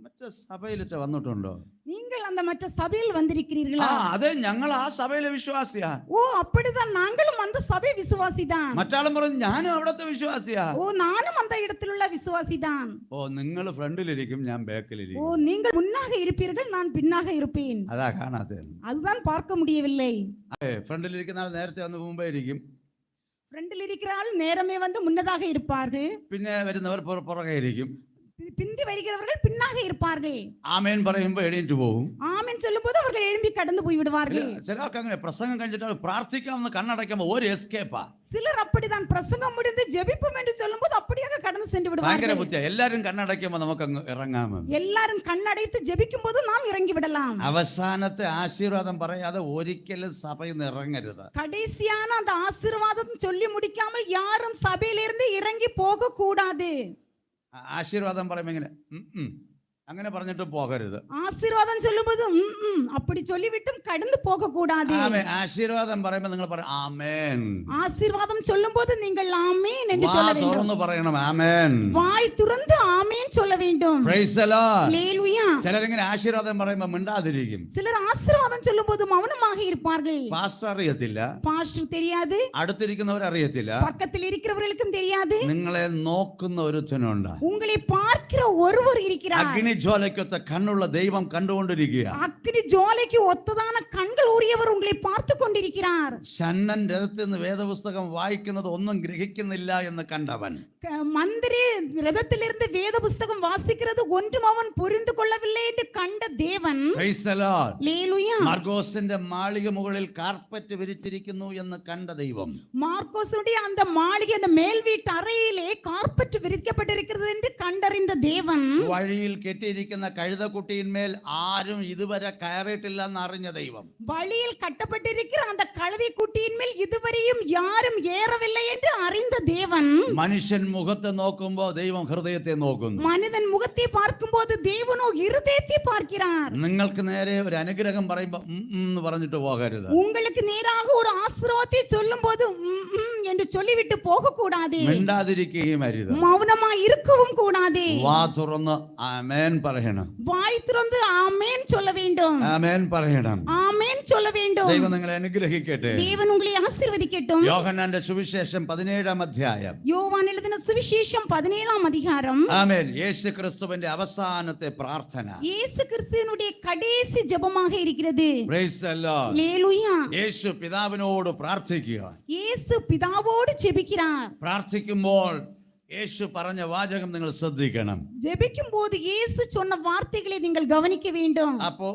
മറ്റേ സഭയിലിട്ട് വന്നിട്ടുണ്ടോ? நீங்கள் அந்த மற்ற சபையில் வந்திருக்கிறீர்களா? അതെ, ഞങ്ങൾ ആ സഭയിലെ വിശ്വാസിയാ. ஓ அப்படிதான், நாங்களும் அந்த சபை விசுவாசிதான். മറ്റാളും പറഞ്ഞു ഞാനും അവിടത്തെ വിശ്വാസിയാ. ஓ நானும் அந்த இடத்திலுள்ள விசுவாசிதான். ഓ നിങ്ങൾ ഫ്രണ്ടിലിരിക്കും, ഞാൻ ஓ ബാക്കിലിരിക്കും. நீங்கள் முன்னாக இருப்பீர்கள், நான் பின்னாக இருப்பேன். അതാ കാണാത്ത. அதுதான் பார்க்க முடியவில்லை. ഫ്രണ്ടിലിരിക്കുന്ന ആൾ നേരത്തെ വന്ന് മുമ്പേ ഇരിക്കും. ஃப்ரண்டில் இருக்கிற ஆள் நேரமே வந்து முன்னதாக இருப்பார்கள். പിന്നെ വരുന്നവർ പുറകെ ഇരിക്കും. பிந்தி வருகிறவர்கள் பின்னாக இருப்பார்கள். ആമേൻ പറയുമ്പോ എണീറ്റ് പോകും. ஆமென் சொல்லும்போது அவர்கள் எழும்பி கடந்து போய் விடுவார்கள். ചിലർക്ക് അങ്ങനെ പ്രസംഗം കഴിഞ്ഞിട്ട് പ്രാർത്ഥിക്കാമെന്ന് കണ്ണടയ്ക്കുമ്പോ ഒരു എസ്കേപ്പാ. சிலர் அப்படிதான், பிரசங்கம் முடிந்து ஜெபிப்போம் என்று சொல்லும்போது அப்படியே கடந்து சென்று ഭയങ്കര விடுவார்கள். ബുദ്ധിയാ. എല്ലാരും കണ്ണടയ്ക്കുമ്പോ നമുക്ക് അങ്ങ് ഇറങ്ങാമെന്ന്. எல்லாரும் கண்ணடைத்து ஜெபிக்கும் போது நாம் இறங்கி விடலாம். അവസാനത്തെ ആശീർവാദം പറയാതെ ഒരിക്കലും സഭയിൽ നിന്ന് ഇറങ്ങരുത്. கடைசியான அந்த ஆசீர்வாதம் சொல்லி முடிக்காமல் யாரும் சபையிலிருந்து இறங்கி போக கூடாது. ആശീർവാദം പറയുമ്പോ ഇങ്ങനെ അങ്ങനെ പറഞ്ഞിട്ട് പോകരുത്. ஆசீர்வாதம் சொல்லும்போது அப்படி சொல்லிவிட்டும் கடந்து போக கூடாது. ആമേൻ. ആശീർവാദം പറയുമ്പോ നിങ്ങൾ പറയും ആമേൻ. ஆசீர்வாதம் சொல்லும்போது நீங்கள் ஆமென் என்று சொல்ல வேண்டும். തുറന്ന് പറയണം ആമേൻ. வாய் திறந்து ஆமென் சொல்ல வேண்டும். Praise the Lord. ஹalleluya. ചിലരിങ്ങനെ ആശീർവാദം പറയുമ്പോ മിണ്ടാതിരിക്കും. சிலர் ஆசீர்வாதம் சொல்லும்போது மௌனமாக இருப்பார்கள். പാസ്റ്റർ അറിയത്തില്ല, பாஸ்டர் தெரியாது, അടുത്തിരിക്കുന്നവർ അറിയത്തില്ല, பக்கத்தில் இருக்கிறவர்களுக்கும் தெரியாது. നിങ്ങളെ നോക്കുന്ന ഒരുത്തനുണ്ട്. உங்களை பார்க்கிற ஒருவர் இருக்கிறார். അഗ്നിജ്വാലയ്ക്കൊത്ത കണ്ണുള്ള ദൈവം കണ്ടുകൊണ്ടിരിക്കുക. அக்னி ஜுவாலைக்கு ஒத்ததான கண்கள் உரியவர் உங்களை பார்த்து கொண்டிருக்கிறார். ഷണ്ണൻ രഥത്തിൽ നിന്ന് വേദപുസ്തകം വായിക്കുന്നത് ഒന്നും ഗ്രഹിക്കുന്നില്ല എന്ന് കണ്ടവൻ, மந்திரி ரதத்திலிருந்து வேத புஸ்தகம் வாசிக்கிறது ஒன்றும் அவன் புரிந்து கொள்ளவில்லை என்று கண்ட தேவன். Praise the Lord. ஹalleluya. മാർക്കോസിന്റെ മാളിക മുകളിൽ കാർപ്പറ്റ് വിരിച്ചിരിക്കുന്നു എന്ന് കണ്ട ദൈവം, மார்க்கோசுடைய அந்த மாளிகை, அந்த மேல் வீட்டு அறையிலே கார்பெட் விரிக்கப்பட்டிருக்கிறது என்று கண்டறிந்த தேவன், വഴിയിൽ കെട്ടിയിരിക്കുന്ന കഴുതക്കുട്ടിയിന്മേൽ ആരും ഇതുവരെ കയറിയിട്ടില്ല എന്ന് അറിഞ്ഞ ദൈവം, வழியில் கட்டப்பட்டிருக்கிற அந்த கழுதை குட்டியின் மேல் இதுவரையும் யாரும் ஏறவில்லை என்று அறிந்த தேவன், മനുഷ്യൻ മുഖത്ത് നോക്കുമ്പോ ദൈവം ഹൃദയത്തെ നോക്കുന്നു. மனிதன் முகத்தை பார்க்கும்போது தேவனோ இருதயத்தை பார்க்கிறார். നിങ്ങൾക്ക് നേരെ ഒരു അനുഗ്രഹം പറയുമ്പോ എന്ന് പറഞ്ഞിട്ട് പോകരുത്. உங்களுக்கு நேராக ஒரு ஆசீர்வாதத்தை சொல்லும்போது என்று சொல்லிவிட்டு போக கூடாது. മിണ്ടാതിരിക്കുകയും അരുത്. மௌனமாய் இருக்கவும் கூடாது. വാ തുറന്ന് ആമേൻ പറയണം. வாய் திறந்து ஆமென் சொல்ல வேண்டும். ആമേൻ പറയണം. ஆமென் சொல்ல வேண்டும். ദൈവം നിങ്ങളെ അനുഗ്രഹിക്കട്ടെ. தேவன் உங்களை ஆசீர்வதிக்கட்டும். യോഹന്നാന്റെ സുവിശേഷം 17-ാം അധ്യായം. யோவான் எழுதின சுவிசேஷம் 17ஆம் அதிகாரம். ആമേൻ. യേശു ക്രിസ്തുവിന്റെ അവസാനത്തെ പ്രാർത്ഥന, இயேசு கிறிஸ்துவினுடைய கடைசி ஜெபமாக இருக்கிறது. Praise the Lord. ஹalleluya. യേശു പിതാവിനോട് പ്രാർത്ഥിക്കുക. இயேசு பிதாவோடு ஜெபிக்கிறார். പ്രാർത്ഥിക്കുമ്പോൾ യേശു പറഞ്ഞ വാചകം നിങ്ങൾ ശ്രദ്ധിക്കണം. ஜெபிக்கும் போது இயேசு சொன்ன வார்த்தைகளை நீங்கள் கவனிக்க வேண்டும். അപ്പോ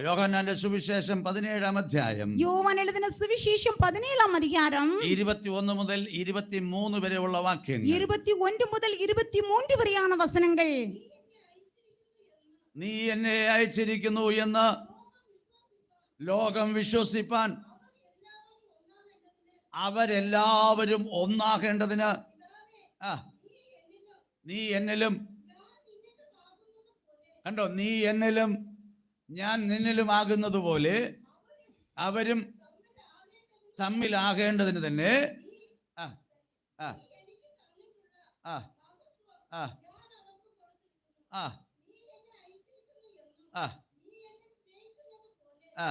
യോഹന്നാന്റെ സുവിശേഷം 17-ാം അധ്യായം யோவான் எழுதின சுவிசேஷம் 17ஆம் அதிகாரம் 21 മുതൽ 23 വരെയുള്ള വാക്യങ്ങൾ. 21 முதல் 23 வரையான வசனங்கள். നീ എന്നെ അയച്ചിരിക്കുന്നു എന്ന് ലോകം വിശ്വസിപ്പാൻ അവരെല്ലാവരും ഒന്നാകേണ്ടതിന് നീ എന്നിലും, കണ്ടോ, നീ എന്നിലും ഞാൻ നിന്നിലും ആകുന്നത് പോലെ അവരും തമ്മിലാകേണ്ടതിന് തന്നെ ആ ആ ആ ആ ആ ആ ആ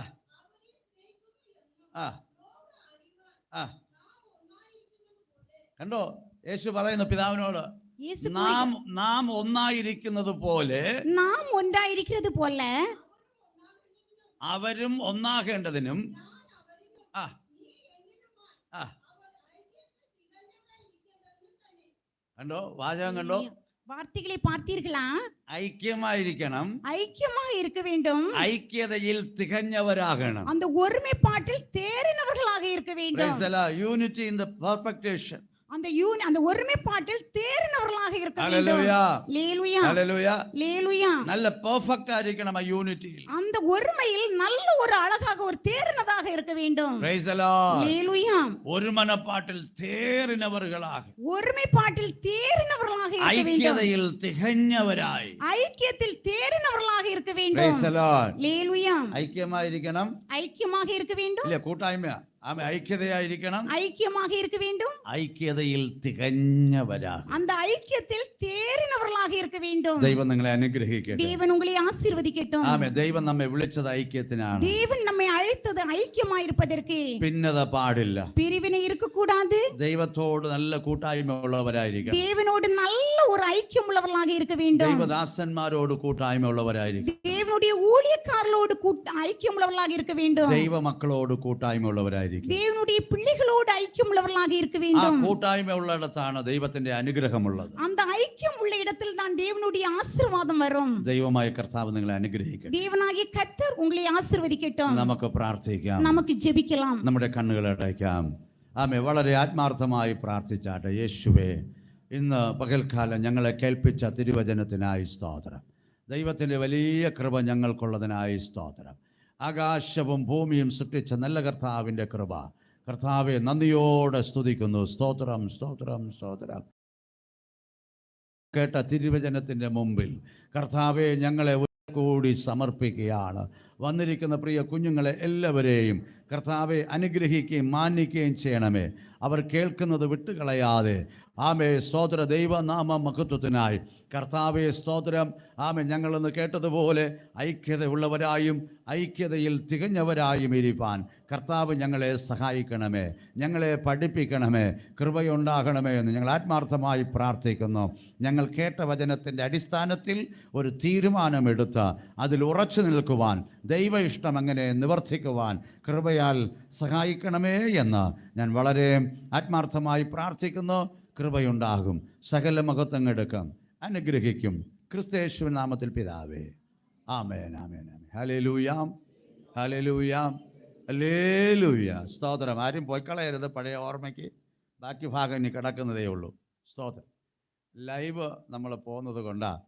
ആ ആ കണ്ടോ, യേശു പറയുന്നു പിതാവിനോട്, യേശു നാം ഒന്നായിരിക്കുന്നത് പോലെ നാം ഒന്നായിരിക്കുന്നത് പോലെ അവരും ഒന്നാകേണ്ടതിനും ആ ആ കണ്ടോ, വാചകം കണ്ടോ, வார்த்தைகளை பார்த்தீர்களா? ഐക്യമായിരിക്കണം, ஐக்கியமாக இருக்க வேண்டும், ഐക്യതയിൽ തികഞ്ഞവരാകണം. அந்த ஒருமைப்பாட்டில் தேறினவர்களாக இருக்க வேண்டும். Unity in the perfection. அந்த ஒருமைப்பாட்டில் தேறினவர்களாக இருக்க வேண்டும். ഹല്ലേലൂയ, ஹல்லேலூயா, ഹല്ലേലൂയ. ஹல்லேலூயா. നല്ല പെർഫെക്റ്റ് ആയിരിക്കണം ആ യൂണിറ്റിയിൽ. அந்த ஒருமையில் நல்ல ஒரு அழகாக ஒரு தேறினதாக இருக்க வேண்டும். Praise the Lord. ஹல்லேலூயா. ഒരു മനപ്പാട്ടിൽ തേറിനവர்களാக, ஒருமைப்பாட்டில் தேறினவர்களாக இருக்க வேண்டும், ഐക്യതയിൽ തികഞ്ഞവരായി, ஐக்கியத்தில் தேறினவர்களாக இருக்க வேண்டும். Praise the Lord. ஹல்லேலூயா. ഐക്യമായിരിക്കണം, ஐக்கியமாக இருக்க வேண்டும், ഇല്ല കൂട്ടായ്മ, ആമേ, ഐക്യതയായിരിക്കണം, ஐக்கியமாக இருக்க வேண்டும், ഐക്യതയിൽ തികഞ്ഞവരാக. அந்த ஐக்கியத்தில் தேறினவர்களாக இருக்க வேண்டும். ദൈവം നിങ്ങളെ അനുഗ്രഹിക്കട്ടെ. தேவன் உங்களை ஆசீர்வதிக்கட்டும். ആമേ. ദൈവം നമ്മെ വിളിച്ചത് ഐക്യത്തിനാണ്. தேவன் நம்மை அழைத்தது ஐக்கியமாயிருப்பதற்கு. ഭിന്നത പാടില്ല. பிரிவினை இருக்கக்கூடாது. ദൈവത്തോട് നല്ല കൂട്ടായ്മ ഉള്ളവരായിരിക്കണം. தேவனோடு நல்ல ஒரு ஐக்கியம் உள்ளவர்களாக இருக்க வேண்டும். ദൈവദാസന്മാരോട് കൂട്ടായ്മ ഉള്ളവരായിരിക്കും. தேவனுடைய ஊழியக்காரர்களோடு ஐக்கியம் உள்ளவர்களாக இருக்க வேண்டும். ദൈവമക്കളോട് കൂട്ടായ്മ ഉള്ളവരായിരിക്കും. தேவனுடைய பிள்ளைகளோடு ஐக்கியம் உள்ளவர்களாக இருக்க ആ வேண்டும். കൂട്ടായ്മ ഉള്ളിടത്താണ് ദൈവത്തിന്റെ അനുഗ്രഹമുള്ളത്. அந்த ஐக்கியம் உள்ள இடத்தில் தான் தேவனுடைய ஆசீர்வாதம் வரும். ദൈവമായ കർത്താവ് നിങ്ങളെ അനുഗ്രഹിക്കട്ടെ. தேவனாகிய கர்த்தர் உங்களை ஆசீர்வதிக்கட்டும். നമുക്ക് പ്രാർത്ഥിക്കാം, നമുക്ക് ജപിக்கலாம். നമ്മുടെ കണ്ണുകൾ അടയ്ക്കാം. ആമേ. വളരെ ആത്മാർത്ഥമായി പ്രാർത്ഥിച്ചാട്ടെ. യേശുവേ, ഇന്ന് പകൽക്കാലം ഞങ്ങളെ കേൾപ്പിച്ച തിരുവചനത്തിനായി സ്തോത്രം. ദൈവത്തിൻ്റെ വലിയ കൃപ ഞങ്ങൾക്കുള്ളതിനായി സ്തോത്രം. ആകാശവും ഭൂമിയും സൃഷ്ടിച്ച നല്ല കർത്താവിൻ്റെ കൃപ, കർത്താവെ നന്ദിയോടെ സ്തുതിക്കുന്നു. സ്തോത്രം, സ്തോത്രം, സ്തോത്രം. കേട്ട തിരുവചനത്തിൻ്റെ മുമ്പിൽ കർത്താവെ ഞങ്ങളെ കൂടി സമർപ്പിക്കുകയാണ്. വന്നിരിക്കുന്ന പ്രിയ കുഞ്ഞുങ്ങളെ എല്ലാവരെയും കർത്താവെ അനുഗ്രഹിക്കുകയും മാനിക്കുകയും ചെയ്യണമേ. അവർ കേൾക്കുന്നത് വിട്ടുകളയാതെ ആമേ. സ്തോത്ര ദൈവനാമ മഹത്വത്തിനായി കർത്താവെ സ്തോത്രം. ആമേ. ഞങ്ങളെന്ന് കേട്ടതുപോലെ ഐക്യതയുള്ളവരായും ഐക്യതയിൽ തികഞ്ഞവരായും ഇരിപ്പാൻ കർത്താവ് ഞങ്ങളെ സഹായിക്കണമേ, ഞങ്ങളെ പഠിപ്പിക്കണമേ, കൃപയുണ്ടാകണമേ എന്ന് ഞങ്ങൾ ആത്മാർത്ഥമായി പ്രാർത്ഥിക്കുന്നു. ഞങ്ങൾ കേട്ട വചനത്തിൻ്റെ അടിസ്ഥാനത്തിൽ ഒരു തീരുമാനമെടുത്ത് അതിൽ ഉറച്ചു നിൽക്കുവാൻ, ദൈവ ഇഷ്ടം അങ്ങനെ നിവർത്തിക്കുവാൻ കൃപയാൽ സഹായിക്കണമേ എന്ന് ഞാൻ വളരെ ആത്മാർത്ഥമായി പ്രാർത്ഥിക്കുന്നു. കൃപയുണ്ടാകും, സകല മഹത്വം എടുക്കും, അനുഗ്രഹിക്കും. ക്രിസ്തയേശുവിൻ നാമത്തിൽ പിതാവേ, ആമേൻ, ആമേൻ, ആമേൻ. ഹല്ലേലൂയ, ഹല്ലേലൂയ, ഹല്ലേലൂയ. സ്തോത്രം. ആരും പോയിക്കളയരുത്. പഴയ ഓർമ്മയ്ക്ക് ബാക്കി ഭാഗം ഇനി കിടക്കുന്നതേ ഉള്ളൂ. സ്തോത്രം. ലൈവ് നമ്മൾ പോകുന്നത് കൊണ്ടാണ്